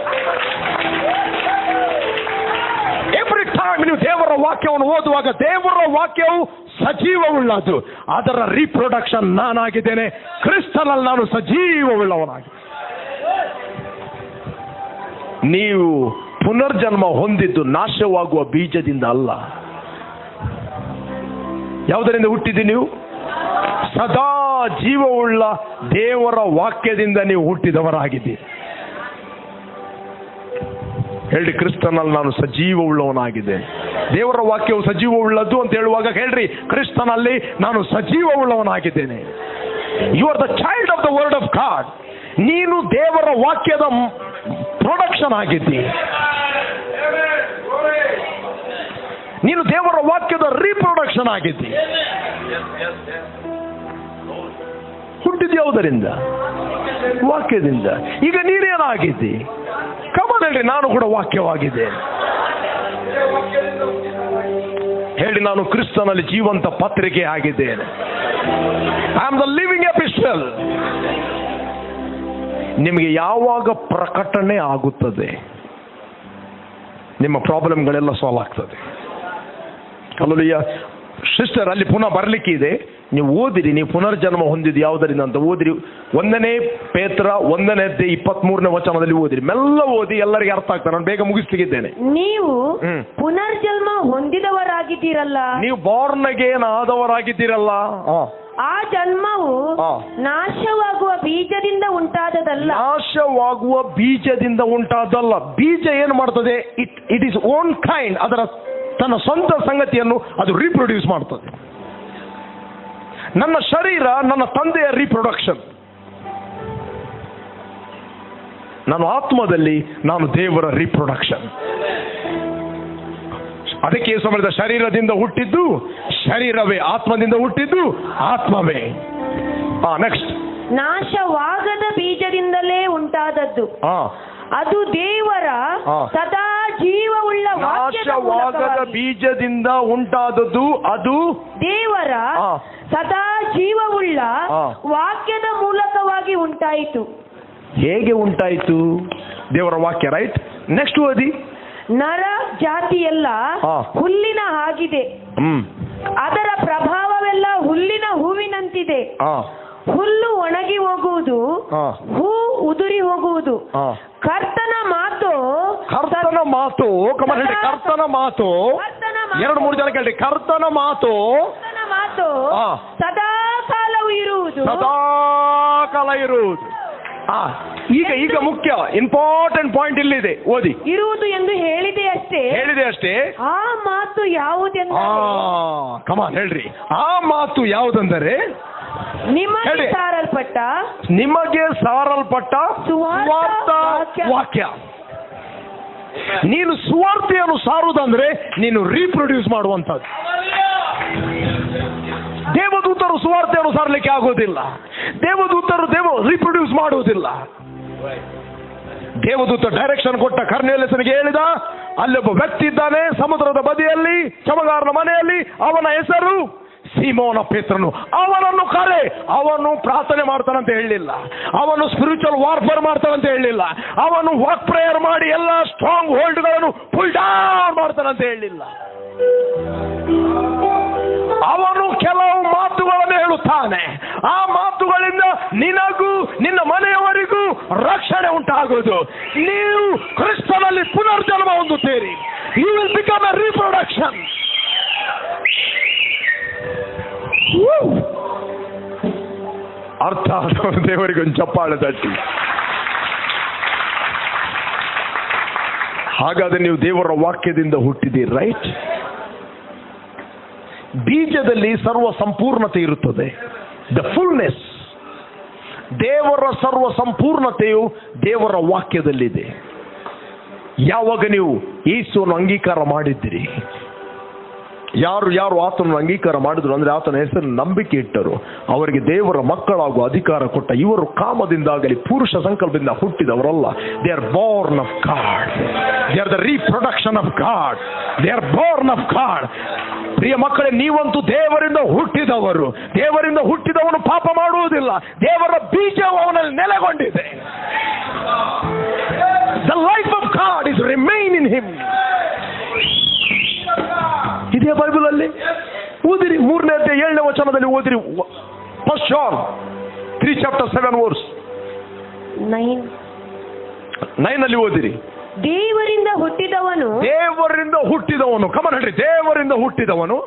ಎವ್ರಿ ಟೈಮ್ ನೀವು ದೇವರ ವಾಕ್ಯವನ್ನು ಓದುವಾಗ ದೇವರ ವಾಕ್ಯವು ಸಜೀವವುಳ್ಳದು. ಅದರ ರೀಪ್ರೊಡಕ್ಷನ್ ನಾನಾಗಿದ್ದೇನೆ. ಕ್ರಿಸ್ತನಲ್ಲಿ ನಾನು ಸಜೀವವುಳ್ಳವನಾಗಿ. ನೀವು ಪುನರ್ಜನ್ಮ ಹೊಂದಿದ್ದು ನಾಶವಾಗುವ ಬೀಜದಿಂದ ಅಲ್ಲ. ಯಾವುದರಿಂದ ಹುಟ್ಟಿದ್ದು ನೀವು? ಸದಾ ಜೀವವುಳ್ಳ ದೇವರ ವಾಕ್ಯದಿಂದ ನೀವು ಹುಟ್ಟಿದವರಾಗಿದ್ದೀರಿ. ಹೇಳ್ರಿ, ಕ್ರಿಸ್ತನಲ್ಲಿ ನಾನು ಸಜೀವವುಳ್ಳವನಾಗಿದ್ದೇನೆ. ದೇವರ ವಾಕ್ಯವು ಸಜೀವವುಳ್ಳದ್ದು ಅಂತ ಹೇಳುವಾಗ ಹೇಳ್ರಿ, ಕ್ರಿಸ್ತನಲ್ಲಿ ನಾನು ಸಜೀವವುಳ್ಳವನಾಗಿದ್ದೇನೆ. You are the child of the word of God. ನೀನು ದೇವರ ವಾಕ್ಯದ ಪ್ರೊಡಕ್ಷನ್ ಆಗಿದ್ದಿ. ನೀನು ದೇವರ ವಾಕ್ಯದ ರೀಪ್ರೊಡಕ್ಷನ್ ಆಗಿದ್ದಿ. ಹುಟ್ಟಿದ ಯಾವುದರಿಂದ? ವಾಕ್ಯದಿಂದ. ಈಗ ನೀನೇನಾಗಿದ್ದಿ? ಕಮನ್ ಹೇಳ್ರಿ, ನಾನು ಕೂಡ ವಾಕ್ಯವಾಗಿದ್ದೆ. ಹೇಳಿ, ನಾನು ಕ್ರಿಸ್ತನಲ್ಲಿ ಜೀವಂತ ಪತ್ರಿಕೆ ಆಗಿದ್ದೇನೆ. I am the living epistle. ನಿಮಗೆ ಯಾವಾಗ ಪ್ರಕಟಣೆ ಆಗುತ್ತದೆ ನಿಮ್ಮ ಪ್ರಾಬ್ಲಮ್ಗಳೆಲ್ಲ ಸಾಲ್ವ್ ಆಗ್ತದೆ. ಹಲ್ಲೆಲೂಯಾ. ಸಿಸ್ಟರ್, ಅಲ್ಲಿ ಪುನಃ ಬರಲಿಕ್ಕೆ ಇದೆ, ನೀವು ಓದಿರಿ. ನೀವು ಪುನರ್ಜನ್ಮ ಹೊಂದಿದ್ದು ಯಾವುದರಿಂದ ಅಂತ ಓದಿರಿ. 1 ಪೇತ್ರ 1:23 ಓದಿರಿ. ಮೆಲ್ಲ ಓದಿ, ಎಲ್ಲರಿಗೆ ಅರ್ಥ ಆಗ್ತದೆ. ನಾನು ಬೇಗ ಮುಗಿಸ್ಲಿಕ್ಕಿದ್ದೇನೆ. ನೀವು ಪುನರ್ಜನ್ಮ ಹೊಂದಿದವರಾಗಿದ್ದೀರಲ್ಲ. ನೀವು ಬಾರ್ನ್ ಅಗೇನ್ ಆದವರಾಗಿದ್ದೀರಲ್ಲ. ಆ ಜನ್ಮವು ನಾಶವಾಗುವ ಬೀಜದಿಂದ ಉಂಟಾದದಲ್ಲ. ನಾಶವಾಗುವ ಬೀಜದಿಂದ ಉಂಟಾದಲ್ಲ. ಬೀಜ ಏನು ಮಾಡ್ತದೆ? It is own kind. ಅದರ ತನ್ನ ಸ್ವಂತ ಸಂಗತಿಯನ್ನು ಅದು ರೀಪ್ರೊಡ್ಯೂಸ್ ಮಾಡ್ತದೆ. ನನ್ನ ಶರೀರ ನನ್ನ ತಂದೆಯ ರೀಪ್ರೊಡಕ್ಷನ್. ನಾನು ಆತ್ಮದಲ್ಲಿ ನಾನು ದೇವರ ರೀಪ್ರೊಡಕ್ಷನ್. ಅದಕ್ಕೆ ಸಮಯದ ಶರೀರದಿಂದ ಹುಟ್ಟಿದ್ದು ಶರೀರವೇ, ಆತ್ಮದಿಂದ ಹುಟ್ಟಿದ್ದು ಆತ್ಮವೇ. ನೆಕ್ಸ್ಟ್, ನಾಶವಾಗದ ಬೀಜದಿಂದಲೇ ಉಂಟಾದದ್ದು ಅದು ದೇವರ ಸದಾ ಜೀವವುಳ್ಳ ನಾಶವಾಗದ ಬೀಜದಿಂದ ಉಂಟಾದದ್ದು ಅದು ದೇವರ ಸದಾ ಜೀವವುಳ್ಳ ವಾಕ್ಯದ ಮೂಲಕವಾಗಿ ಉಂಟಾಯಿತು. ಹೇಗೆ ಉಂಟಾಯಿತು? ದೇವರ ವಾಕ್ಯ, ರೈಟ್? ನೆಕ್ಸ್ಟ್ ಓದಿ. ನರ ಜಾತಿಯೆಲ್ಲ ಹುಲ್ಲಿನ ಹಾಗಿದೆ. ಅದರ ಪ್ರಭಾವವೆಲ್ಲ ಹುಲ್ಲಿನ ಹೂವಿನಂತಿದೆ. ಹುಲ್ಲು ಒಣಗಿ ಹೋಗುವುದು, ಹೂ ಉದುರಿ ಹೋಗುವುದು. ಕರ್ತನ ಮಾತು ಕರ್ತನ ಮಾತು 2-3 ಜನ ಕೇಳಿ. ಕರ್ತನ ಮಾತು ಸದಾ ಕಾಲವು ಇರುವುದು. ಈಗ ಮುಖ್ಯ ಇಂಪಾರ್ಟೆಂಟ್ ಪಾಯಿಂಟ್ ಇಲ್ಲಿದೆ, ಓದಿ. ಇರುವುದು ಎಂದು ಹೇಳಿದೆ ಅಷ್ಟೇ. ಆ ಮಾತು ಯಾವುದೆಂದರೆ, ಕಮಾನ್ ಹೇಳ್ರಿ, ಆ ಮಾತು ಯಾವುದೆಂದರೆ ನಿಮಗೆ ಸಾರಲ್ಪಟ್ಟ ಸುವಾರ್ಥ ವಾಕ್ಯ. ನೀನು ಸುವಾರ್ತೆಯನ್ನು ಸಾರುವುದಂದ್ರೆ ನೀನು ರೀಪ್ರೊಡ್ಯೂಸ್ ಮಾಡುವಂಥದ್ದು. ದೇವದೂತರು ಸುವಾರ್ತೆಯನ್ನು ಸಾರಲಿಕ್ಕೆ ಆಗೋದಿಲ್ಲ. ದೇವದೂತರು ರೀಪ್ರೊಡ್ಯೂಸ್ ಮಾಡುವುದಿಲ್ಲ. ದೇವದೂತ ಡೈರೆಕ್ಷನ್ ಕೊಟ್ಟ ಕರ್ನೆಲಿಯನಿಗೆ ಹೇಳಿದ, ಅಲ್ಲೊಬ್ಬ ವ್ಯಕ್ತಿ ಇದ್ದಾನೆ ಸಮುದ್ರದ ಬದಿಯಲ್ಲಿ, ಚಮಗಾರನ ಮನೆಯಲ್ಲಿ, ಅವನ ಹೆಸರು ಸೀಮೋನ ಪೇತ್ರನು. ಅವನನ್ನು ಕರೆ. ಅವನು ಪ್ರಾರ್ಥನೆ ಮಾಡ್ತಾನಂತ ಹೇಳಲಿಲ್ಲ. ಅವನು ಸ್ಪಿರಿಚುವಲ್ ವಾರ್ಫೇರ್ ಮಾಡ್ತಾನಂತ ಹೇಳಲಿಲ್ಲ. ಅವನು ವಾಕ್ ಪ್ರೇಯರ್ ಮಾಡಿ ಎಲ್ಲ ಸ್ಟ್ರಾಂಗ್ ಹೋಲ್ಡ್ಗಳನ್ನು ಫುಲ್ ಡೌನ್ ಮಾಡ್ತಾನಂತ ಹೇಳಲಿಲ್ಲ. ಅವನು ಕೆಲವು ಮಾತುಗಳನ್ನು ಹೇಳುತ್ತಾನೆ. ಆ ಮಾತುಗಳಿಂದ ನಿನಗೂ ನಿನ್ನ ಮನೆಯವರಿಗೂ ರಕ್ಷಣೆ ಉಂಟಾಗುವುದು. ನೀವು ಕ್ರಿಸ್ತನಲ್ಲಿ ಪುನರ್ಜನ್ಮ ಹೊಂದುತ್ತೀರಿ. You will become a reproduction. ಅರ್ಥ ದೇವರಿಗೊಂದು ಚಪ್ಪಾಳೆ ತಟ್ಟಿ. ಹಾಗಾದ್ರೆ ನೀವು ದೇವರ ವಾಕ್ಯದಿಂದ ಹುಟ್ಟಿದ್ದೀರಿ, ರೈಟ್? ಬೀಜದಲ್ಲಿ ಸರ್ವ ಸಂಪೂರ್ಣತೆ ಇರುತ್ತದೆ, ದ ಫುಲ್ನೆಸ್. ದೇವರ ಸರ್ವ ಸಂಪೂರ್ಣತೆಯು ದೇವರ ವಾಕ್ಯದಲ್ಲಿದೆ. ಯಾವಾಗ ನೀವು ಯೇಸುವನ್ನು ಅಂಗೀಕಾರ ಮಾಡಿದ್ದೀರಿ, ಯಾರು ಆತನನ್ನು ಅಂಗೀಕಾರ ಮಾಡಿದ್ರು ಅಂದ್ರೆ ಆತನ ಹೆಸರು ನಂಬಿಕೆ ಇಟ್ಟರು, ಅವರಿಗೆ ದೇವರ ಮಕ್ಕಳಾಗುವ ಅಧಿಕಾರ ಕೊಟ್ಟ. ಇವರು ಕಾಮದಿಂದಾಗಲಿ ಪುರುಷ ಸಂಕಲ್ಪದಿಂದ ಹುಟ್ಟಿದವರಲ್ಲ. They are born of God. They are the reproduction of God. They are born of God. ಪ್ರಿಯ ಮಕ್ಕಳೇ, ನೀವಂತೂ ದೇವರಿಂದ ಹುಟ್ಟಿದವರು. ದೇವರಿಂದ ಹುಟ್ಟಿದವನು ಪಾಪ ಮಾಡುವುದಿಲ್ಲ. ದೇವರ ಬೀಜವು ಅವನಲ್ಲಿ ನೆಲೆಗೊಂಡಿದೆ. The life of God is remain in him. ಇದೇ ಬೈಬಲ್ ಅಲ್ಲಿ ಓದಿರಿ, 3ನೇ ಅಧ್ಯಾಯ 7ನೇ ವಚನದಲ್ಲಿ ಓದಿರಿ. First John 3:7 9 ಅಲ್ಲಿ ಓದಿರಿ. ದೇವರಿಂದ ಹುಟ್ಟಿದವನು ಕಮನ್ ಹೇಳ್ರಿ, ದೇವರಿಂದ ಹುಟ್ಟಿದವನು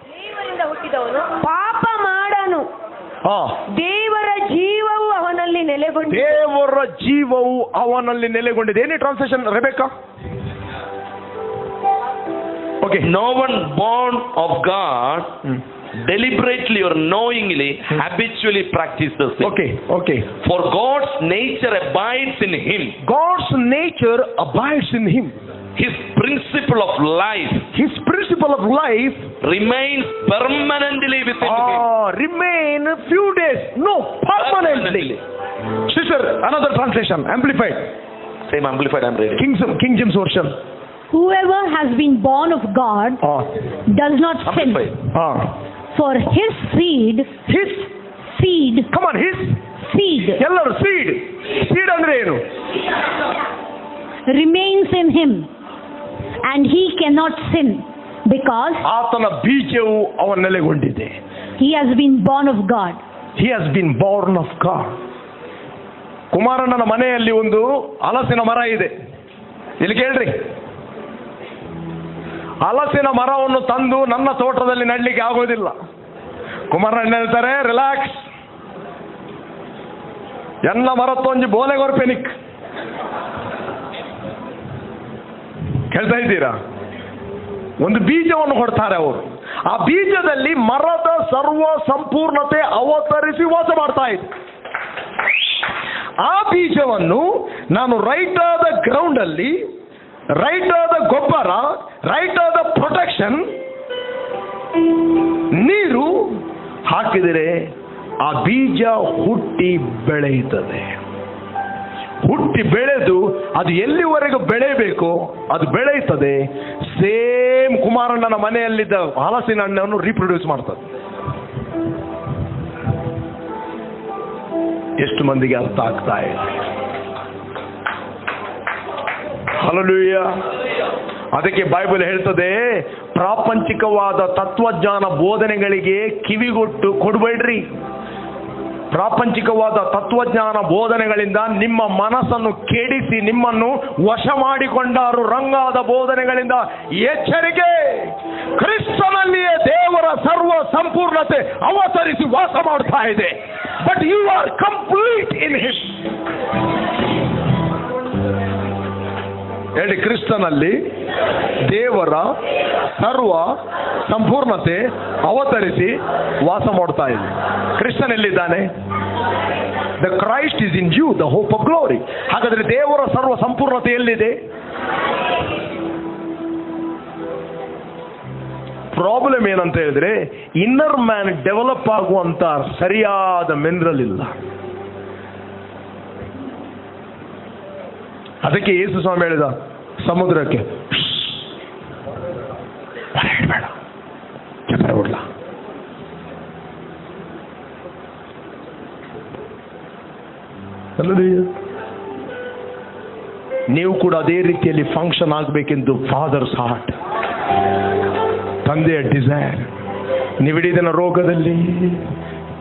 ಪಾಪ ಮಾಡನು. ದೇವರ ಜೀವವು ಅವನಲ್ಲಿ ನೆಲೆಗೊಂಡಿದೆ. ದೇವರ ಜೀವವು ಅವನಲ್ಲಿ ನೆಲೆಗೊಂಡಿದೆ. ಏನೇ translation Rebecca? Okay, no one born of God deliberately or knowingly habitually practices it. Okay. For God's nature abides in him. God's nature abides in him. His principle of life remains permanently within him. Remain a few days. No, permanently. Sister, another translation, amplified. Same amplified I'm reading. King James version. Whoever has been born of God does not sin. For his seed. Come on, his seed. Ellaru seed andre enu? Remains in him, and he cannot sin because ಆತನ ಬೀಜವು ಅವನ ನೆಲೆಗೊಂಡಿದೆ. He has been born of God. He has been born of God. ಕುಮಾರಣ್ಣನ ಮನೆಯಲ್ಲಿ ಒಂದು ಹಲಸಿನ ಮರ ಇದೆ. ಇಲ್ಲಿ ಕೇಳ್ರಿ, ಹಲಸಿನ ಮರವನ್ನು ತಂದು ನನ್ನ ತೋಟದಲ್ಲಿ ನೆಡಲಿಕ್ಕೆ ಆಗೋದಿಲ್ಲ. ಕುಮಾರಣ್ಣ ಹೇಳ್ತಾರೆ, ರಿಲ್ಯಾಕ್ಸ್, ಎನ್ನ ಮರತ್ತೊಂಜಿ ಬೋಲೆ ಗೊರ್ಪೆನಿಕ್. ಕೇಳ್ತಾ ಇದ್ದೀರಾ? ಒಂದು ಬೀಜವನ್ನು ಕೊಡ್ತಾರೆ ಅವರು. ಆ ಬೀಜದಲ್ಲಿ ಮರದ ಸರ್ವ ಸಂಪೂರ್ಣತೆ ಅವತರಿಸಿ ವಾಸ ಮಾಡ್ತಾ ಇದೆ. ಆ ಬೀಜವನ್ನು ನಾನು ರೈಟ್ ಆದ ಗ್ರೌಂಡ್ ಅಲ್ಲಿ, ರೈಟ್ ಆದ ಗೊಬ್ಬರ, ರೈಟ್ ಆದ ಪ್ರೊಟೆಕ್ಷನ್, ನೀರು ಹಾಕಿದರೆ ಆ ಬೀಜ ಹುಟ್ಟಿ ಬೆಳೆಯುತ್ತದೆ. ಹುಟ್ಟಿ ಬೆಳೆದು ಅದು ಎಲ್ಲಿವರೆಗೂ ಬೆಳೆಯಬೇಕು ಅದು ಬೆಳೆಯುತ್ತದೆ. ಸೇಮ್ ಕುಮಾರಣ್ಣನ ಮನೆಯಲ್ಲಿದ್ದ ಹಲಸಿನ ಹಣ್ಣನ್ನು ರೀಪ್ರೊಡ್ಯೂಸ್ ಮಾಡ್ತದೆ. ಎಷ್ಟು ಮಂದಿಗೆ ಅರ್ಥ ಆಗ್ತಾ ಇದೆ? ಹಲ್ಲೆಲೂಯಾ. ಅದಕ್ಕೆ ಬೈಬಲ್ ಹೇಳ್ತದೆ, ಪ್ರಾಪಂಚಿಕವಾದ ತತ್ವಜ್ಞಾನ ಬೋಧನೆಗಳಿಗೆ ಕಿವಿಗೊಟ್ಟು ಕೊಡಬೇಡ್ರಿ. ಪ್ರಾಪಂಚಿಕವಾದ ತತ್ವಜ್ಞಾನ ಬೋಧನೆಗಳಿಂದ ನಿಮ್ಮ ಮನಸ್ಸನ್ನು ಕೆಡಿಸಿ ನಿಮ್ಮನ್ನು ವಶ ಮಾಡಿಕೊಂಡಾರು ರಂಗಾದ ಬೋಧನೆಗಳಿಂದ ಎಚ್ಚರಿಕೆ. ಕ್ರಿಸ್ತನಲ್ಲಿಯೇ ದೇವರ ಸರ್ವ ಸಂಪೂರ್ಣತೆ ಅವತರಿಸಿ ವಾಸ ಮಾಡ್ತಾ ಇದೆ. But you are complete in him. ಹೇಳಿ, ಕ್ರಿಸ್ತನಲ್ಲಿ ದೇವರ ಸರ್ವ ಸಂಪೂರ್ಣತೆ ಅವತರಿಸಿ ವಾಸ ಮಾಡ್ತಾ ಇದೆ. ಕ್ರಿಸ್ತನಲ್ಲಿದ್ದಾನೆ. The Christ is in you, the hope of glory. ಹಾಗಾದ್ರೆ ದೇವರ ಸರ್ವ ಸಂಪೂರ್ಣತೆ ಎಲ್ಲಿದೆ? ಪ್ರಾಬ್ಲಮ್ ಏನಂತ ಹೇಳಿದ್ರೆ, ಇನ್ನರ್ ಮ್ಯಾನ್ ಡೆವಲಪ್ ಆಗುವಂತ ಸರಿಯಾದ ಮಿನರಲ್ ಇಲ್ಲ. ಅದಕ್ಕೆ ಯೇಸು ಸ್ವಾಮಿ ಹೇಳಿದ ಸಮುದ್ರಕ್ಕೆ, ಬೇಡ ಚಕ್ರ ಬಿಡ್ಲ. ನೀವು ಕೂಡ ಅದೇ ರೀತಿಯಲ್ಲಿ ಫಂಕ್ಷನ್ ಆಗಬೇಕೆಂದು ಫಾದರ್ಸ್ ಹಾರ್ಟ್, ತಂದೆಯ ಡಿಸೈರ್. ನಿವಿಡಿದನ ರೋಗದಲ್ಲಿ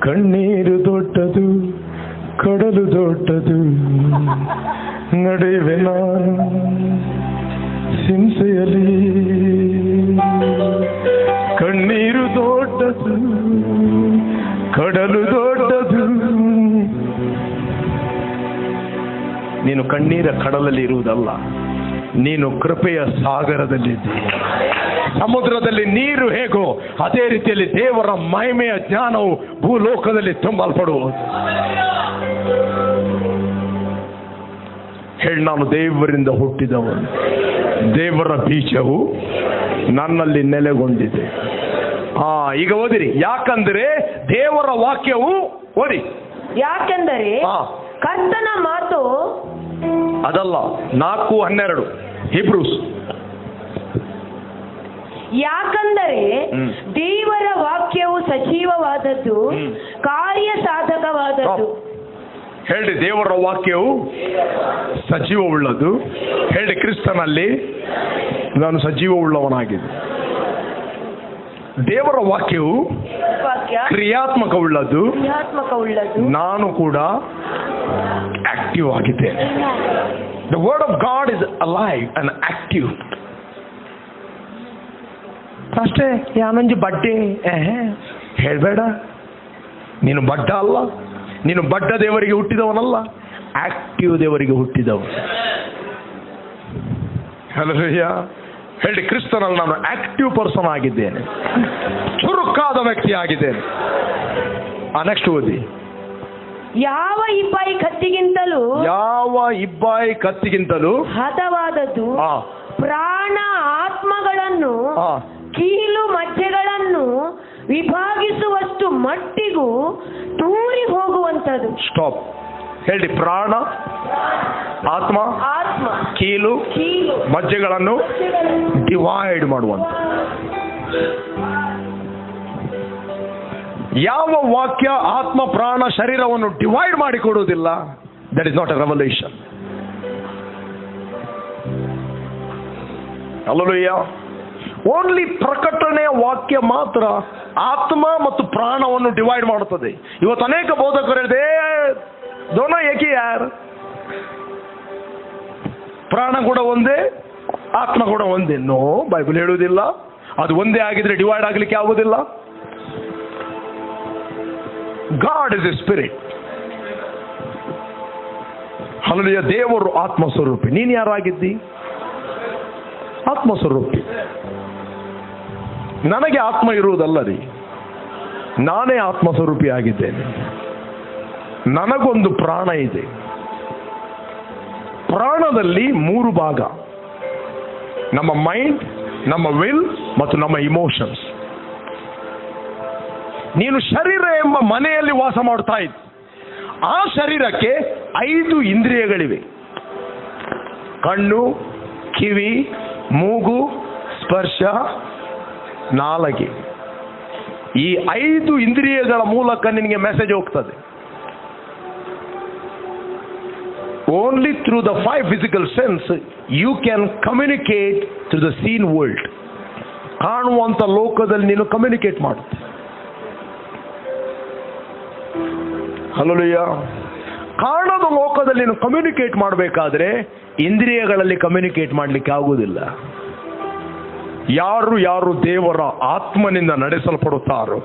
ಕಣ್ಣೀರು ದೊಡ್ಡದು, ಕಡಲು ದೊಡ್ಡದು, ನಡೆಯುವೆ ನಾನು ಹಿಂಸೆಯಲ್ಲಿ. ಕಣ್ಣೀರು ದೊಡ್ಡದು, ಕಡಲು ದೊಡ್ಡದು. ನೀನು ಕಣ್ಣೀರ ಕಡಲಲ್ಲಿ ಇರುವುದಲ್ಲ, ನೀನು ಕೃಪೆಯ ಸಾಗರದಲ್ಲಿದ್ದೆ. ಸಮುದ್ರದಲ್ಲಿ ನೀರು ಹೇಗೋ ಅದೇ ರೀತಿಯಲ್ಲಿ ದೇವರ ಮಹಿಮೆಯ ಜ್ಞಾನವು ಭೂಲೋಕದಲ್ಲಿ ತುಂಬಲ್ಪಡುವುದು. ಹೇಳಿ, ನಾನು ದೇವರಿಂದ ಹುಟ್ಟಿದವನು, ದೇವರ ಬೀಜವು ನನ್ನಲ್ಲಿ ನೆಲೆಗೊಂಡಿದೆ. ಈಗ ಓದಿರಿ. ಯಾಕಂದ್ರೆ ದೇವರ ವಾಕ್ಯವು, ಓದಿ, ಯಾಕೆಂದರೆ ಕರ್ತನ ಮಾತು, ಅದಲ್ಲ 4:12 ಹಿಬ್ರೂಸ್. ಯಾಕಂದರೆ ದೇವರ ವಾಕ್ಯವು ಸಜೀವವಾದದ್ದು, ಕಾರ್ಯ ಸಾಧಕವಾದದ್ದು. ಹೇಳಿ, ದೇವರ ವಾಕ್ಯವು ಸಜೀವವುಳ್ಳದ್ದು. ಹೇಳಿ, ಕ್ರಿಸ್ತನಲ್ಲಿ ನಾನು ಸಜೀವವುಳ್ಳವನಾಗಿದೆ. ದೇವರ ವಾಕ್ಯವು ಕ್ರಿಯಾತ್ಮಕವುಳ್ಳದ್ದು, ನಾನು ಕೂಡ ಆಕ್ಟಿವ್ ಆಗಿದ್ದೇನೆ. The word of god is alive and active. ಅಷ್ಟೇ, ಯಾನೊಂಜಿ ಬಡ್ಡೆ ಹೇಳ್ಬೇಡ. ನೀನು ಬಡ್ಡ ಅಲ್ಲ, ನೀನು ಬಡ್ಡ ದೇವರಿಗೆ ಹುಟ್ಟಿದವನಲ್ಲ, ಆಕ್ಟಿವ್ ದೇವರಿಗೆ ಹುಟ್ಟಿದವನು. ಹಲ್ಲೆಲೂಯಾ. ಹೇಳಿ, ಕ್ರಿಸ್ತನಲ್ಲಿ ನಾನು ಆಕ್ಟಿವ್ ಪರ್ಸನ್ ಆಗಿದ್ದೇನೆ, ಚುರುಕಾದ ವ್ಯಕ್ತಿ ಆಗಿದ್ದೇನೆ. ನೆಕ್ಸ್ಟ್ ಓದಿ. ಯಾವ ಇಬ್ಬಾಯಿ ಕತ್ತಿಗಿಂತಲೂ ಹದವಾದದ್ದು, ಪ್ರಾಣ ಆತ್ಮಗಳನ್ನು ಕೀಲು ಮಜ್ಜೆಗಳನ್ನು ವಿಭಾಗಿಸುವಷ್ಟು ಮಟ್ಟಿಗೂ ತೂರಿ ಹೋಗುವಂಥದ್ದು. ಸ್ಟಾಪ್. ಹೇಳಿ, ಪ್ರಾಣ ಆತ್ಮ ಕೀಲು ಮಜ್ಜೆಗಳನ್ನು ಡಿವೈಡ್ ಮಾಡುವಂತ. ಯಾವ ವಾಕ್ಯ ಆತ್ಮ ಪ್ರಾಣ ಶರೀರವನ್ನು ಡಿವೈಡ್ ಮಾಡಿಕೊಡುವುದಿಲ್ಲ, that is not a revelation. Hallelujah. Only ಪ್ರಕಟಣೆಯ ವಾಕ್ಯ ಮಾತ್ರ ಆತ್ಮ ಮತ್ತು ಪ್ರಾಣವನ್ನು ಡಿವೈಡ್ ಮಾಡುತ್ತದೆ. ಇವತ್ತು ಅನೇಕ ಬೋಧಕರು ಹೇಳಿದೆ, ದೋನೋ ಏಕೆ ಯಾರ್, ಪ್ರಾಣ ಕೂಡ ಒಂದೇ, ಆತ್ಮ ಕೂಡ ಒಂದೇ. ನೋ, ಬೈಬಲ್ ಹೇಳುವುದಿಲ್ಲ. ಅದು ಒಂದೇ ಆಗಿದ್ರೆ ಡಿವೈಡ್ ಆಗ್ಲಿಕ್ಕೆ ಆಗುವುದಿಲ್ಲ. God is A spirit. Hallelujah. ದೇವರು ಆತ್ಮಸ್ವರೂಪಿ. ನೀನು ಯಾರಾಗಿದ್ದಿ? ಆತ್ಮಸ್ವರೂಪಿ. ನನಗೆ ಆತ್ಮ ಇರುವುದಲ್ಲ ರೀ, ನಾನೇ ಆತ್ಮಸ್ವರೂಪಿ ಆಗಿದ್ದೇನೆ. ನನಗೊಂದು ಪ್ರಾಣ ಇದೆ. ಪ್ರಾಣದಲ್ಲಿ 3 ಭಾಗ: ನಮ್ಮ ಮೈಂಡ್, ನಮ್ಮ ವಿಲ್ ಮತ್ತು ನಮ್ಮ ಇಮೋಷನ್ಸ್. ನೀನು ಶರೀರ ಎಂಬ ಮನೆಯಲ್ಲಿ ವಾಸ ಮಾಡ್ತಾ ಇದ್ದಿ. ಆ ಶರೀರಕ್ಕೆ 5 ಇಂದ್ರಿಯಗಳಿವೆ: ಕಣ್ಣು, ಕಿವಿ, ಮೂಗು, ಸ್ಪರ್ಶ, ನಾಲಿಗೆ. ಈ 5 ಇಂದ್ರಿಯಗಳ ಮೂಲಕ ನಿನಗೆ ಮೆಸೇಜ್ ಹೋಗ್ತದೆ. Only through the 5 physical sense you can communicate to the seen world. ಕಾಣುವಂತ ಲೋಕದಲ್ಲಿ ನೀನು ಕಮ್ಯುನಿಕೇಟ್ ಮಾಡುತ್ತೆ. ಹಲ್ಲೆಲೂಯಾ. ಕಾಣದ ಲೋಕದಲ್ಲಿ ನೀನು ಕಮ್ಯುನಿಕೇಟ್ ಮಾಡಬೇಕಾದ್ರೆ ಇಂದ್ರಿಯಗಳಲ್ಲಿ ಕಮ್ಯುನಿಕೇಟ್ ಮಾಡಲಿಕ್ಕೆ ಆಗುವುದಿಲ್ಲ. ಯಾರು ದೇವರ ಆತ್ಮನಿಂದ ನಡೆಸಲ್ಪಡುತ್ತಾರೋ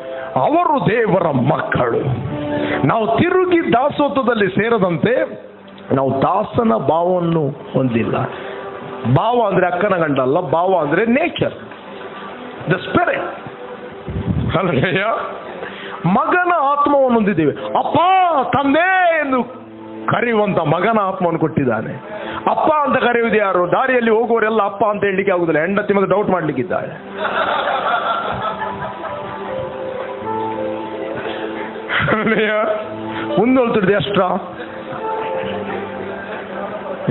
ಅವರು ದೇವರ ಮಕ್ಕಳು. ನಾವು ತಿರುಗಿ ದಾಸೋತ್ವದಲ್ಲಿ ಸೇರದಂತೆ ನಾವು ದಾಸನ ಭಾವವನ್ನು ಹೊಂದಿಲ್ಲ. ಭಾವ ಅಂದ್ರೆ ಅಕ್ಕನ ಗಂಡ ಅಲ್ಲ, ಭಾವ ಅಂದ್ರೆ ನೇಚರ್, ದ ಸ್ಪಿರಿಟ್. ಹಲ್ಲೆಲೂಯಾ. ಮಗನ ಆತ್ಮವನ್ನು ಹೊಂದಿದ್ದೇವೆ. ಅಪ್ಪ, ತಂದೆ ಎಂದು ಕರೆಯುವಂತ ಮಗನ ಆತ್ಮವನ್ನು ಕೊಟ್ಟಿದ್ದಾನೆ. ಅಪ್ಪ ಅಂತ ಕರೆಯುವುದು ಯಾರು? ದಾರಿಯಲ್ಲಿ ಹೋಗುವವರೆಲ್ಲ ಅಪ್ಪ ಅಂತ ಹೇಳಲಿಕ್ಕೆ ಆಗುದಿಲ್ಲ. ಹೆಂಡತಿ ಮತ್ತೆ ಡೌಟ್ ಮಾಡ್ಲಿಕ್ಕಿದ್ದಾಳೆ. ಮುಂದೊಳ್ತಿಡ್ದು ಎಷ್ಟ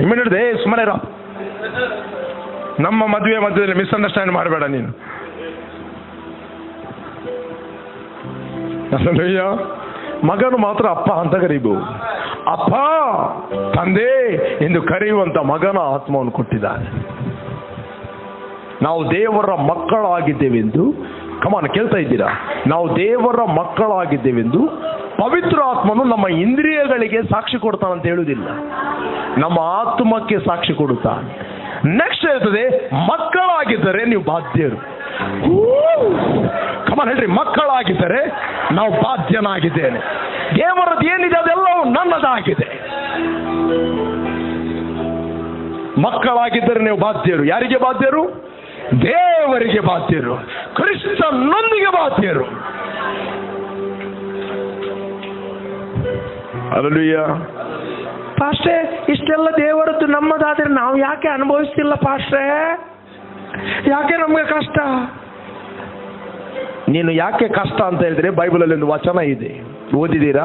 ಇಮಿಡಿಯೇಟ್ ಸುಮ್ಮನೆ ನಮ್ಮ ಮಧ್ಯದಲ್ಲಿ ಮಿಸ್ಅಂಡರ್ಸ್ಟ್ಯಾಂಡ್ ಮಾಡಬೇಡ ನೀನು. ಮಗನು ಮಾತ್ರ ಅಪ್ಪ ಅಂತ ಕರೀಬಹುದು. ಅಪ್ಪ, ತಂದೆ ಎಂದು ಕರೆಯುವಂತ ಮಗನ ಆತ್ಮವನ್ನು ಕೊಟ್ಟಿದ್ದಾನೆ. ನಾವು ದೇವರ ಮಕ್ಕಳಾಗಿದ್ದೇವೆಂದು, ಕಮಾನ್ ಕೇಳ್ತಾ ಇದ್ದೀರಾ? ನಾವು ದೇವರ ಮಕ್ಕಳಾಗಿದ್ದೇವೆಂದು ಪವಿತ್ರ ಆತ್ಮನು ನಮ್ಮ ಇಂದ್ರಿಯಗಳಿಗೆ ಸಾಕ್ಷಿ ಕೊಡ್ತಾನಂತ ಹೇಳುವುದಿಲ್ಲ, ನಮ್ಮ ಆತ್ಮಕ್ಕೆ ಸಾಕ್ಷಿ ಕೊಡುತ್ತಾನೆ. ನೆಕ್ಸ್ಟ್ ಹೇಳ್ತದೆ, ಮಕ್ಕಳಾಗಿದ್ದರೆ ನೀವು ಬಾಧ್ಯರು. ಕಮಾನ್ ಹೇಳ್ರಿ, ಮಕ್ಕಳಾಗಿದ್ದರೆ ನಾವು ಬಾಧ್ಯನಾಗಿದ್ದೇನೆ. ದೇವರದ್ದು ಏನಿದೆ ಅದೆಲ್ಲವೂ ನನ್ನದಾಗಿದೆ. ಮಕ್ಕಳಾಗಿದ್ದರೆ ನೀವು ಬಾಧ್ಯರು. ಯಾರಿಗೆ ಬಾಧ್ಯರು? ದೇವರಿಗೆ ಬಾಧ್ಯರು, ಕ್ರಿಸ್ತನೊಂದಿಗೆ ಬಾಧ್ಯರು. ಹಲ್ಲೆಲೂಯಾ. ಅಷ್ಟೇ, ಇಷ್ಟೆಲ್ಲ ದೇವರದ್ದು ಅದು ನಮ್ಮದಾದ್ರೆ ನಾವು ಯಾಕೆ ಅನುಭವಿಸ್ತಿಲ್ಲ ಪಾಸ್ಟ್ರೇ? ಯಾಕೆ ನಮಗೆ ಕಷ್ಟ? ನೀನು ಯಾಕೆ ಕಷ್ಟ ಅಂತ ಹೇಳಿದ್ರೆ ಬೈಬಲಲ್ಲಿ ಒಂದು ವಚನ ಇದೆ, ಓದಿದ್ದೀರಾ?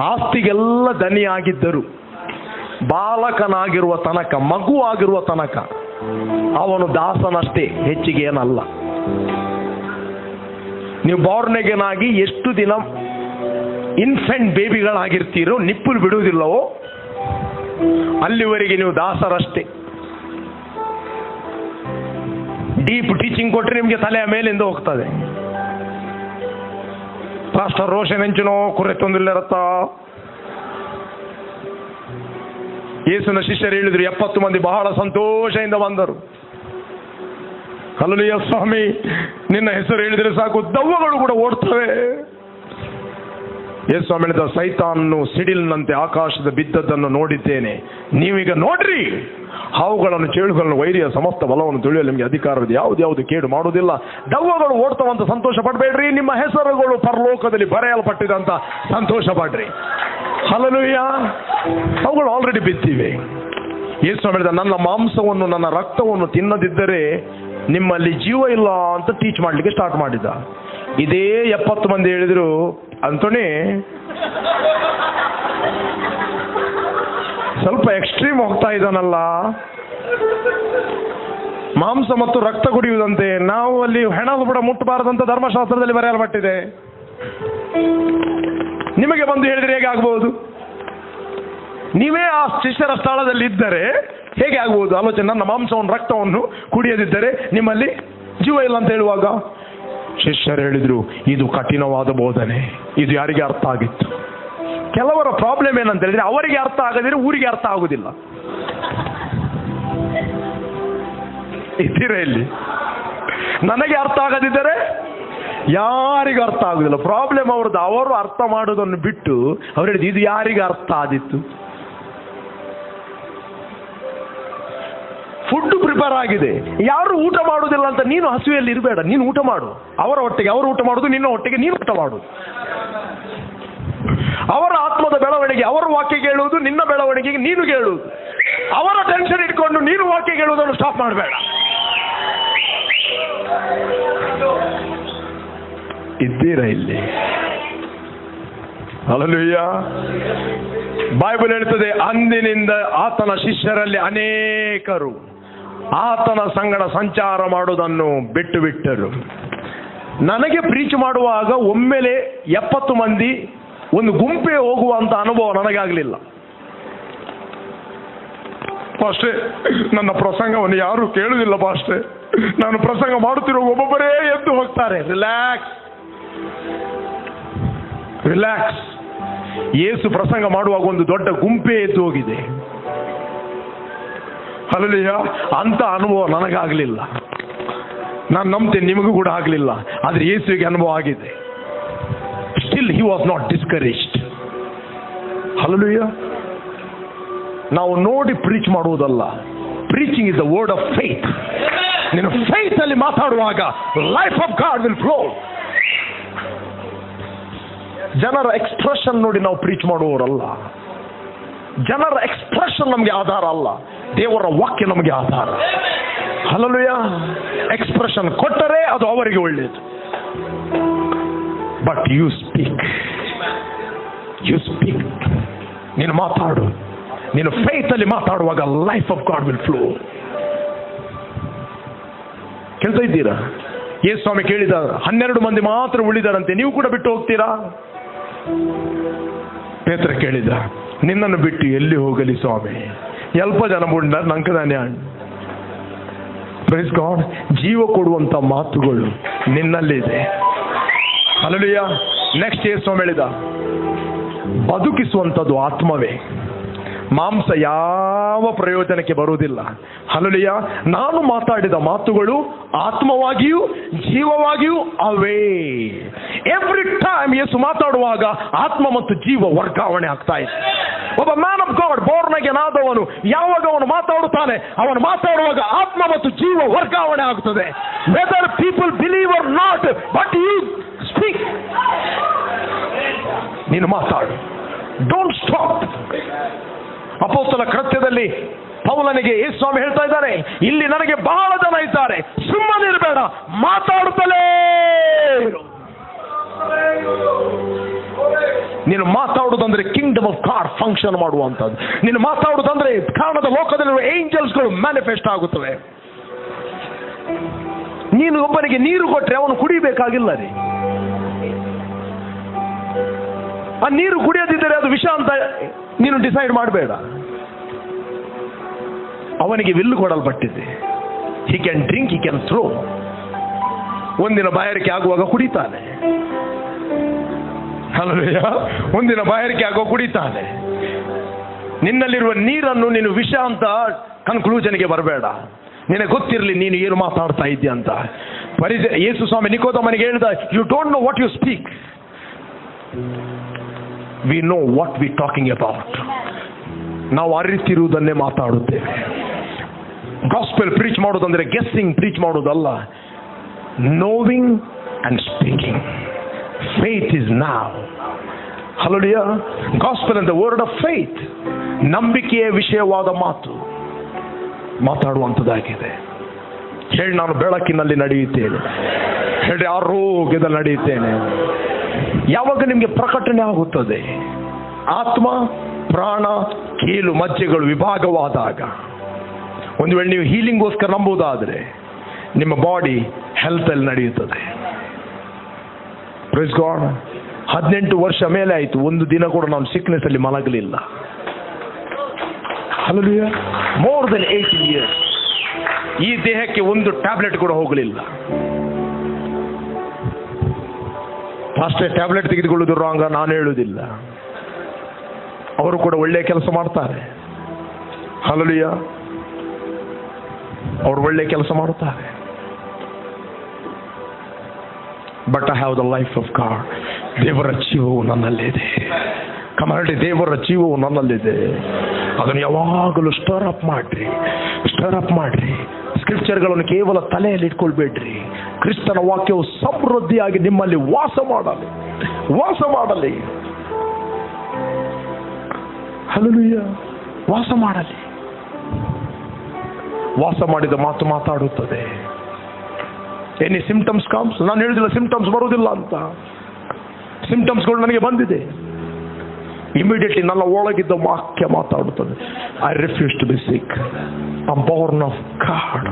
ಆಸ್ತಿಗೆಲ್ಲ ದನಿಯಾಗಿದ್ದರು, ಬಾಲಕನಾಗಿರುವ ತನಕ, ಮಗು ಆಗಿರುವ ತನಕ ಅವನು ದಾಸನಷ್ಟೇ, ಹೆಚ್ಚಿಗೆ ಏನಲ್ಲ. ನೀವು ಬಾರ್ನ್ ಅಗೇನ್ ಆಗಿ ಎಷ್ಟು ದಿನ ಇನ್ಫೆಂಟ್ ಬೇಬಿಗಳಾಗಿರ್ತೀರೋ, ನಿಪ್ಪಲು ಬಿಡುವುದಿಲ್ಲವೋ ಅಲ್ಲಿವರೆಗೆ ನೀವು ದಾಸರಷ್ಟೇ. ಡೀಪ್ ಟೀಚಿಂಗ್ ಕೊಟ್ಟರೆ ನಿಮಗೆ ತಲೆಯ ಮೇಲಿಂದ ಹೋಗ್ತದೆ. ಪಾಸ್ಟರ್ ರೋಷನ್ ಹೆಂಚಿನೋ ಕುರೆ ತೊಂದಿಲ್ಲರತ್ತ. ಯೇಸುನ ಶಿಷ್ಯರು ಹೇಳಿದ್ರು, 70 ಮಂದಿ ಬಹಳ ಸಂತೋಷದಿಂದ ಬಂದರು. ಹಲ್ಲೆಲೂಯಾ ಸ್ವಾಮಿ, ನಿನ್ನ ಹೆಸರು ಹೇಳಿದ್ರೆ ಸಾಕು ದೆವ್ವಗಳು ಕೂಡ ಓಡ್ತವೆ. ಯೇಸು ಸ್ವಾಮಿ ಹೇಳಿದ, ಸೈತಾನನು ಸಿಡಿಲಿನಂತೆ ಆಕಾಶದ ಬಿದ್ದದ್ದನ್ನು ನೋಡಿದ್ದೇನೆ, ನೀವೀಗ ನೋಡ್ರಿ. ಹಾವುಗಳನ್ನು, ಚೇಳುಗಳನ್ನು, ವೈರಿಯ ಸಮಸ್ತ ಬಲವನ್ನು ತುಳಿಯಲು ನಿಮಗೆ ಅಧಿಕಾರವಿದೆ, ಯಾವ್ದು ಕೇಡು ಮಾಡುವುದಿಲ್ಲ. ದೆವ್ವಗಳು ಓಡ್ತಾವಂತ ಸಂತೋಷ ಪಡಬೇಡ್ರಿ, ನಿಮ್ಮ ಹೆಸರುಗಳು ಪರಲೋಕದಲ್ಲಿ ಬರೆಯಲ್ಪಟ್ಟಿದೆ ಅಂತ ಸಂತೋಷ ಪಡ್ರಿ. ಹಲ್ಲೆಲೂಯಾ. ಅವುಗಳು ಆಲ್ರೆಡಿ ಬಿದ್ದಿವೆ. ಯೇಸು ಸ್ವಾಮಿ ಹೇಳಿದ, ನನ್ನ ಮಾಂಸವನ್ನು ನನ್ನ ರಕ್ತವನ್ನು ತಿನ್ನದಿದ್ದರೆ ನಿಮ್ಮಲ್ಲಿ ಜೀವ ಇಲ್ಲ ಅಂತ ಟೀಚ್ ಮಾಡ್ಲಿಕ್ಕೆ ಸ್ಟಾರ್ಟ್ ಮಾಡಿದ. ಇದೇ 70 ಮಂದಿ ಹೇಳಿದ್ರು, ಅಂತೋಣಿ ಸ್ವಲ್ಪ ಎಕ್ಸ್ಟ್ರೀಮ್ ಹೋಗ್ತಾ ಇದ್ದಾನಲ್ಲ, ಮಾಂಸ ಮತ್ತು ರಕ್ತ ಕುಡಿಯುವುದಂತೆ, ನಾವು ಅಲ್ಲಿ ಹೆಣ ಕೂಡ ಮುಟ್ಟಬಾರದಂತ ಧರ್ಮಶಾಸ್ತ್ರದಲ್ಲಿ ಬರೆಯಲ್ಪಟ್ಟಿದೆ. ನಿಮಗೆ ಬಂದು ಹೇಳಿದ್ರೆ ಹೇಗೆ ಆಗ್ಬಹುದು? ನೀವೇ ಆ ಶಿಷ್ಯರ ಸ್ಥಳದಲ್ಲಿ ಇದ್ದರೆ ಹೇಗೆ ಆಗ್ಬಹುದು ಆಲೋಚನೆ? ನನ್ನ ಮಾಂಸವನ್ನು ರಕ್ತವನ್ನು ಕುಡಿಯದಿದ್ದರೆ ನಿಮ್ಮಲ್ಲಿ ಜೀವ ಇಲ್ಲ ಅಂತ ಹೇಳುವಾಗ ಶಿಷ್ಯರು ಹೇಳಿದ್ರು, ಇದು ಕಠಿಣವಾದ ಬೋಧನೆ, ಇದು ಯಾರಿಗೆ ಅರ್ಥ ಆಗಿತ್ತು? ಕೆಲವರ ಪ್ರಾಬ್ಲಮ್ ಏನಂತ ಹೇಳಿದ್ರೆ, ಅವರಿಗೆ ಅರ್ಥ ಆಗದಿದ್ರೆ ಊರಿಗೆ ಅರ್ಥ ಆಗುದಿಲ್ಲ. ಇದ್ದೀರಾ ಇಲ್ಲಿ? ನನಗೆ ಅರ್ಥ ಆಗದಿದ್ದರೆ ಯಾರಿಗೂ ಅರ್ಥ ಆಗುದಿಲ್ಲ. ಪ್ರಾಬ್ಲಮ್ ಅವ್ರದ್ದು. ಅವರು ಅರ್ಥ ಮಾಡೋದನ್ನು ಬಿಟ್ಟು ಅವ್ರು ಹೇಳಿದ್ರು, ಇದು ಯಾರಿಗೆ ಅರ್ಥ ಆದಿತ್ತು? ಫುಡ್ ಪ್ರಿಪೇರ್ ಆಗಿದೆ, ಯಾರು ಊಟ ಮಾಡುವುದಿಲ್ಲ ಅಂತ ನೀನು ಹಸುವೆಯಲ್ಲಿ ಇರಬೇಡ, ನೀನು ಊಟ ಮಾಡು. ಅವರ ಹೊಟ್ಟೆಗೆ ಅವರು ಊಟ ಮಾಡುದು, ನಿನ್ನ ಹೊಟ್ಟೆಗೆ ನೀನು ಊಟ ಮಾಡು. ಅವರ ಆತ್ಮದ ಬೆಳವಣಿಗೆ ಅವರ ವಾಕ್ಯ ಕೇಳುವುದು, ನಿನ್ನ ಬೆಳವಣಿಗೆಗೆ ನೀನು ಕೇಳುವುದು. ಅವರ ಟೆನ್ಷನ್ ಇಟ್ಕೊಂಡು ನೀನು ವಾಕ್ಯ ಕೇಳುವುದನ್ನು ಸ್ಟಾಪ್ ಮಾಡಬೇಡ. ಇದ್ದೀರಾ ಇಲ್ಲಿ? ಹಲ್ಲೆಲೂಯಾ. ಬೈಬಲ್ ಹೇಳ್ತದೆ, ಅಂದಿನಿಂದ ಆತನ ಶಿಷ್ಯರಲ್ಲಿ ಅನೇಕರು ಆತನ ಸಂಗಡ ಸಂಚಾರ ಮಾಡುವುದನ್ನು ಬಿಟ್ಟು ಬಿಟ್ಟರು. ನನಗೆ ಪ್ರೀಚ್ ಮಾಡುವಾಗ ಒಮ್ಮೆಲೆ 70 ಮಂದಿ ಒಂದು ಗುಂಪೇ ಹೋಗುವಂತ ಅನುಭವ ನನಗಾಗಲಿಲ್ಲ. ಪಾಸ್ಟ್ರೇ, ನನ್ನ ಪ್ರಸಂಗವನ್ನು ಯಾರು ಕೇಳುವುದಿಲ್ಲ ಪಾಸ್ಟ್ರೇ, ನಾನು ಪ್ರಸಂಗ ಮಾಡುತ್ತಿರೋ ಒಬ್ಬೊಬ್ಬರೇ ಎದ್ದು ಹೋಗ್ತಾರೆ. Relax relax. ಯೇಸು ಪ್ರಸಂಗ ಮಾಡುವಾಗ ಒಂದು ದೊಡ್ಡ ಗುಂಪೇ ಎದ್ದು ಹೋಗಿದೆ. ಹಲ್ಲೆಲೂಯಾ. ಅಂತ ಅನುಭವ ನನಗಾಗಲಿಲ್ಲ. ನಾನು ನಂಬ್ತೇನೆ ನಿಮಗೂ ಕೂಡ ಆಗಲಿಲ್ಲ, ಆದ್ರೆ ಯೇಸುವಿಗೆ ಅನುಭವ ಆಗಿದೆ. Still he was not discouraged. Hallelujah. ನಾವು ನೋಡಿ ಪ್ರೀಚ್ ಮಾಡುವುದಲ್ಲ, preaching is the word of faith. ನೀನು ಫೇತ್ ಅಲ್ಲಿ ಮಾತಾಡುವಾಗ life of God will flow. ಜನರ ಎಕ್ಸ್ಪ್ರೆಷನ್ ನೋಡಿ ನಾವು ಪ್ರೀಚ್ ಮಾಡುವವರಲ್ಲ. ಜನರ ಎಕ್ಸ್ಪ್ರೆಷನ್ ನಮಗೆ ಆಧಾರ ಅಲ್ಲ, ದೇವರ ವಾಕ್ಯ ನಮಗೆ ಆಧಾರ. ಹಲ್ಲೆಲೂಯಾ. ಎಕ್ಸ್ಪ್ರೆಷನ್ ಕೊಟ್ಟರೆ ಅದು ಅವರಿಗೆ ಒಳ್ಳೆಯದು. ಬಟ್ ಯು ಸ್ಪೀಕ್, ನೀನು ಮಾತಾಡು. ನೀನು ಫೇತ್ ಅಲ್ಲಿ ಮಾತಾಡುವಾಗ life of God will flow. ಕೇಳ್ತಾ ಇದ್ದೀರಾ? ಯೇಸು ಸ್ವಾಮಿ ಕೇಳಿದ, 12 ಮಂದಿ ಮಾತ್ರ ಉಳಿದಾರಂತೆ, ನೀವು ಕೂಡ ಬಿಟ್ಟು ಹೋಗ್ತೀರಾ? ಪೇತ್ರ ಕೇಳಿದ, ನಿನ್ನನ್ನು ಬಿಟ್ಟು ಎಲ್ಲಿ ಹೋಗಲಿ ಸ್ವಾಮಿ? ಎಲ್ಪ ಜನ ಮುಂಡ ನಂಕದಾನೆ ಅಣ್ಣ. Praise God. ಜೀವ ಕೊಡುವಂತ ಮಾತುಗಳು ನಿನ್ನಲ್ಲಿದೆ. ಹಲ್ಲೆಲೂಯಾ. ನೆಕ್ಸ್ಟ್ ಯೇಸು ಸ್ವಾಮಿ ಹೇಳಿದ, ಬದುಕಿಸುವಂಥದ್ದು ಆತ್ಮವೇ, ಮಾಂಸ ಯಾವ ಪ್ರಯೋಜನಕ್ಕೆ ಬರುವುದಿಲ್ಲ. ಹಲ್ಲೆಲೂಯಾ. ನಾನು ಮಾತಾಡಿದ ಮಾತುಗಳು ಆತ್ಮವಾಗಿಯೂ ಜೀವವಾಗಿಯೂ ಅವೇ. ಎವ್ರಿ ಟೈಮ್ ಯೇಸು ಮಾತಾಡುವಾಗ ಆತ್ಮ ಮತ್ತು ಜೀವ ವರ್ಗಾವಣೆ ಆಗ್ತಾ ಇದೆ. ಒಬ್ಬ man of God, born again ಆದವನು ಯಾವಾಗ ಅವನು ಮಾತಾಡುತ್ತಾನೆ, ಅವನು ಮಾತಾಡುವಾಗ ಆತ್ಮ ಮತ್ತು ಜೀವ ವರ್ಗಾವಣೆ ಆಗುತ್ತದೆ. Whether people believe or not, but you speak. ನೀನು ಮಾತಾಡು. Don't stop. ಅಪೊಸ್ತಲ ಕೃತ್ಯದಲ್ಲಿ ಪೌಲನಿಗೆ ಯೇಸು ಸ್ವಾಮಿ ಹೇಳ್ತಾ ಇದ್ದಾರೆ, ಇಲ್ಲಿ ನನಗೆ ಬಹಳ ಜನ ಇದ್ದಾರೆ, ಸುಮ್ಮನಿರಬೇಡ, ಮಾತಾಡುತ್ತಲೇ ಇರು. ನೀನು ಮಾತಾಡುವುದಂದ್ರೆ ಕಿಂಗ್ಡಮ್ ಆಫ್ ಗಾಡ್ ಫಂಕ್ಷನ್ ಮಾಡುವಂಥದ್ದು. ನೀನು ಮಾತಾಡುವುದಂದ್ರೆ ಕಾಣದ ಲೋಕದಲ್ಲಿರುವ ಏಂಜಲ್ಸ್ಗಳು ಮ್ಯಾನಿಫೆಸ್ಟ್ ಆಗುತ್ತವೆ. ನೀನು ಒಬ್ಬನಿಗೆ ನೀರು ಕೊಟ್ಟರೆ ಅವನು ಕುಡಿಬೇಕಾಗಿಲ್ಲ ರೀ. ಆ ನೀರು ಕುಡಿಯದಿದ್ದರೆ ಅದು ವಿಷ ಅಂತ ನೀನು ಡಿಸೈಡ್ ಮಾಡಬೇಡ. ಅವನಿಗೆ ವಿಲ್ಲು ಕೊಡಲ್ಪಟ್ಟಿದೆ. He can drink, he can throw. ಒಂದಿನ ಬಾಯಾರಿಕೆ ಆಗುವಾಗ ಕುಡಿತಾನೆ. ಹಲ್ಲೆಲೂಯಾ. ಒಂದಿನ ಬಾಯಾರಿಕೆ ಆಗುವಾಗ ಕುಡಿತಾನೆ. ನಿನ್ನಲ್ಲಿರುವ ನೀರನ್ನು ನೀನು ವಿಷ ಅಂತ ಕನ್ಕ್ಲೂಷನ್ಗೆ ಬರಬೇಡ. ನಿನಗೆ ಗೊತ್ತಿರಲಿ ನೀನು ಏನು ಮಾತಾಡ್ತಾ ಇದ್ದೀಯ ಅಂತ. ಯೇಸು ಸ್ವಾಮಿ ನಿಕೋದೇಮನಿಗೆ ಹೇಳಿದ, you don't know what you speak, we know what we talking about. ನಾವು ಅರಿತಿರುವುದನ್ನೇ ಮಾತಾಡುತ್ತೇವೆ. ಗಾಸ್ಪೆಲ್ ಪ್ರೀಚ್ ಮಾಡೋದಂದ್ರೆ ಗೆಸ್ಸಿಂಗ್ ಪ್ರೀಚ್ ಮಾಡೋದಲ್ಲ, knowing and speaking. Faith is now. Hallelujah. Gospel and the word of faith, ನಂಬಿಕೆಯ ವಿಷಯವಾದ ಮಾತು ಮಾತಾಡುವಂಥದ್ದಾಗಿದೆ. ಹೇಳಿ, ನಾನು ಬೆಳಕಿನಲ್ಲಿ ನಡೆಯುತ್ತೇನೆ. ಹೇಳಿ, ಆರೋಗ್ಯದಲ್ಲಿ ನಡೆಯುತ್ತೇನೆ. ಯಾವಾಗ ನಿಮಗೆ ಪ್ರಕಟಣೆ ಆಗುತ್ತದೆ, ಆತ್ಮ ಪ್ರಾಣ ಕೀಲು ಮಜ್ಜೆಗಳು ವಿಭಾಗವಾದಾಗ, ಒಂದು ವೇಳೆ ನೀವು ಹೀಲಿಂಗ್ಗೋಸ್ಕರ ನಂಬುವುದಾದರೆ ನಿಮ್ಮ ಬಾಡಿ ಹೆಲ್ತ್ ಅಲ್ಲಿ ನಡೆಯುತ್ತದೆ. Praise God. 18 ವರ್ಷ ಮೇಲೆ ಆಯಿತು, ಒಂದು ದಿನ ಕೂಡ ನಾನು ಸಿಕ್ನೆಸ್ ಅಲ್ಲಿ ಮಲಗಲಿಲ್ಲ. ಹಲ್ಲೆಲೂಯಾ. More than 18 years. ಈ ದೇಹಕ್ಕೆ ಒಂದು ಟ್ಯಾಬ್ಲೆಟ್ ಕೂಡ ಹೋಗಲಿಲ್ಲ. ಅಷ್ಟೇ ಟ್ಯಾಬ್ಲೆಟ್ ತೆಗೆದುಕೊಳ್ಳುವುದು ರಾಂಗ ನಾನು ಹೇಳುವುದಿಲ್ಲ. ಅವರು ಕೂಡ ಒಳ್ಳೆಯ ಕೆಲಸ ಮಾಡ್ತಾರೆ. ಹಲ್ಲೆಲೂಯಾ. ಅವರು ಒಳ್ಳೆಯ ಕೆಲಸ ಮಾಡುತ್ತಾರೆ. But I have the life of god. ದೇವರ ಜೀವವು ನನ್ನಲ್ಲಿದೆ. ಕಮಾಂಡ್, ದೇವರ ಜೀವವು ನನ್ನಲ್ಲಿದೆ. ಅದನ್ನು ಯಾವಾಗಲೂ ಸ್ಟರ್ ಅಪ್ ಮಾಡ್ರಿ, ಸ್ಟರ್ ಅಪ್ ಮಾಡ್ರಿ. ಸ್ಕ್ರಿಪ್ಚರ್ಗಳನ್ನು ಕೇವಲ ತಲೆಯಲ್ಲಿ ಇಟ್ಕೊಳ್ಬೇಡ್ರಿ. ಕ್ರಿಸ್ತನ ವಾಕ್ಯವು ಸಮೃದ್ಧಿಯಾಗಿ ನಿಮ್ಮಲ್ಲಿ ವಾಸ ಮಾಡಲಿ, ವಾಸ ಮಾಡಲಿ. ಹಲ್ಲೆಲೂಯಾ. ವಾಸ ಮಾಡಲಿ. ವಾಸ ಮಾಡಿದ ಮಾತು ಮಾತಾಡುತ್ತದೆ. ಎನಿ ಸಿಂಪ್ಟಮ್ಸ್ ಕಮ್ಸ್, ನಾನು ಹೇಳಿದಿಲ್ಲ ಸಿಂಪ್ಟಮ್ಸ್ ಬರುವುದಿಲ್ಲ ಅಂತ. ಸಿಂಪ್ಟಮ್ಸ್ಗಳು ನನಗೆ ಬಂದಿದೆ. ಇಮಿಡಿಯೇಟ್ಲಿ ನನ್ನ ಒಳಗಿದ್ದ ವಾಕ್ಯ ಮಾತಾಡುತ್ತದೆ. I refuse to be sick. I am born of God.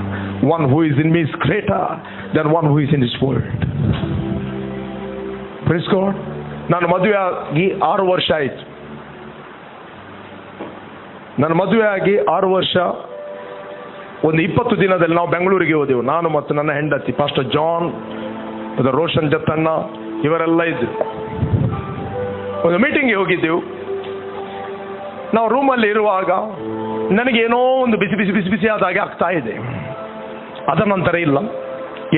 One who is in me is greater than one who is in this world. Praise God. ನಾನು ಮದುವೆ ಆಗಿ 6 ವರ್ಷ ಆಯಿತು. ನಾನು ಮದುವೆ ಆಗಿ 6 ವರ್ಷ, ಒಂದು 20 ದಿನದಲ್ಲಿ ನಾವು ಬೆಂಗಳೂರಿಗೆ ಹೋದೆವು. ನಾನು ಮತ್ತು ನನ್ನ ಹೆಂಡತಿ, ಪಾಸ್ಟರ್ ಜಾನ್, ರೋಷನ್ ಜತ್ತಣ್ಣ, ಇವರೆಲ್ಲ ಇದ್ರು. ಒಂದು ಮೀಟಿಂಗ್ಗೆ ಹೋಗಿದ್ದೆವು. ನಾವು ರೂಮಲ್ಲಿ ಇರುವಾಗ ನನಗೇನೋ ಒಂದು ಬಿಸಿ ಬಿಸಿ ಬಿಸಿ ಬಿಸಿ ಆದ ಹಾಗೆ ಆಗ್ತಾ ಇದೆ. ಅದರ ನಂತರ ಇಲ್ಲ,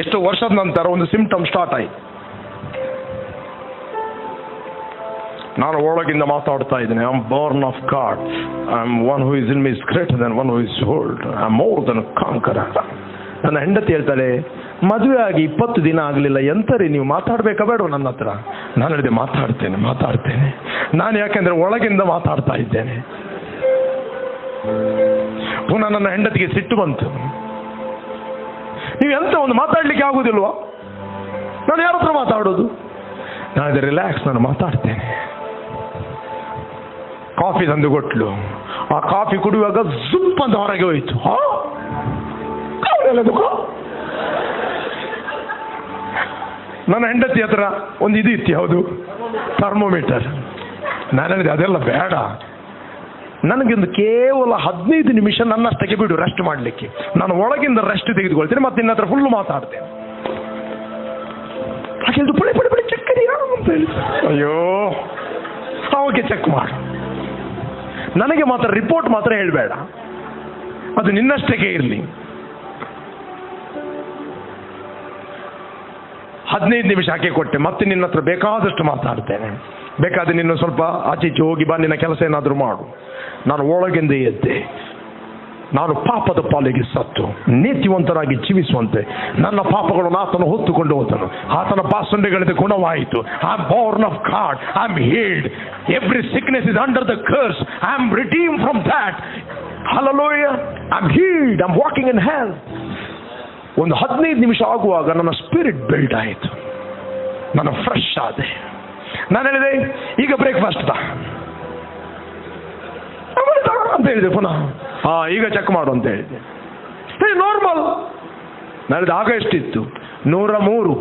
ಎಷ್ಟು ವರ್ಷದ ನಂತರ ಒಂದು ಸಿಂಪ್ಟಮ್ ಸ್ಟಾರ್ಟ್ ಆಯಿತು. ನಾನು ಒಳಗಿಂದ ಮಾತಾಡ್ತಾ ಇದ್ದೇನೆ, I am born of God. I am one who is in me is greater than one who is world. I am more than conqueror. ನನ್ನ ಹೆಂಡತಿ ಹೇಳ್ತಾಳೆ, ಮದುವೆ ಆಗಿ 20 ದಿನ ಆಗಲಿಲ್ಲ, ಎಂತರಿ ನೀವು ಮಾತಾಡ್ಬೇಕಾ ಬೇಡ ನನ್ನ ಹತ್ರ? ನಾನು ಹೇಳಿದೆ, ಮಾತಾಡ್ತೇನೆ. ನಾನು ಯಾಕೆಂದ್ರೆ ಒಳಗಿಂದ ಮಾತಾಡ್ತಾ ಇದ್ದೇನೆ. ಪುನಃ ನನ್ನ ಹೆಂಡತಿಗೆ ಸಿಟ್ಟು ಬಂತು. ನೀವು ಎಂತ ಒಂದು ಮಾತಾಡ್ಲಿಕ್ಕೆ ಆಗುದಿಲ್ವಾ? ನಾನು ಯಾರ ಹತ್ರ ಮಾತಾಡೋದು? ನಾನು ರಿಲ್ಯಾಕ್ಸ್, ನಾನು ಮಾತಾಡ್ತೇನೆ. ಕಾಫಿ ತಂದು ಕೊಟ್ಲು. ಆ ಕಾಫಿ ಕುಡಿಯುವಾಗ ಜುಪ್ ಅಂತ ಹೊರಗೆ ಹೋಯ್ತು. ನನ್ನ ಹೆಂಡತಿ ಹತ್ರ ಒಂದು ಇದು ಇತ್ತು, ಯಾವುದು, ಥರ್ಮೋಮೀಟರ್. ನಾನು ಹೇಳಿದೆ, ಅದೆಲ್ಲ ಬೇಡ, ನನಗೊಂದು ಕೇವಲ 15 ನಿಮಿಷ ನನ್ನಷ್ಟಕ್ಕೆ ಬಿಡು ರೆಸ್ಟ್ ಮಾಡಲಿಕ್ಕೆ. ನಾನು ಒಳಗಿಂದ ರೆಸ್ಟ್ ತೆಗೆದುಕೊಳ್ತೇನೆ, ಮತ್ತೆ ನಿನ್ನ ಹತ್ರ ಫುಲ್ಲು ಮಾತಾಡ್ತೇನೆ. ಹಾಗೆ ಪುಳಿ ಪುಳಿ ಪುಳಿ ಚೆಕ್ ಅಂತ ಹೇಳಿ, ಅಯ್ಯೋ ಅವಾಗೆ ಚೆಕ್ ಮಾಡು, ನನಗೆ ಮಾತ್ರ ರಿಪೋರ್ಟ್ ಮಾತ್ರ ಹೇಳಬೇಡ, ಅದು ನಿನ್ನಷ್ಟಕ್ಕೆ ಇರಲಿ. 15 ನಿಮಿಷ ಹಾಕಿ ಕೊಟ್ಟೆ. ಮತ್ತೆ ನಿನ್ನ ಹತ್ರ ಬೇಕಾದಷ್ಟು ಮಾತಾಡ್ತೇನೆ, ಬೇಕಾದ್ರೆ ನಿನ್ನ ಸ್ವಲ್ಪ ಆಚೀಚೆ ಹೋಗಿ ಬಾ, ನಿನ್ನ ಕೆಲಸ ಏನಾದರೂ ಮಾಡು. ನಾನು ಒಳಗಿಂದ ಎದ್ದೆ. ನಾನು ಪಾಪದ ಪಾಲಿಗೆ ಸತ್ತು ನೀತಿವಂತರಾಗಿ ಜೀವಿಸುವಂತೆ ನನ್ನ ಪಾಪಗಳನ್ನು ಆತನು ಹೊತ್ತುಕೊಂಡು ಹೋದನು. ಆತನ ಬಾಸುಂಡೆಗಳಿಂದ ಗುಣವಾಯಿತು. I am born of God. I am healed. Every sickness is under the curse. I am redeemed from that. Hallelujah. I'm healed. I'm walking in health. ಒಂದು 15 ನಿಮಿಷ ಆಗುವಾಗ ನನ್ನ ಸ್ಪಿರಿಟ್ ಬಿಲ್ಡ್ ಆಯಿತು, ನಾನು ಫ್ರೆಶ್ ಆದೆ. ನಾನು ಹೇಳಿದೆ ಈಗ ಬ್ರೇಕ್ಫಾಸ್ಟ್ ಅಂತ ಹೇಳಿದೆ. ಪುನಃ ಈಗ ಚೆಕ್ ಮಾಡು ಅಂತ ಹೇಳಿದೆ. ನಾರ್ಮಲ್. ನಾನು ಹೇಳಿದೆ ಆಗ ಎಷ್ಟಿತ್ತು? 103.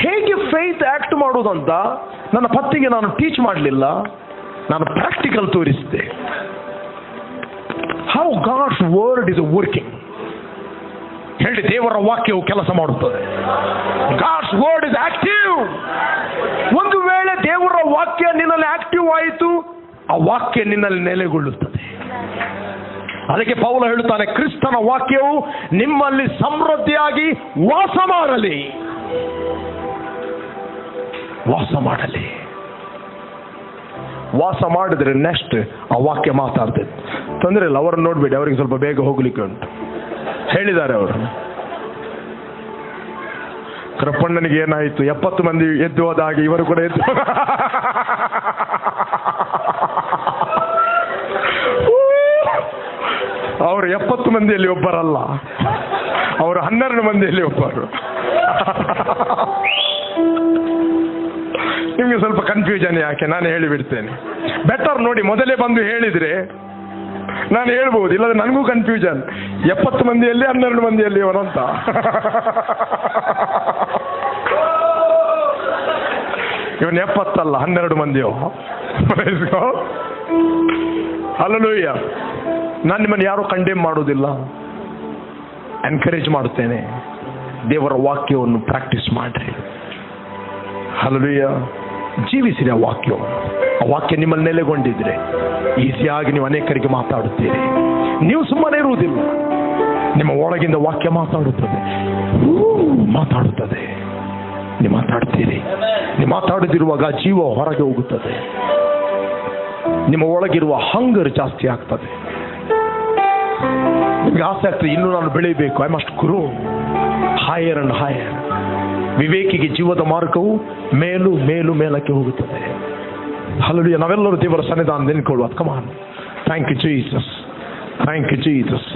ಹೇಗೆ ಫೇತ್ ಆಕ್ಟ್ ಮಾಡೋದಂತ ನನ್ನ ಪತ್ತಿಗೆ ನಾನು ಟೀಚ್ ಮಾಡಲಿಲ್ಲ, ನಾನು ಪ್ರಾಕ್ಟಿಕಲ್ ತೋರಿಸಿದೆ. How God's word is working. ಹೇಳಿ, ದೇವರ ವಾಕ್ಯವು ಕೆಲಸ ಮಾಡುತ್ತದೆ. God's word is active. ಒಂದು ವೇಳೆ ದೇವರ ವಾಕ್ಯ ನಿನ್ನಲ್ಲಿ ಆಕ್ಟಿವ್ ಆಯಿತು, ಆ ವಾಕ್ಯ ನಿನ್ನಲ್ಲಿ ನೆಲೆಗೊಳ್ಳುತ್ತದೆ. ಅದಕ್ಕೆ ಪೌಲ ಹೇಳುತ್ತಾನೆ, ಕ್ರಿಸ್ತನ ವಾಕ್ಯವು ನಿಮ್ಮಲ್ಲಿ ಸಮೃದ್ಧಿಯಾಗಿ ವಾಸ ಮಾಡಲಿ. ವಾಸ ಮಾಡಲಿ. ವಾಸ ಮಾಡಿದ್ರೆ ನೆಕ್ಸ್ಟ್ ಆ ವಾಕ್ಯ ಮಾತಾಡ್ತದೆ. ತೊಂದರೆ ಇಲ್ಲ, ಅವರನ್ನು ನೋಡ್ಬೇಡಿ, ಅವರಿಗೆ ಸ್ವಲ್ಪ ಬೇಗ ಹೋಗ್ಲಿಕ್ಕೆ ಉಂಟು. ಹೇಳಿದ್ದಾರೆ ಅವರು. ಕೃಪಣ್ಣನಿಗೆ ಏನಾಯಿತು? 70 ಮಂದಿ ಎದ್ದು ಹೋದಾಗ ಇವರು ಕೂಡ ಎದ್ದು ಅವರು 70 ಮಂದಿಯಲ್ಲಿ ಒಬ್ಬರಲ್ಲ, ಅವರು 12 ಮಂದಿಯಲ್ಲಿ ಒಬ್ಬರು. ನಿಮಗೆ ಸ್ವಲ್ಪ ಕನ್ಫ್ಯೂಷನ್ ಯಾಕೆ? ನಾನು ಹೇಳಿಬಿಡ್ತೇನೆ. ಬೆಟರ್ ನೋಡಿ, ಮೊದಲೇ ಬಂದು ಹೇಳಿದ್ರೆ ನಾನು ಹೇಳ್ಬೋದು, ಇಲ್ಲದ್ರೆ ನನಗೂ ಕನ್ಫ್ಯೂಷನ್. 70 ಮಂದಿಯಲ್ಲಿ 12 ಮಂದಿಯಲ್ಲಿ ಅವರಂತ. ಇವನು 70 ಅಲ್ಲ, 12 ಮಂದಿಯೋ. ಹಲ್ಲೆಲೂಯಾ. ನಾನು ನಿಮ್ಮನ್ನು ಯಾರು ಕಂಡೆಮ್ ಮಾಡೋದಿಲ್ಲ, ಎನ್ಕರೇಜ್ ಮಾಡುತ್ತೇನೆ. ದೇವರ ವಾಕ್ಯವನ್ನು ಪ್ರಾಕ್ಟೀಸ್ ಮಾಡ್ರಿ. ಹಲ್ಲೆಲೂಯಾ. ಜೀವಿಸಿರಿ ಆ ವಾಕ್ಯವನ್ನು. ಆ ವಾಕ್ಯ ನಿಮ್ಮಲ್ಲಿ ನೆಲೆಗೊಂಡಿದ್ರೆ ಈಸಿಯಾಗಿ ನೀವು ಅನೇಕರಿಗೆ ಮಾತಾಡುತ್ತೀರಿ. ನೀವು ಸುಮ್ಮನೆ ಇರುವುದಿಲ್ಲ, ನಿಮ್ಮ ಒಳಗಿಂದ ವಾಕ್ಯ ಮಾತಾಡುತ್ತದೆ. ನೀವು ಮಾತಾಡ್ತೀರಿ. ನೀವು ಮಾತಾಡದಿರುವಾಗ ಜೀವ ಹೊರಗೆ ಹೋಗುತ್ತದೆ. ನಿಮ್ಮ ಒಳಗಿರುವ ಹಂಗರ್ ಜಾಸ್ತಿ ಆಗ್ತದೆ. ನಿಮಗೆ ಆಸೆ ಆಗ್ತದೆ, ಇನ್ನೂ ನಾನು ಬೆಳೀಬೇಕು. I must grow higher and higher. ವಿವೇಕಿಗೆ ಜೀವದ ಮಾರ್ಗವು ಮೇಲು ಮೇಲು ಮೇಲಕ್ಕೆ ಹೋಗುತ್ತದೆ. ಹಲ್ಲೆಲೂಯಾ. ನಾವೆಲ್ಲರೂ ದೇವರ ಸನ್ನಿಧಾನ ನೆನ್ಕೊಳ್ಳುವ. Come on. Thank you Jesus. Thank you Jesus.